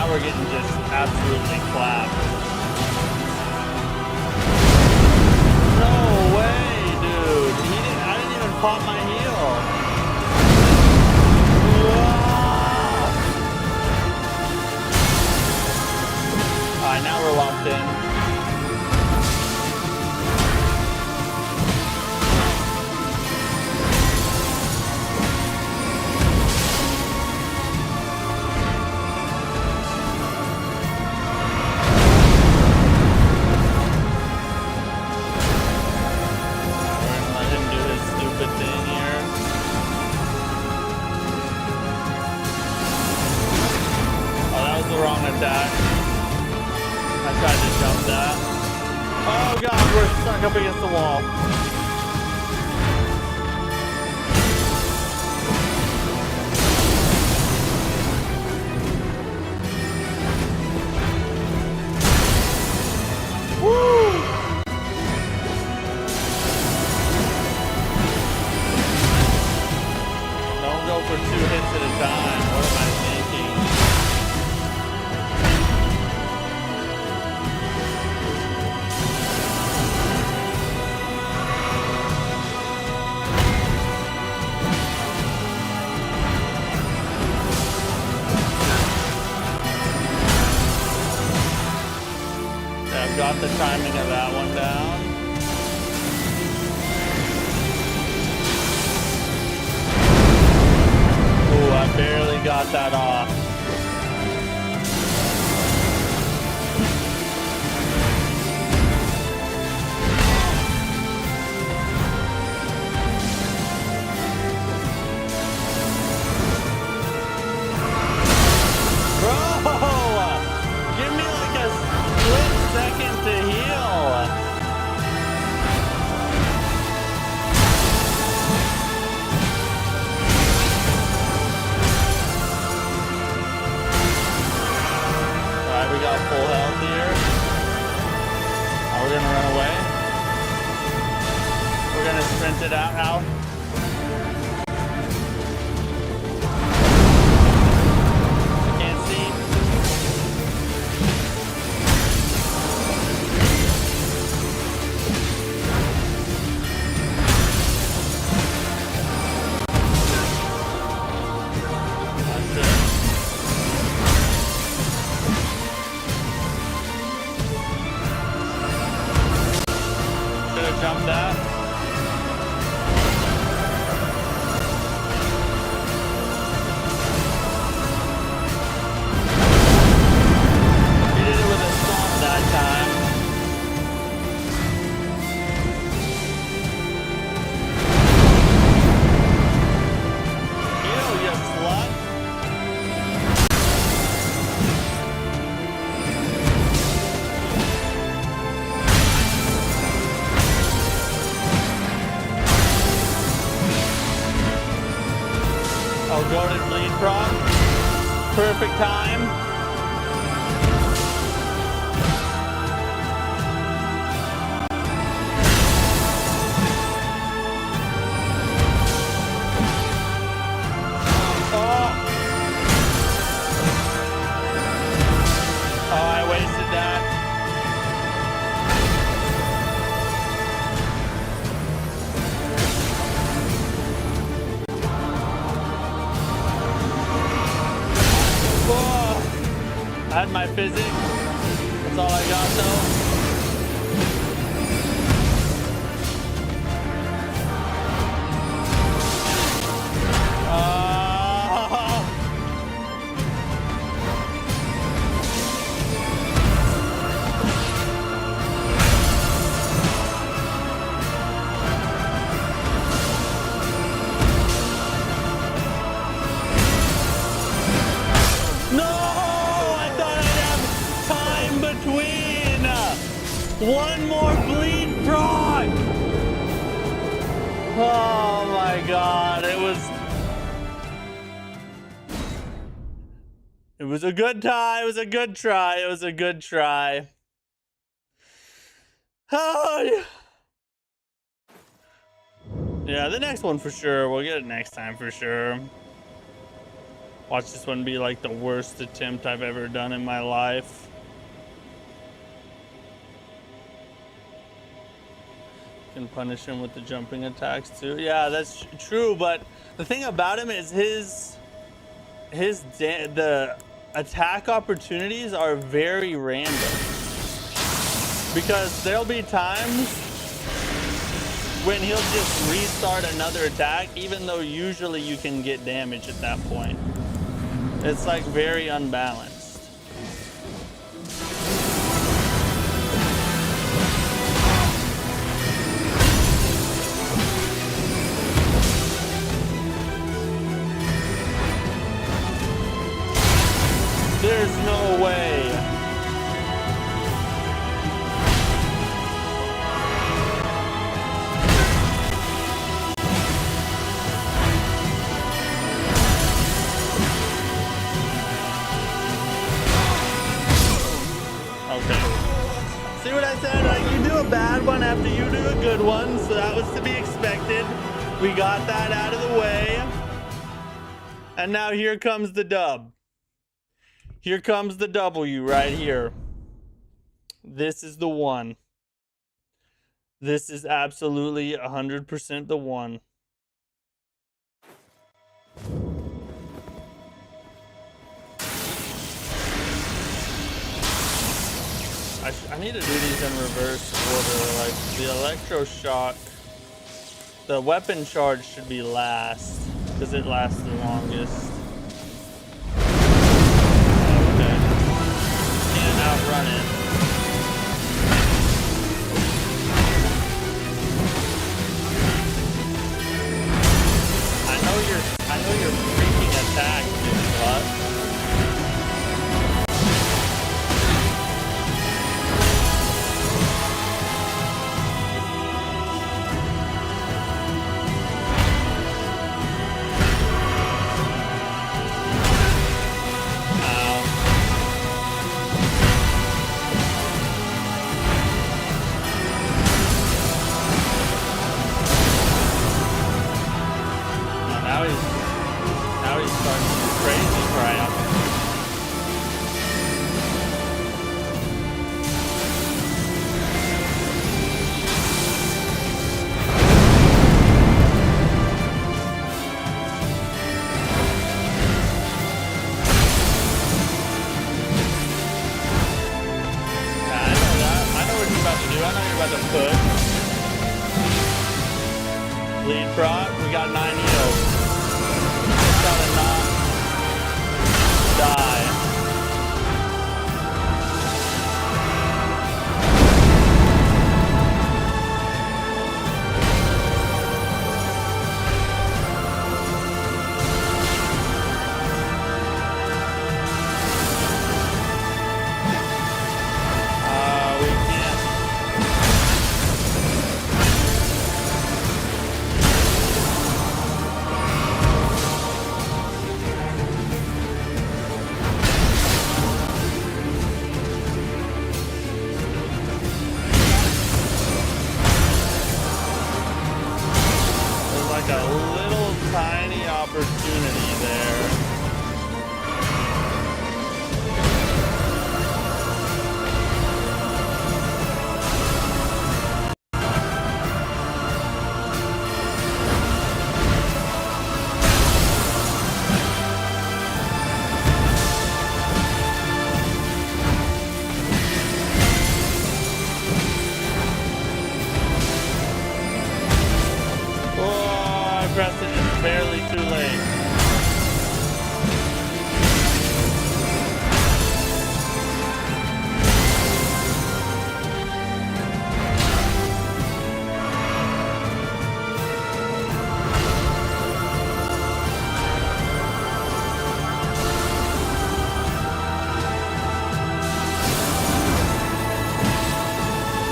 [SPEAKER 1] We're getting just absolutely clapped. Alright, now we're locked in. Up against the wall. Woo! Don't go for 2 hits at a time. What am I thinking? Got the timing of that one down. Ooh, I barely got that off. Full health here. Oh, we're gonna run away. We're gonna sprint it out. I can't see. Jump that. He did it with a stomp that time. Heal, you slut. Goated bleed proc. Perfect time. Oh, I wasted that. I had my physics. That's all I got though. One more bleed proc! Oh my god, it was a good tie, it was a good try, it was a good try. Oh, yeah, the next one for sure, we'll get it next time for sure. Watch this one be like the worst attempt I've ever done in my life. Can punish him with the jumping attacks too. Yeah, that's true, but the thing about him is the attack opportunities are very random. Because there'll be times when he'll just restart another attack, even though usually you can get damage at that point. It's like very unbalanced. There's no way. Okay. See what I said? Like, you do a bad one after you do a good one, so that was to be expected. We got that out of the way. And now here comes the dub. Here comes the W right here. This is the one. This is absolutely 100% the one. I need to do these in reverse order. Like the electroshock, the weapon charge should be last because it lasts the longest. Okay. Can't outrun it. I know your freaking attack, dude, slut. Now he's starting to do crazy crap. I know that. I know what you're about to do. I know you're about to push. Lead proc. We got 9 heals. Gotta not die. We can't. Like a little tiny opportunity there. Pressed it, it's barely too late.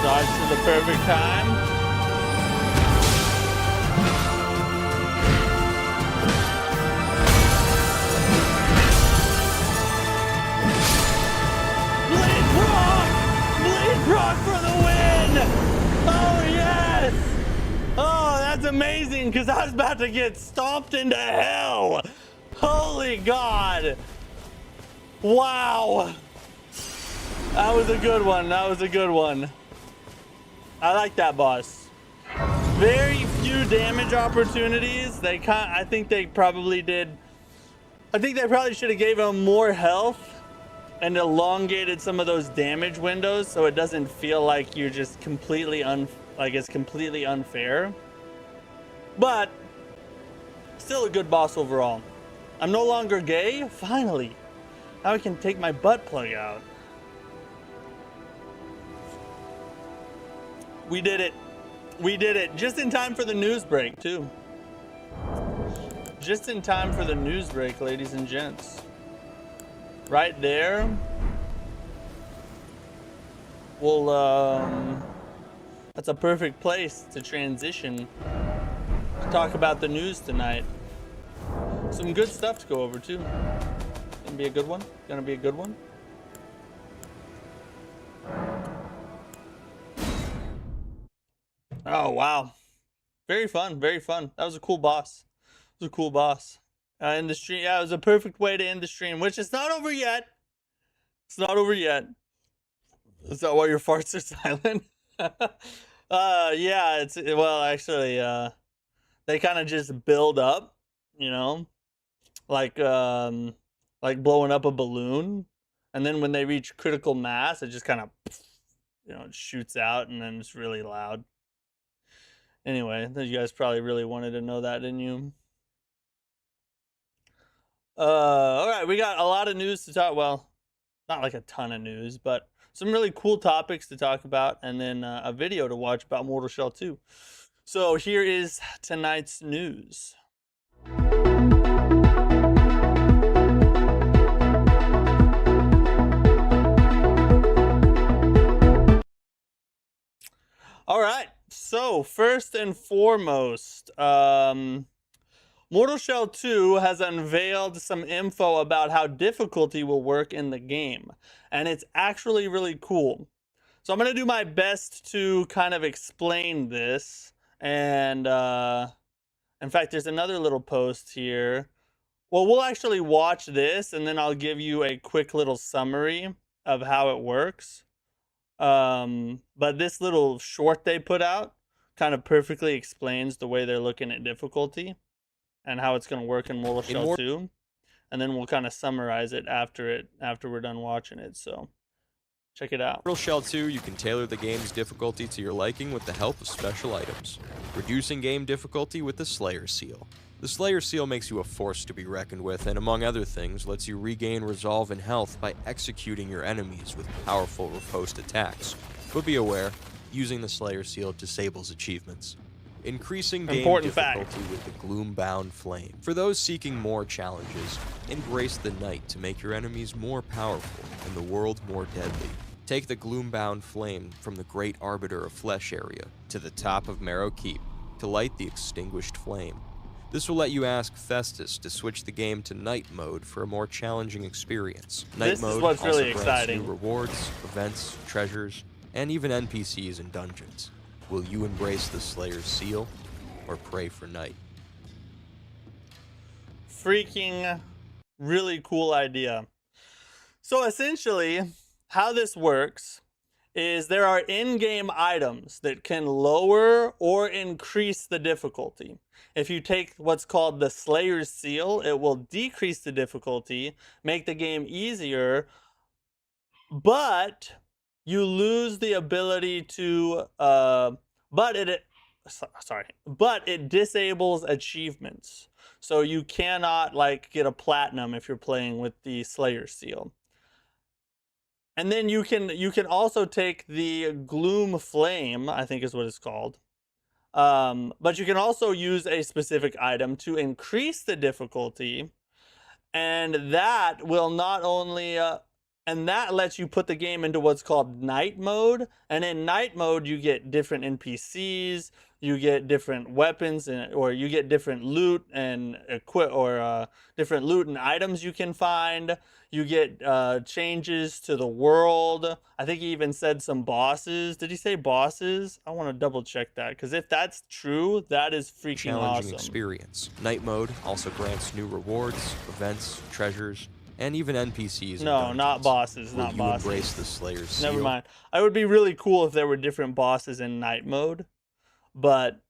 [SPEAKER 1] Dodge to the perfect time. Rock for the win! Oh, yes! Oh, that's amazing, because I was about to get stomped into hell. Holy God. Wow. That was a good one. That was a good one. I like that boss. Very few damage opportunities. I think they probably did. I think they probably should have gave him more health. and elongated some of those damage windows so it doesn't feel like you're just completely it's completely unfair. But still a good boss overall. I'm no longer gay. Finally, now I can take my butt plug out. We did it. We did it just in time for the news break too. Just in time for the news break, ladies and gents. Right there. Well, that's a perfect place to transition to talk about the news tonight. Some good stuff to go over too. Gonna be a good one. Gonna be a good one. Oh wow, very fun, very fun. That was a cool boss. It was a cool boss. In the stream, yeah, it was a perfect way to end the stream, which is not over yet. It's not over yet. Is that why your farts are silent? Yeah, well, actually, they kind of just build up, you know, like blowing up a balloon, and then when they reach critical mass, it just kind of, it shoots out, and then it's really loud. Anyway, you guys probably really wanted to know that, didn't you? All right, we got a lot of news to talk. Well, not like a ton of news, but some really cool topics to talk about, and then a video to watch about Mortal Shell 2. So here is tonight's news. All right, so first and foremost, Mortal Shell 2 has unveiled some info about how difficulty will work in the game, and it's actually really cool. So I'm going to do my best to kind of explain this, and in fact, there's another little post here. Well, we'll actually watch this, and then I'll give you a quick little summary of how it works. But this little short they put out kind of perfectly explains the way they're looking at difficulty and how it's going to work in Mortal Shell 2. And then we'll kind of summarize it after we're done watching it. So check it out.
[SPEAKER 2] Mortal Shell 2, you can tailor the game's difficulty to your liking with the help of special items. Reducing game difficulty with the Slayer Seal. The Slayer Seal makes you a force to be reckoned with, and among other things, lets you regain resolve and health by executing your enemies with powerful riposte attacks. But be aware, using the Slayer Seal disables achievements. Increasing game difficulty with the Gloombound Flame. For those seeking more challenges, embrace the night to make your enemies more powerful and the world more deadly. Take the Gloombound Flame from the Great Arbiter of Flesh area to the top of Marrow Keep to light the extinguished flame. This will let you ask Festus to switch the game to night mode for a more challenging experience. Night mode also grants new rewards, events, treasures, and even NPCs in dungeons. Will you embrace the Slayer's Seal or pray for night?
[SPEAKER 1] Freaking really cool idea. So essentially, how this works is there are in-game items that can lower or increase the difficulty. If you take what's called the Slayer's Seal, it will decrease the difficulty, make the game easier, but you lose the ability to, but it disables achievements. So you cannot like get a platinum if you're playing with the Slayer Seal. And then you can also take the Gloom Flame, I think is what it's called. But you can also use a specific item to increase the difficulty, and that will not only and that lets you put the game into what's called night mode. And in night mode, you get different NPCs, you get different weapons, or you get different loot and different loot and items you can find. You get changes to the world. I think he even said some bosses. Did he say bosses? I want to double check that, because if that's true, that is freaking
[SPEAKER 2] challenging
[SPEAKER 1] awesome.
[SPEAKER 2] Experience. Night mode also grants new rewards, events, treasures, and even NPCs.
[SPEAKER 1] No, not bosses.
[SPEAKER 2] Will
[SPEAKER 1] not
[SPEAKER 2] you
[SPEAKER 1] bosses.
[SPEAKER 2] Embrace the Slayer's Seal?
[SPEAKER 1] Never mind. It would be really cool if there were different bosses in night mode, but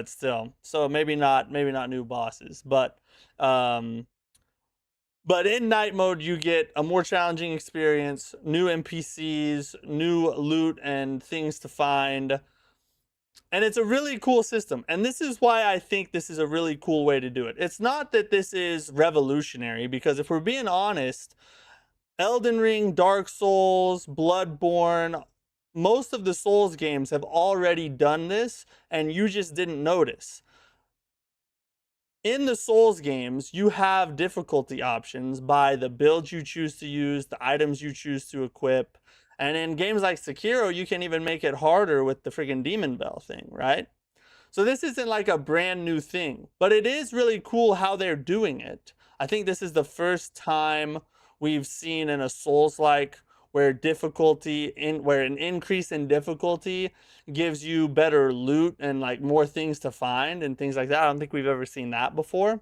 [SPEAKER 1] still. So maybe not new bosses, but But in night mode, you get a more challenging experience, new NPCs, new loot and things to find. And it's a really cool system. And this is why I think this is a really cool way to do it. It's not that this is revolutionary, because if we're being honest, Elden Ring, Dark Souls, Bloodborne, most of the Souls games have already done this, and you just didn't notice. In the Souls games, you have difficulty options by the build you choose to use, the items you choose to equip. And in games like Sekiro, you can even make it harder with the friggin' Demon Bell thing, right? So this isn't like a brand new thing, but it is really cool how they're doing it. I think this is the first time we've seen in a Souls-like where where an increase in difficulty gives you better loot and like more things to find and things like that. I don't think we've ever seen that before.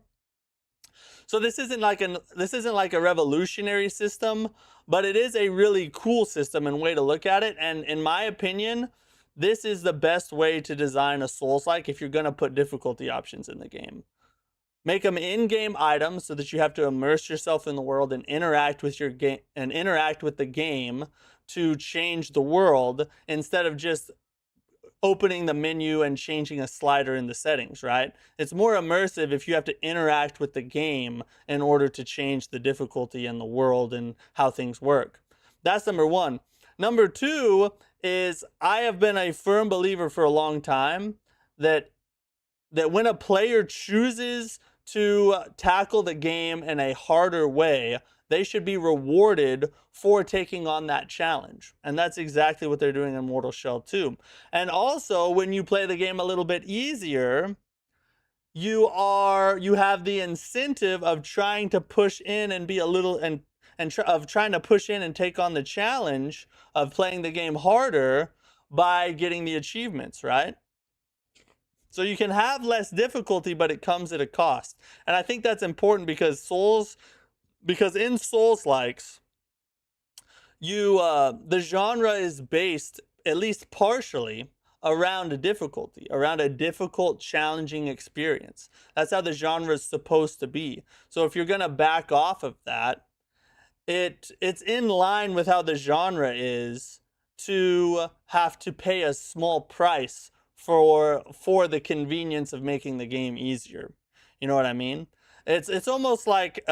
[SPEAKER 1] So this isn't like a revolutionary system, but it is a really cool system and way to look at it. And in my opinion, this is the best way to design a Souls-like if you're going to put difficulty options in the game. Make them in-game items so that you have to immerse yourself in the world and interact with the game to change the world, instead of just opening the menu and changing a slider in the settings, right? It's more immersive if you have to interact with the game in order to change the difficulty in the world and how things work. That's number one. Number two is, I have been a firm believer for a long time that when a player chooses to tackle the game in a harder way, they should be rewarded for taking on that challenge. And that's exactly what they're doing in Mortal Shell 2. And also, when you play the game a little bit easier, you have the incentive of trying to push in and be a little of trying to push in and take on the challenge of playing the game harder by getting the achievements, right? So you can have less difficulty, but it comes at a cost. And I think that's important because in Souls-likes, the genre is based, at least partially, around a difficulty, around a difficult, challenging experience. That's how the genre is supposed to be. So if you're going to back off of that, it's in line with how the genre is to have to pay a small price for the convenience of making the game easier. You know what I mean? It's almost like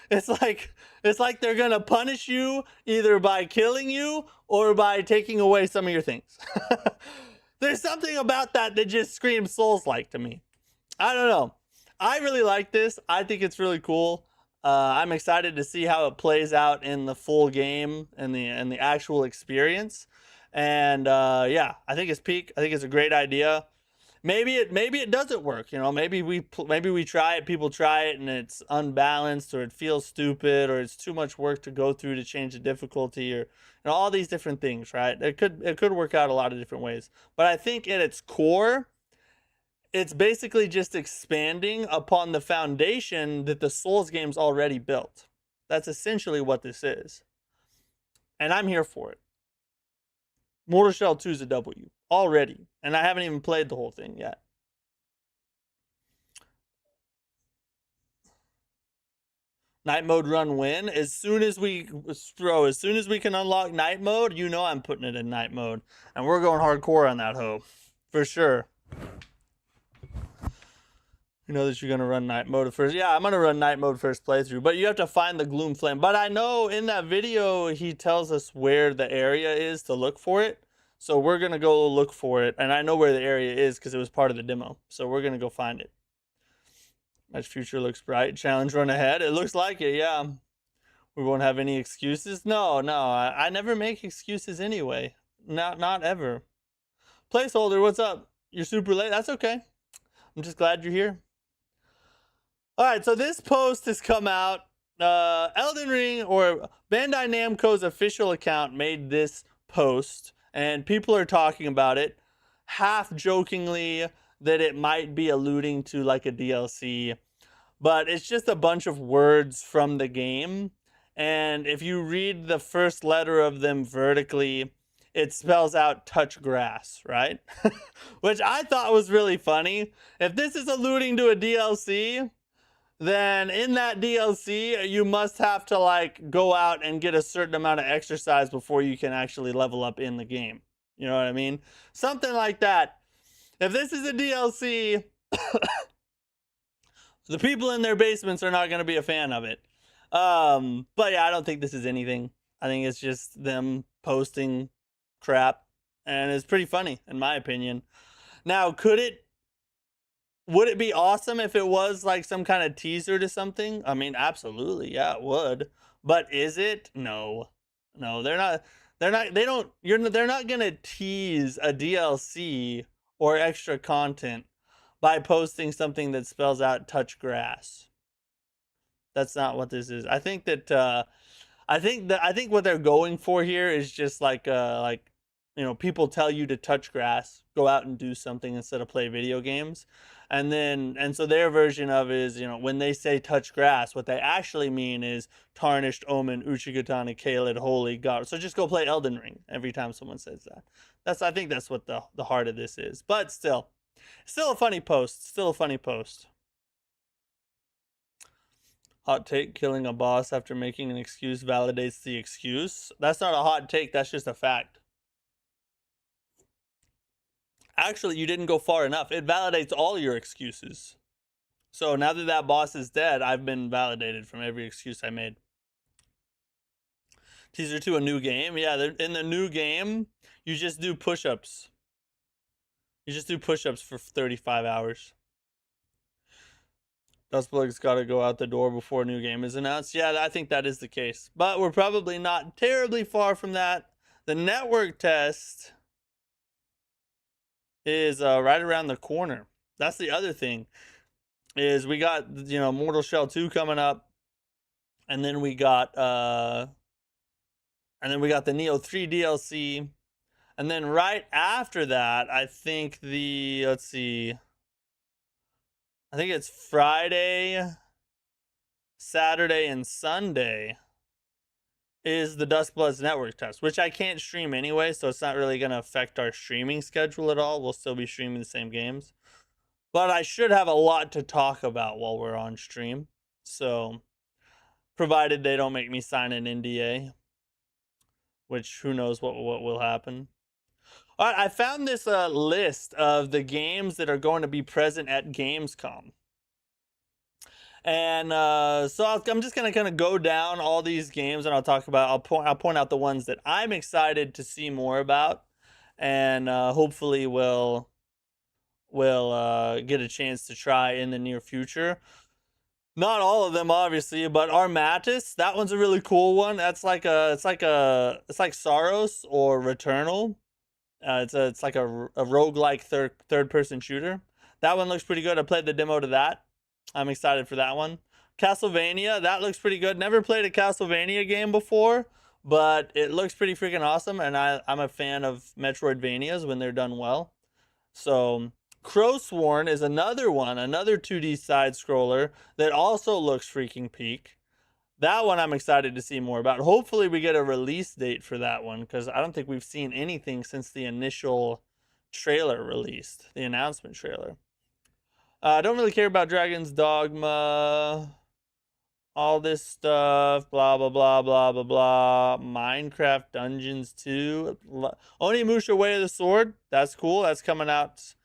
[SPEAKER 1] it's like they're gonna punish you either by killing you or by taking away some of your things. There's something about that just screams Souls-like to me. I don't know. I really like this. I think it's really cool. I'm excited to see how it plays out in the full game and the actual experience. And yeah, I think it's peak. I think it's a great idea. Maybe it doesn't work. You know, maybe we try it, people try it, and it's unbalanced, or it feels stupid, or it's too much work to go through to change the difficulty, or all these different things, right? It could work out a lot of different ways. But I think at its core, it's basically just expanding upon the foundation that the Souls games already built. That's essentially what this is. And I'm here for it. Mortal Shell 2 is a W already, and I haven't even played the whole thing yet. Night mode run win. As soon as we can unlock night mode, you know I'm putting it in night mode, and we're going hardcore on that hoe, for sure. You know that you're gonna run night mode first. Yeah, I'm gonna run night mode first playthrough, but you have to find the gloom flame. But I know in that video he tells us where the area is to look for it. So we're going to go look for it. And I know where the area is because it was part of the demo. So we're going to go find it. Match future looks bright. Challenge run ahead. It looks like it, yeah. We won't have any excuses. No. I never make excuses anyway. Not ever. Placeholder, what's up? You're super late. That's okay. I'm just glad you're here. All right, so this post has come out. Elden Ring, or Bandai Namco's official account, made this post. And people are talking about it, half jokingly, that it might be alluding to like a DLC. But it's just a bunch of words from the game. And if you read the first letter of them vertically, it spells out touch grass, right? Which I thought was really funny. If this is alluding to a DLC, then in that DLC, you must have to like go out and get a certain amount of exercise before you can actually level up in the game. You know what I mean? Something like that. If this is a DLC, the people in their basements are not going to be a fan of it. But yeah, I don't think this is anything. I think it's just them posting crap, and it's pretty funny in my opinion. Now, would it be awesome if it was like some kind of teaser to something? I mean, absolutely, yeah, it would. But is it? No, no, they're not. They're not. They don't. They're not gonna tease a DLC or extra content by posting something that spells out "touch grass." That's not what this is. I think that. I think what they're going for here is just like people tell you to touch grass, go out and do something instead of play video games. And so their version of it is, when they say touch grass, what they actually mean is tarnished omen, Uchigatani, Kaled, holy god. So just go play Elden Ring every time someone says that. I think that's what the heart of this is. But still a funny post. Still a funny post. Hot take, killing a boss after making an excuse validates the excuse. That's not a hot take, that's just a fact. Actually, you didn't go far enough. It validates all your excuses. So now that that boss is dead, I've been validated from every excuse I made. Teaser to a new game. Yeah, in the new game, you just do push-ups. You just do push-ups for 35 hours. Dustplug's got to go out the door before a new game is announced. Yeah, I think that is the case. But we're probably not terribly far from that. The network test is right around the corner. That's the other thing, is we got, Mortal Shell 2 coming up. And then we got the Neo 3 DLC. And then right after that, I think let's see. I think it's Friday, Saturday, and Sunday is the Dustbloods network test, which I can't stream anyway, so it's not really going to affect our streaming schedule at all. We'll still be streaming the same games. But I should have a lot to talk about while we're on stream. So, provided they don't make me sign an NDA, which who knows what will happen. All right, I found this list of the games that are going to be present at Gamescom. And so I'm just gonna kind of go down all these games, and I'll point out the ones that I'm excited to see more about, and hopefully we'll get a chance to try in the near future. Not all of them, obviously, but Armatis, that one's a really cool one. That's like Saros or Returnal. It's like a roguelike third person shooter. That one looks pretty good. I played the demo to that. I'm excited for that one. Castlevania, that looks pretty good. Never played a Castlevania game before, but it looks pretty freaking awesome, and I'm a fan of Metroidvanias when they're done well. So, Crowsworn is another one, another 2D side scroller that also looks freaking peak. That one I'm excited to see more about. Hopefully we get a release date for that one, because I don't think we've seen anything since the initial trailer released, the announcement trailer. I don't really care about Dragon's Dogma, all this stuff, blah, blah, blah, blah, blah, blah. Minecraft Dungeons 2. Onimusha Way of the Sword, that's cool. That's coming out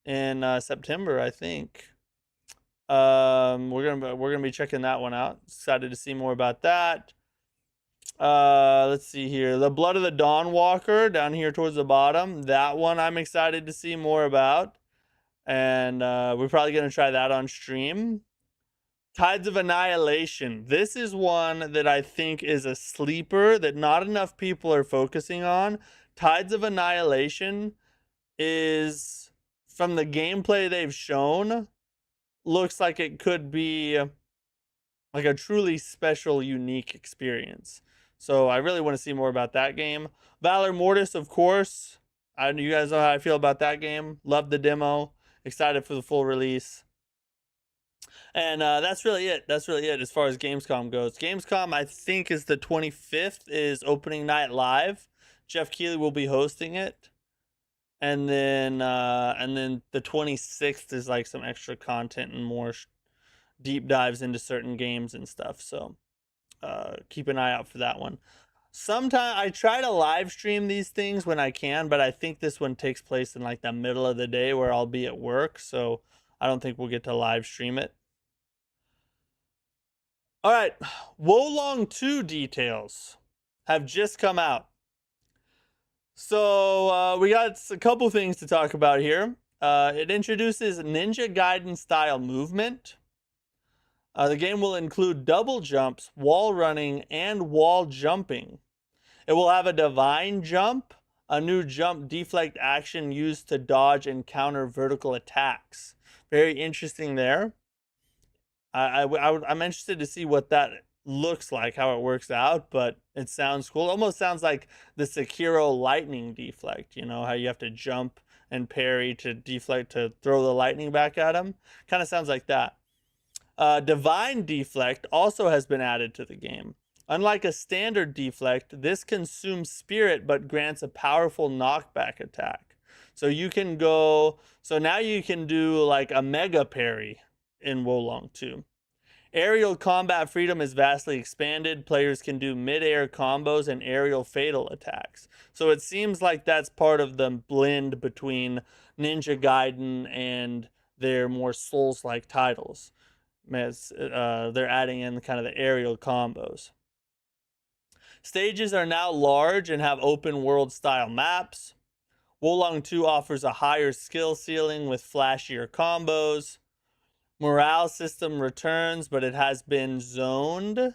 [SPEAKER 1] in September, I think. We're gonna be checking that one out. Excited to see more about that. Let's see here. The Blood of the Dawnwalker down here towards the bottom. That one I'm excited to see more about. And we're probably going to try that on stream. Tides of Annihilation. This is one that I think is a sleeper that not enough people are focusing on. Tides of Annihilation is, from the gameplay they've shown, looks like it could be like a truly special, unique experience. So I really want to see more about that game. Valor Mortis, of course. You guys know how I feel about that game. Love the demo. Excited for the full release. And that's really it. That's really it as far as Gamescom goes. Gamescom, I think, is the 25th, is opening night live. Jeff Keighley will be hosting it. And then the 26th is like some extra content and more deep dives into certain games and stuff. So keep an eye out for that one. Sometimes I try to live stream these things when I can, but I think this one takes place in like the middle of the day where I'll be at work, so I don't think we'll get to live stream it. All right, Wolong 2 details have just come out. So we got a couple things to talk about here. It introduces Ninja Gaiden style movement. The game will include double jumps, wall running, and wall jumping. It will have a divine jump, a new jump deflect action used to dodge and counter vertical attacks. Very interesting there. I'm interested to see what that looks like, how it works out, but it sounds cool. It almost sounds like the Sekiro lightning deflect, you know, how you have to jump and parry to deflect to throw the lightning back at him. Kind of sounds like that. Divine deflect also has been added to the game. Unlike a standard deflect, this consumes spirit but grants a powerful knockback attack. So you can go, so now you can do like a mega parry in Wolong 2. Aerial combat freedom is vastly expanded. Players can do mid-air combos and aerial fatal attacks. So it seems like that's part of the blend between Ninja Gaiden and their more Souls-like titles. As they're adding in kind of the aerial combos. Stages are now large and have open world style maps. Wolong 2 offers a higher skill ceiling with flashier combos. Morale system returns, but it has been zoned.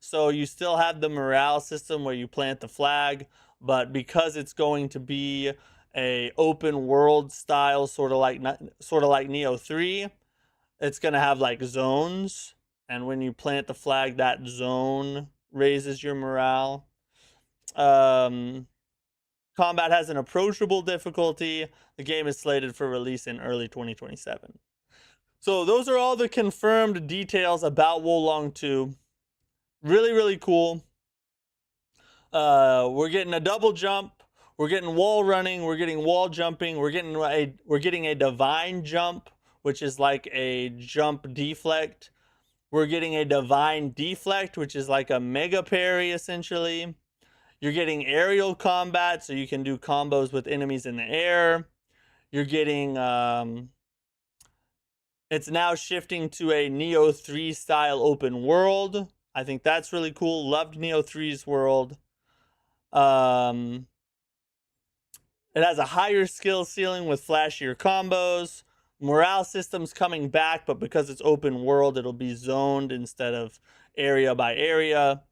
[SPEAKER 1] So you still have the morale system where you plant the flag, but because it's going to be a open world style, sort of like Neo 3, it's going to have like zones, and when you plant the flag, that zone raises your morale. Combat has an approachable difficulty. The game is slated for release in early 2027. So those are all the confirmed details about Wolong 2. Really, really cool. We're getting a double jump. We're getting wall running. We're getting wall jumping. We're getting a divine jump, which is like a jump deflect. We're getting a divine deflect, which is like a mega parry, essentially. You're getting aerial combat, so you can do combos with enemies in the air. You're getting, it's now shifting to a Neo 3 style open world. I think that's really cool. Loved Neo 3's world. It has a higher skill ceiling with flashier combos. Morale system's coming back, but because it's open world, it'll be zoned instead of area by area.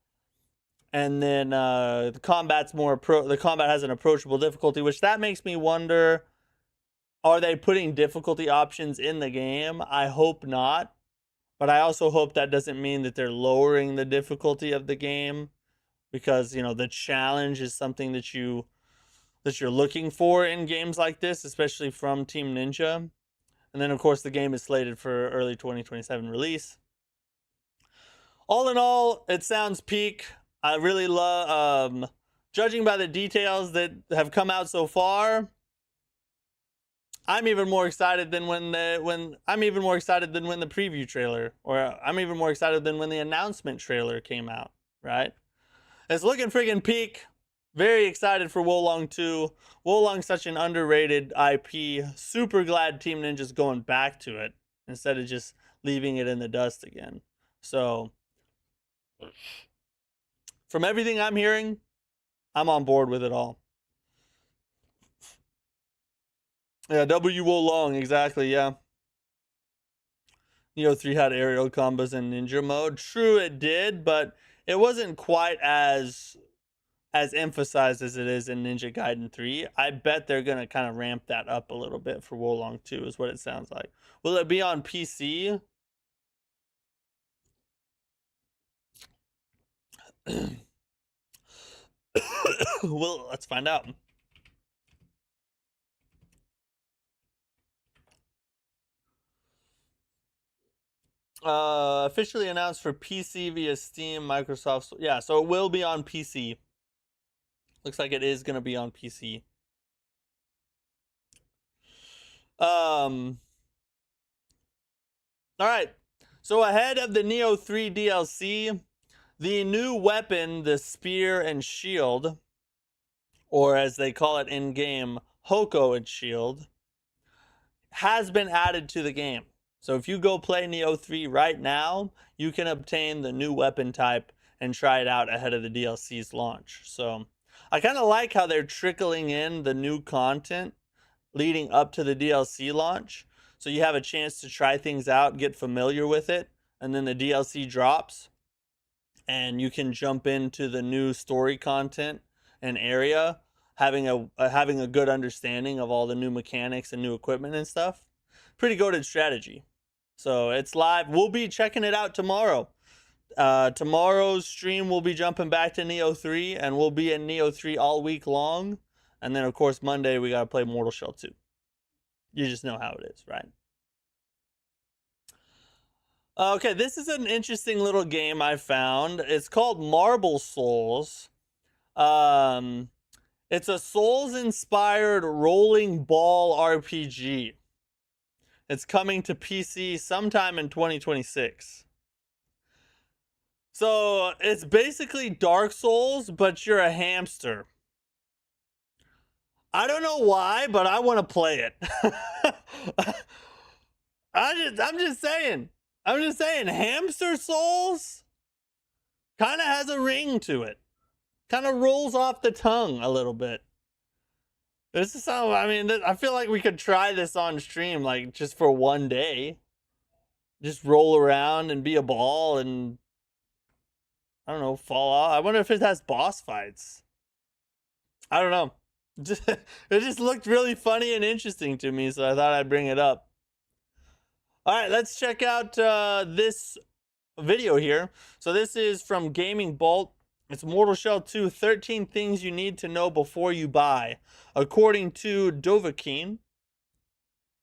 [SPEAKER 1] And then the combat has an approachable difficulty, which that makes me wonder, are they putting difficulty options in the game? I hope not. But I also hope that doesn't mean that they're lowering the difficulty of the game, because, you know, the challenge is something that you're looking for in games like this, especially from Team Ninja. And then, of course, the game is slated for early 2027 release. All in all, it sounds peak. I really love, judging by the details that have come out so far, I'm even more excited than when the preview trailer, or I'm even more excited than when the announcement trailer came out, right? It's looking friggin' peak. Very excited for Wolong 2. Wolong's such an underrated IP. Super glad Team Ninja's going back to it instead of just leaving it in the dust again. So, from everything I'm hearing, I'm on board with it all. Yeah, W Wolong, exactly, yeah. Neo 3 had aerial combos in ninja mode. True, it did, but it wasn't quite as emphasized as it is in Ninja Gaiden 3. I bet they're going to kind of ramp that up a little bit for Wolong 2 is what it sounds like. Will it be on PC? Well, let's find out. Officially announced for PC via Steam, Microsoft. Yeah, so it will be on PC. Looks like it is going to be on PC. All right. So ahead of the Neo 3 DLC, the new weapon, the Spear and Shield, or as they call it in-game, Hoko and Shield, has been added to the game. So if you go play Neo 3 right now, you can obtain the new weapon type and try it out ahead of the DLC's launch. So I kind of like how they're trickling in the new content leading up to the DLC launch. So you have a chance to try things out, get familiar with it, and then the DLC drops and you can jump into the new story content and area having a good understanding of all the new mechanics and new equipment and stuff. Pretty goated strategy. So it's live. We'll be checking it out tomorrow. Tomorrow's stream we'll be jumping back to Neo 3 and we'll be in Neo 3 all week long. And then of course Monday we gotta play Mortal Shell 2. You just know how it is, right? Okay, this is an interesting little game I found. It's called Marble Souls. It's a Souls-inspired rolling ball RPG. It's coming to PC sometime in 2026. So it's basically Dark Souls, but you're a hamster. I don't know why, but I want to play it. I'm just saying, Hamster Souls kind of has a ring to it. Kind of rolls off the tongue a little bit. This is how, I mean, I feel like we could try this on stream, like just for one day. Just roll around and be a ball and, I don't know, fall off. I wonder if it has boss fights. I don't know. It just looked really funny and interesting to me, so I thought I'd bring it up. All right, let's check out this video here. So this is from Gaming Bolt. It's Mortal Shell 2, 13 things you need to know before you buy. According to Dovahkiin,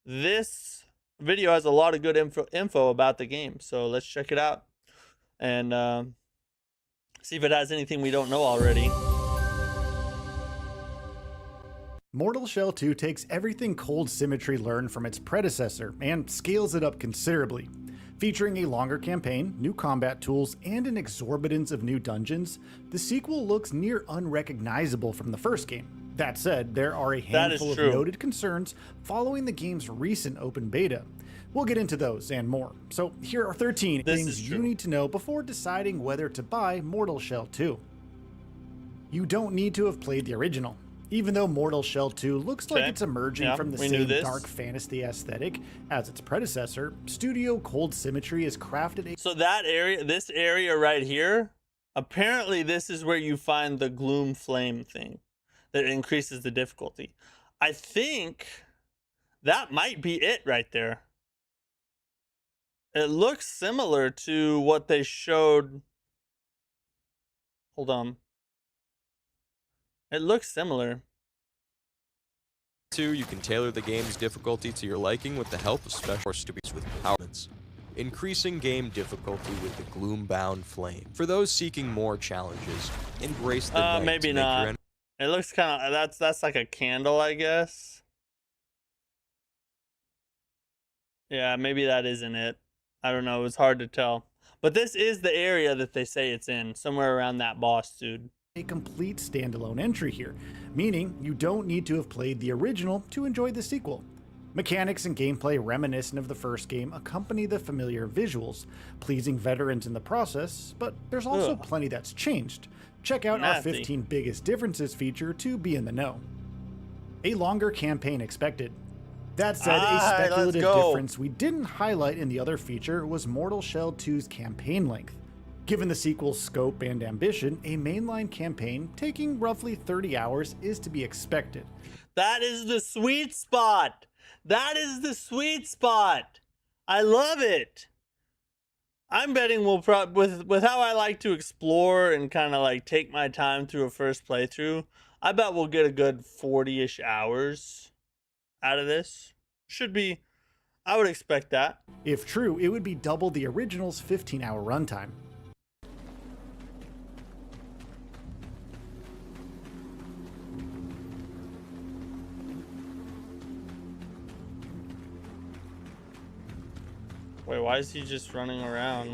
[SPEAKER 1] this video has a lot of good info about the game. So let's check it out and see if it has anything we don't know already.
[SPEAKER 3] Mortal Shell 2 takes everything Cold Symmetry learned from its predecessor and scales it up considerably. Featuring a longer campaign, new combat tools, and an exorbitance of new dungeons, the sequel looks near unrecognizable from the first game. That said, there are a handful of noted concerns following the game's recent open beta. We'll get into those and more. So here are 13 things you need to know before deciding whether to buy Mortal Shell 2. You don't need to have played the original. Even though Mortal Shell 2 looks like it's emerging from the same dark fantasy aesthetic as its predecessor, Studio Cold Symmetry has crafted a...
[SPEAKER 1] So that area, this area right here, apparently this is where you find the Gloom Flame thing that increases the difficulty. I think that might be it right there. It looks similar to what they showed. Hold on. It looks similar.
[SPEAKER 2] 2, you can tailor the game's difficulty to your liking with the help of special stupids with empowerments. Increasing game difficulty with the Gloombound Flame. For those seeking more challenges, embrace the night
[SPEAKER 1] maybe
[SPEAKER 2] to
[SPEAKER 1] not.
[SPEAKER 2] Make
[SPEAKER 1] It looks kind of, that's like a candle, I guess. Yeah, maybe that isn't it. I don't know, it's hard to tell. But this is the area that they say it's in, somewhere around that boss dude.
[SPEAKER 3] A complete standalone entry here, meaning you don't need to have played the original to enjoy the sequel. Mechanics and gameplay reminiscent of the first game accompany the familiar visuals, pleasing veterans in the process, but there's also plenty that's changed. Check out our 15 biggest differences feature to be in the know. A longer campaign expected. That said, a speculative difference we didn't highlight in the other feature was Mortal Shell 2's campaign length. Given the sequel's scope and ambition, a mainline campaign taking roughly 30 hours is to be expected.
[SPEAKER 1] That is the sweet spot. That is the sweet spot. I love it. I'm betting we'll probably, with how I like to explore and kind of like take my time through a first playthrough, I bet we'll get a good 40-ish hours out of this. Should be, I would expect that.
[SPEAKER 3] If true, it would be double the original's 15-hour runtime.
[SPEAKER 1] Wait, why is he just running around?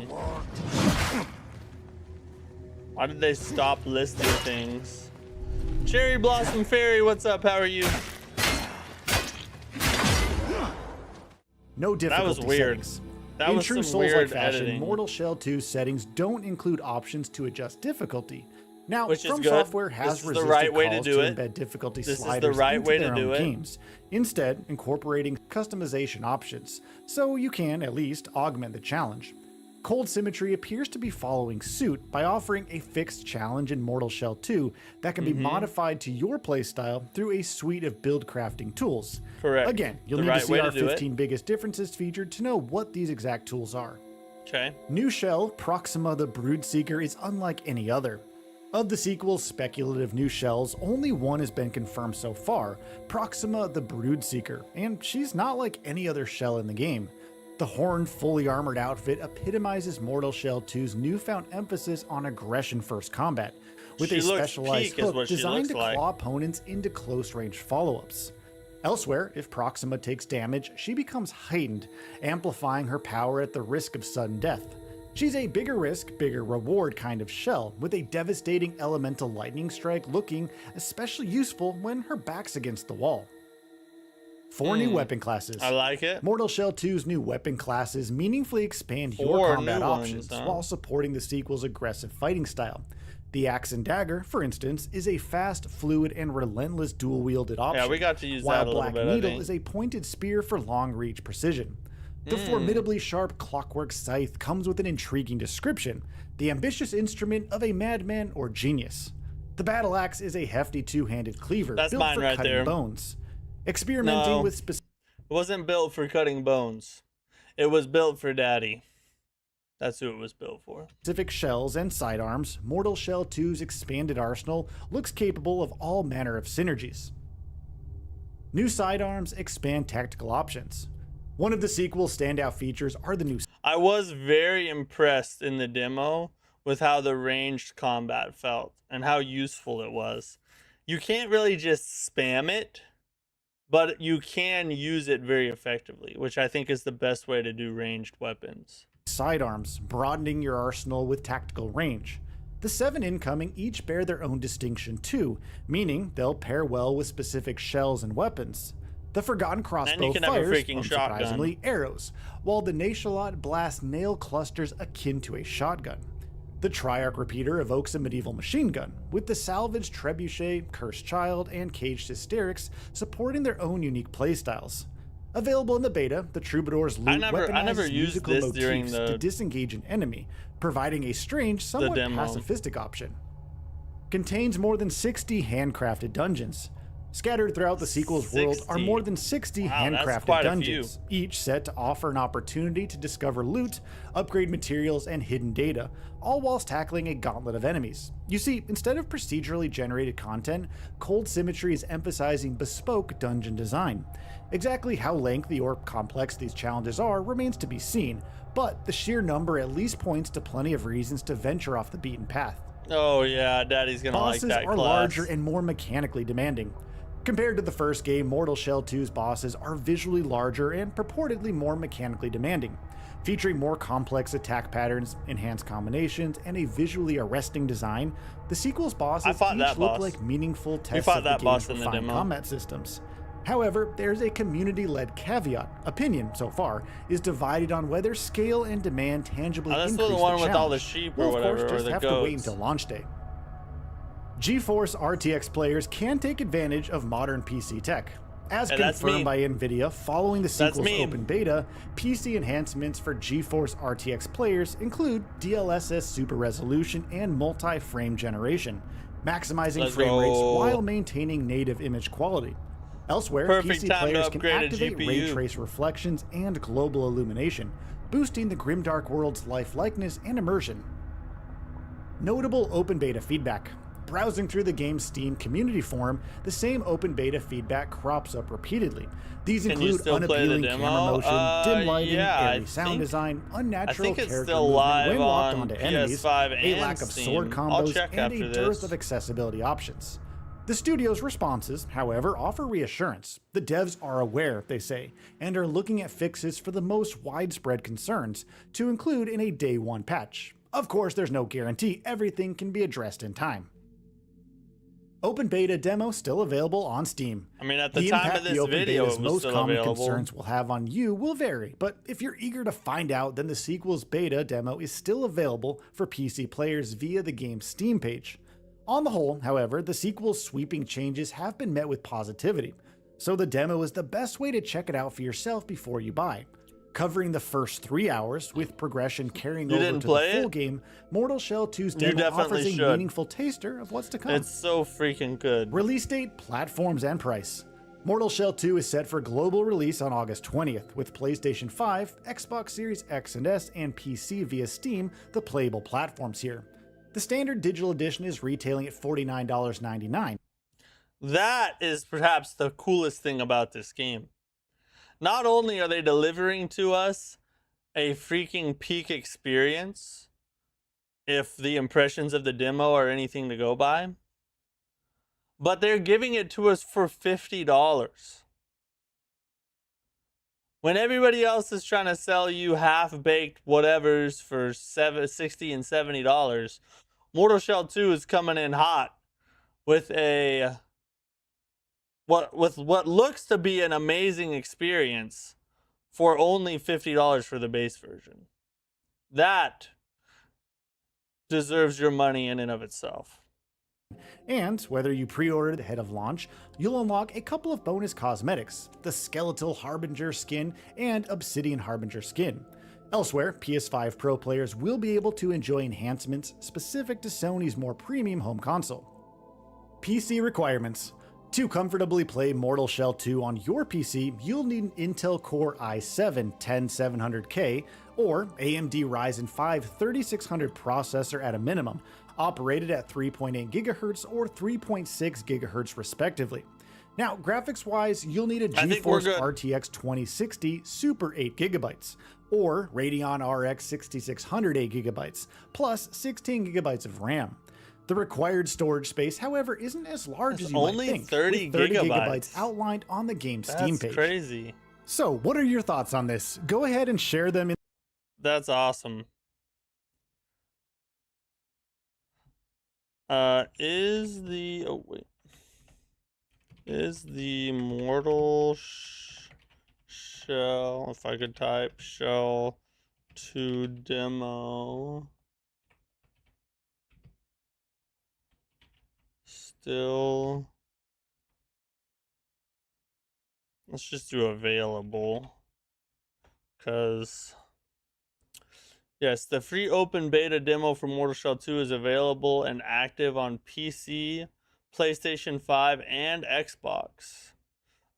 [SPEAKER 1] Why did they stop listing things? Cherry Blossom Fairy, what's up? How are you?
[SPEAKER 3] No difficulty
[SPEAKER 1] That was weird.
[SPEAKER 3] settings.
[SPEAKER 1] That
[SPEAKER 3] In
[SPEAKER 1] was
[SPEAKER 3] true
[SPEAKER 1] some
[SPEAKER 3] Souls-like
[SPEAKER 1] weird
[SPEAKER 3] fashion,
[SPEAKER 1] editing.
[SPEAKER 3] Mortal Shell 2 settings don't include options to adjust difficulty. Now,
[SPEAKER 1] Which is
[SPEAKER 3] From
[SPEAKER 1] good.
[SPEAKER 3] Software
[SPEAKER 1] This
[SPEAKER 3] has
[SPEAKER 1] is the
[SPEAKER 3] resisted
[SPEAKER 1] right way to
[SPEAKER 3] calls
[SPEAKER 1] do it.
[SPEAKER 3] embed difficulty
[SPEAKER 1] This is the
[SPEAKER 3] sliders
[SPEAKER 1] right
[SPEAKER 3] into
[SPEAKER 1] way
[SPEAKER 3] their
[SPEAKER 1] to do
[SPEAKER 3] own
[SPEAKER 1] it.
[SPEAKER 3] games, instead incorporating customization options, so you can, at least, augment the challenge. Cold Symmetry appears to be following suit by offering a fixed challenge in Mortal Shell 2 that can be modified to your playstyle through a suite of build crafting tools.
[SPEAKER 1] Correct.
[SPEAKER 3] Again, you'll
[SPEAKER 1] The
[SPEAKER 3] need
[SPEAKER 1] right
[SPEAKER 3] to see
[SPEAKER 1] way
[SPEAKER 3] our
[SPEAKER 1] to do it.
[SPEAKER 3] 15 biggest differences featured to know what these exact tools are.
[SPEAKER 1] Okay.
[SPEAKER 3] New shell, Proxima the Broodseeker, is unlike any other. Of the sequel's speculative new shells, only one has been confirmed so far, Proxima the Broodseeker, and she's not like any other shell in the game. The horned, fully armored outfit epitomizes Mortal Shell 2's newfound emphasis on aggression-first combat, with
[SPEAKER 1] She
[SPEAKER 3] a
[SPEAKER 1] looks
[SPEAKER 3] specialized
[SPEAKER 1] peak is
[SPEAKER 3] hook
[SPEAKER 1] what she
[SPEAKER 3] designed
[SPEAKER 1] looks
[SPEAKER 3] to
[SPEAKER 1] like.
[SPEAKER 3] claw opponents into close-range follow-ups. Elsewhere, if Proxima takes damage, she becomes heightened, amplifying her power at the risk of sudden death. She's a bigger risk, bigger reward kind of shell, with a devastating elemental lightning strike looking especially useful when her back's against the wall. 4 new weapon classes.
[SPEAKER 1] I like it.
[SPEAKER 3] Mortal Shell 2's new weapon classes meaningfully expand your
[SPEAKER 1] 4
[SPEAKER 3] combat
[SPEAKER 1] new ones,
[SPEAKER 3] options
[SPEAKER 1] huh?
[SPEAKER 3] while supporting the sequel's aggressive fighting style. The Axe and Dagger, for instance, is a fast, fluid, and relentless dual-wielded option.
[SPEAKER 1] Yeah, we got to use
[SPEAKER 3] while
[SPEAKER 1] that a little
[SPEAKER 3] Black
[SPEAKER 1] bit, I
[SPEAKER 3] Needle
[SPEAKER 1] think.
[SPEAKER 3] is a pointed spear for long-reach precision. The formidably sharp Clockwork Scythe comes with an intriguing description, the ambitious instrument of a madman or genius. The Battle Axe is a hefty two-handed cleaver
[SPEAKER 1] That's
[SPEAKER 3] built
[SPEAKER 1] mine
[SPEAKER 3] for
[SPEAKER 1] right
[SPEAKER 3] cutting
[SPEAKER 1] there.
[SPEAKER 3] bones. Experimenting
[SPEAKER 1] No.
[SPEAKER 3] with specific
[SPEAKER 1] It wasn't built for cutting bones. It was built for daddy. That's who it was built for.
[SPEAKER 3] shells and sidearms, Mortal Shell 2's expanded arsenal looks capable of all manner of synergies. New sidearms expand tactical options. One of the sequel's standout features are the new
[SPEAKER 1] I was very impressed in the demo with how the ranged combat felt and how useful it was. You can't really just spam it, but you can use it very effectively, which I think is the best way to do ranged weapons.
[SPEAKER 3] sidearms, broadening your arsenal with tactical range. The 7 incoming each bear their own distinction too, meaning they'll pair well with specific shells and weapons. The Forgotten Crossbow
[SPEAKER 1] can have a
[SPEAKER 3] fires,
[SPEAKER 1] freaking
[SPEAKER 3] unsurprisingly, arrows, while the Nationalot blasts nail clusters akin to a shotgun. The Triarch Repeater evokes a medieval machine gun, with the salvaged Trebuchet, Cursed Child, and Caged Hysterics supporting their own unique playstyles. Available in the beta, the Troubadour's loot
[SPEAKER 1] never
[SPEAKER 3] weaponizes
[SPEAKER 1] used
[SPEAKER 3] musical
[SPEAKER 1] this during
[SPEAKER 3] motifs
[SPEAKER 1] the-
[SPEAKER 3] to disengage an enemy, providing a strange, somewhat
[SPEAKER 1] demo.
[SPEAKER 3] pacifistic option. Contains more than 60 handcrafted dungeons. Scattered throughout the sequel's world are
[SPEAKER 1] 60.
[SPEAKER 3] more than 60
[SPEAKER 1] Wow, that's
[SPEAKER 3] handcrafted
[SPEAKER 1] quite a
[SPEAKER 3] dungeons, each set to offer an opportunity to discover loot, upgrade materials, and hidden data, all whilst tackling a gauntlet of enemies. You see, instead of procedurally generated content, Cold Symmetry is emphasizing bespoke dungeon design. Exactly how lengthy or complex these challenges are remains to be seen, but the sheer number at least points to plenty of reasons to venture off the beaten path.
[SPEAKER 1] Oh yeah, daddy's gonna like
[SPEAKER 3] Bosses
[SPEAKER 1] that
[SPEAKER 3] are
[SPEAKER 1] class.
[SPEAKER 3] larger and more mechanically demanding. Compared to the first game, Mortal Shell 2's bosses are visually larger and purportedly more mechanically demanding. Featuring more complex attack patterns, enhanced combinations, and a visually arresting design, the sequel's bosses
[SPEAKER 1] fought
[SPEAKER 3] each
[SPEAKER 1] that
[SPEAKER 3] look
[SPEAKER 1] boss.
[SPEAKER 3] like meaningful tests
[SPEAKER 1] fought
[SPEAKER 3] of the
[SPEAKER 1] that boss
[SPEAKER 3] game's
[SPEAKER 1] in the
[SPEAKER 3] refined
[SPEAKER 1] demo.
[SPEAKER 3] combat systems. However, there's a community-led caveat. Opinion, so far, is divided on whether scale and demand tangibly
[SPEAKER 1] Oh, that's
[SPEAKER 3] increase
[SPEAKER 1] the one with all the
[SPEAKER 3] challenge.
[SPEAKER 1] sheep or
[SPEAKER 3] We'll, of
[SPEAKER 1] whatever,
[SPEAKER 3] course,
[SPEAKER 1] or
[SPEAKER 3] just
[SPEAKER 1] the
[SPEAKER 3] have to wait
[SPEAKER 1] goats.
[SPEAKER 3] until launch day. GeForce RTX players can take advantage of modern PC tech. As
[SPEAKER 1] Hey, that's
[SPEAKER 3] confirmed
[SPEAKER 1] me.
[SPEAKER 3] by Nvidia following the sequel's
[SPEAKER 1] me.
[SPEAKER 3] open beta, PC enhancements for GeForce RTX players include DLSS super resolution and multi-frame generation, maximizing
[SPEAKER 1] Let's
[SPEAKER 3] frame rates
[SPEAKER 1] go.
[SPEAKER 3] while maintaining native image quality. Elsewhere,
[SPEAKER 1] Perfect
[SPEAKER 3] PC
[SPEAKER 1] time to
[SPEAKER 3] players can
[SPEAKER 1] upgrade a
[SPEAKER 3] activate ray
[SPEAKER 1] GPU.
[SPEAKER 3] trace reflections and global illumination, boosting the grimdark world's lifelikeness and immersion. Notable open beta feedback. Browsing through the game's Steam community forum, the same open beta feedback crops up repeatedly. These
[SPEAKER 1] Can you
[SPEAKER 3] include
[SPEAKER 1] still play the
[SPEAKER 3] unappealing
[SPEAKER 1] demo?
[SPEAKER 3] camera motion, dim lighting,
[SPEAKER 1] Yeah, I
[SPEAKER 3] airy sound
[SPEAKER 1] think-
[SPEAKER 3] design,
[SPEAKER 1] I
[SPEAKER 3] unnatural
[SPEAKER 1] think it's
[SPEAKER 3] character
[SPEAKER 1] still
[SPEAKER 3] movement
[SPEAKER 1] live
[SPEAKER 3] when locked
[SPEAKER 1] on
[SPEAKER 3] onto enemies,
[SPEAKER 1] PS5
[SPEAKER 3] a
[SPEAKER 1] and
[SPEAKER 3] lack of
[SPEAKER 1] Steam.
[SPEAKER 3] sword
[SPEAKER 1] I'll
[SPEAKER 3] combos,
[SPEAKER 1] check
[SPEAKER 3] and
[SPEAKER 1] after
[SPEAKER 3] a dearth
[SPEAKER 1] this.
[SPEAKER 3] of accessibility options. The studio's responses, however, offer reassurance. The devs are aware, they say, and are looking at fixes for the most widespread concerns to include in a day one patch. Of course, there's no guarantee everything can be addressed in time. Open beta demo still available on Steam.
[SPEAKER 1] I mean, at the time of this video, it was
[SPEAKER 3] most
[SPEAKER 1] still
[SPEAKER 3] common
[SPEAKER 1] available.
[SPEAKER 3] concerns will have on you will vary, but if you're eager to find out, then the sequel's beta demo is still available for PC players via the game's Steam page. On the whole, however, the sequel's sweeping changes have been met with positivity, so the demo is the best way to check it out for yourself before you buy. Covering the first 3 hours, with progression carrying over to the full game, Mortal Shell 2's demo offers a meaningful taster of what's to come.
[SPEAKER 1] It's so freaking good.
[SPEAKER 3] Release date, platforms, and price. Mortal Shell 2 is set for global release on August 20th, with PlayStation 5, Xbox Series X and S, and PC via Steam, the playable platforms here. The standard digital edition is retailing at $49.99.
[SPEAKER 1] That is perhaps the coolest thing about this game. Not only are they delivering to us a freaking peak experience, if the impressions of the demo are anything to go by, but they're giving it to us for $50. When everybody else is trying to sell you half-baked whatevers for $60 and $70, Mortal Shell 2 is coming in hot with what looks to be an amazing experience for only $50 for the base version. That deserves your money in and of itself.
[SPEAKER 3] And whether you pre-ordered ahead of launch, you'll unlock a couple of bonus cosmetics, the Skeletal Harbinger skin and Obsidian Harbinger skin. Elsewhere, PS5 Pro players will be able to enjoy enhancements specific to Sony's more premium home console. PC requirements. To comfortably play Mortal Shell 2 on your PC, you'll need an Intel Core i7-10700K or AMD Ryzen 5 3600 processor at a minimum, operated at 3.8 GHz or 3.6 GHz respectively. Now, graphics-wise, you'll need a GeForce RTX 2060 Super 8GB or Radeon RX 6600 8GB plus 16GB of RAM. The required storage space, however, isn't as large as you might think,
[SPEAKER 1] with 30
[SPEAKER 3] gigabytes outlined on the game's Steam page.
[SPEAKER 1] That's crazy.
[SPEAKER 3] So, what are your thoughts on this? Go ahead and share them in.
[SPEAKER 1] That's awesome. Is the Mortal Shell, if I could type Shell 2 demo, still, let's just do available, because yes, the free open beta demo for Mortal Shell 2 is available and active on PC, PlayStation 5, and Xbox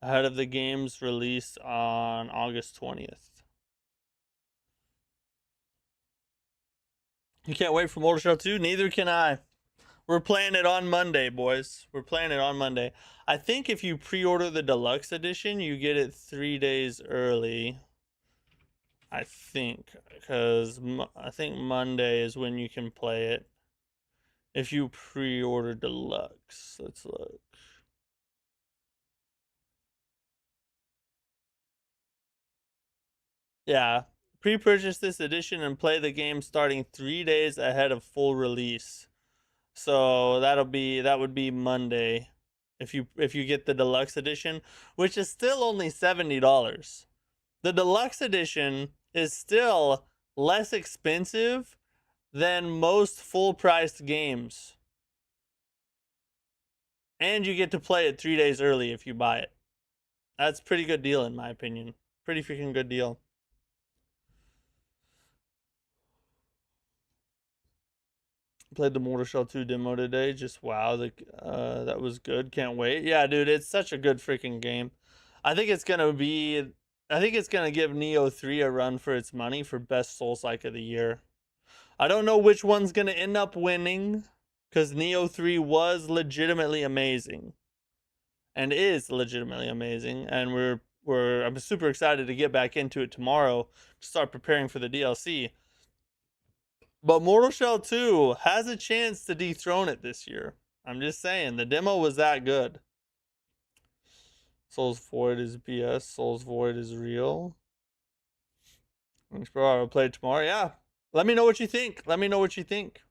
[SPEAKER 1] ahead of the game's release on August 20th. You can't wait for Mortal Shell 2? Neither can I. We're playing it on Monday, boys. We're playing it on Monday. I think if you pre-order the deluxe edition, you get it 3 days early. I think, because I think Monday is when you can play it. If you pre-order deluxe, let's look. Yeah, pre-purchase this edition and play the game starting 3 days ahead of full release. So that would be Monday if you get the deluxe edition, which is still only $70. The deluxe edition is still less expensive than most full-priced games. And you get to play it 3 days early if you buy it. That's a pretty good deal in my opinion. Pretty freaking good deal. Played the Mortal Shell 2 demo today. Just wow, that was good. Can't wait. Yeah, dude, it's such a good freaking game. I think it's gonna give Neo 3 a run for its money for best Souls-like of the year. I don't know which one's gonna end up winning, because Neo 3 was legitimately amazing, and is legitimately amazing, and I'm super excited to get back into it tomorrow to start preparing for the DLC. But Mortal Shell 2 has a chance to dethrone it this year. I'm just saying, the demo was that good. Souls Void is BS. Souls Void is real. Thanks, bro. I'll play it tomorrow. Yeah. Let me know what you think. Let me know what you think.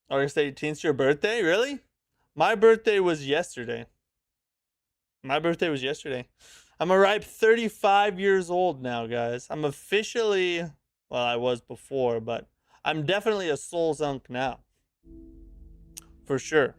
[SPEAKER 1] August 18th, your birthday? Really? My birthday was yesterday. My birthday was yesterday. I'm a ripe 35 years old now, guys. I'm officially, well, I was before, but I'm definitely a Souls Unk now. For sure.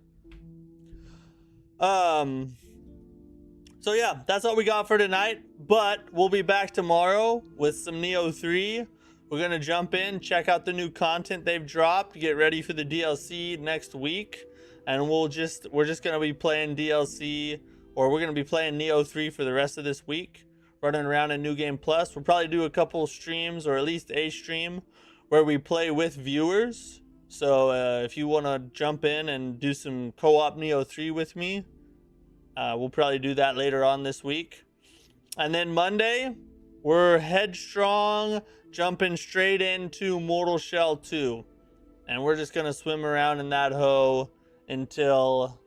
[SPEAKER 1] So yeah, that's all we got for tonight. But we'll be back tomorrow with some Neo 3. We're gonna jump in, check out the new content they've dropped, get ready for the DLC next week, and we're just gonna be playing DLC, or we're gonna be playing Neo 3 for the rest of this week, running around in New Game Plus. We'll probably do a couple streams, or at least a stream, where we play with viewers. So if you want to jump in and do some co-op Neo 3 with me, we'll probably do that later on this week. And then Monday, we're headstrong, jumping straight into Mortal Shell 2. And we're just going to swim around in that hoe until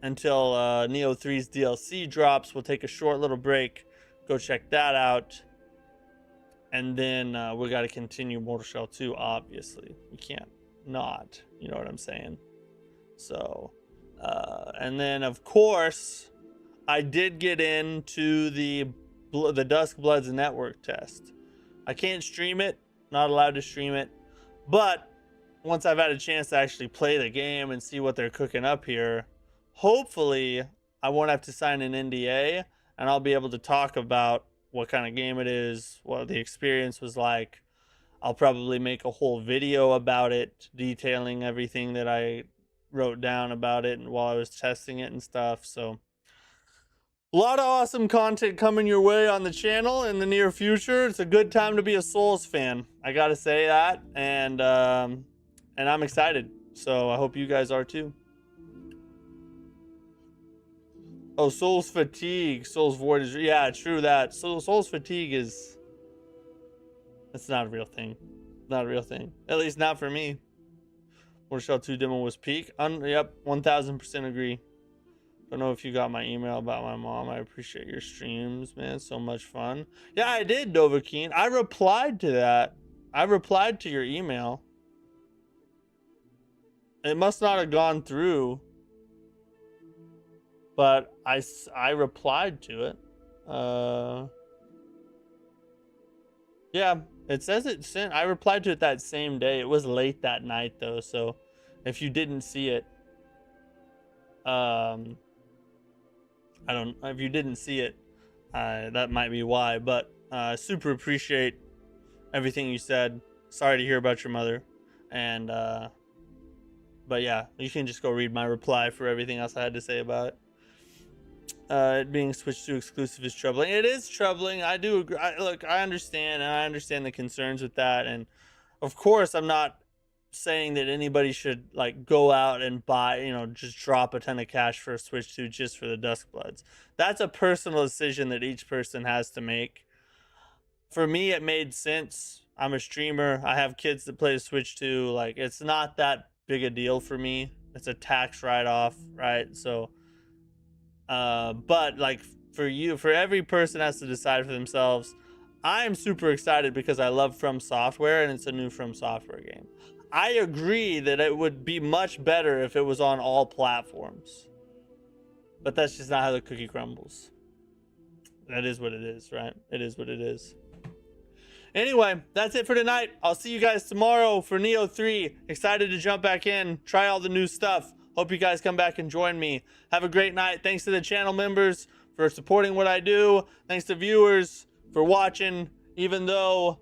[SPEAKER 1] Neo 3's DLC drops. We'll take a short little break, go check that out. And then we got to continue Mortal Shell 2, obviously. We can't not, you know what I'm saying? So, and then of course, I did get into the Dusk Bloods Network test. I can't stream it, not allowed to stream it, but once I've had a chance to actually play the game and see what they're cooking up here, hopefully I won't have to sign an NDA and I'll be able to talk about what kind of game it is, what the experience was like. I'll probably make a whole video about it, detailing everything that I wrote down about it and while I was testing it and stuff. So a lot of awesome content coming your way on the channel in the near future. It's a good time to be a Souls fan. I gotta say that, and I'm excited. So I hope you guys are too. Oh, Souls fatigue, Souls void is, yeah, true that. So Souls fatigue is, it's not a real thing. Not a real thing. At least not for me. Mortal Shell 2 demo was peak. Yep, 1000% agree. Don't know if you got my email about my mom. I appreciate your streams, man. So much fun. Yeah, I did, Dovahkeen. I replied to that. I replied to your email. It must not have gone through. But I replied to it. Yeah, it says it sent. I replied to it that same day. It was late that night though, so if you didn't see it, if you didn't see it, that might be why. But super appreciate everything you said. Sorry to hear about your mother, and but yeah, you can just go read my reply for everything else I had to say about it. It being switched to exclusive is troubling. It is troubling. I do agree. Look, I understand, and I understand the concerns with that. And of course, I'm not saying that anybody should like go out and buy, you know, just drop a ton of cash for a Switch 2 just for the Duskbloods. That's a personal decision that each person has to make. For me, it made sense. I'm a streamer. I have kids that play Switch 2. Like, it's not that big a deal for me. It's a tax write-off, right? So but like for every person has to decide for themselves. I'm super excited because I love From Software and it's a new From Software game. I agree that it would be much better if it was on all platforms, but that's just not how the cookie crumbles. That is what it is, right? It is what it is. Anyway, that's it for tonight. I'll see you guys tomorrow for Neo 3. Excited to jump back in, try all the new stuff. Hope you guys come back and join me. Have a great night. Thanks to the channel members for supporting what I do. Thanks to viewers for watching. Even though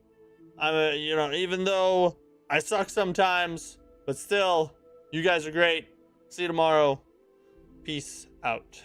[SPEAKER 1] even though I suck sometimes, but still, you guys are great. See you tomorrow. Peace out.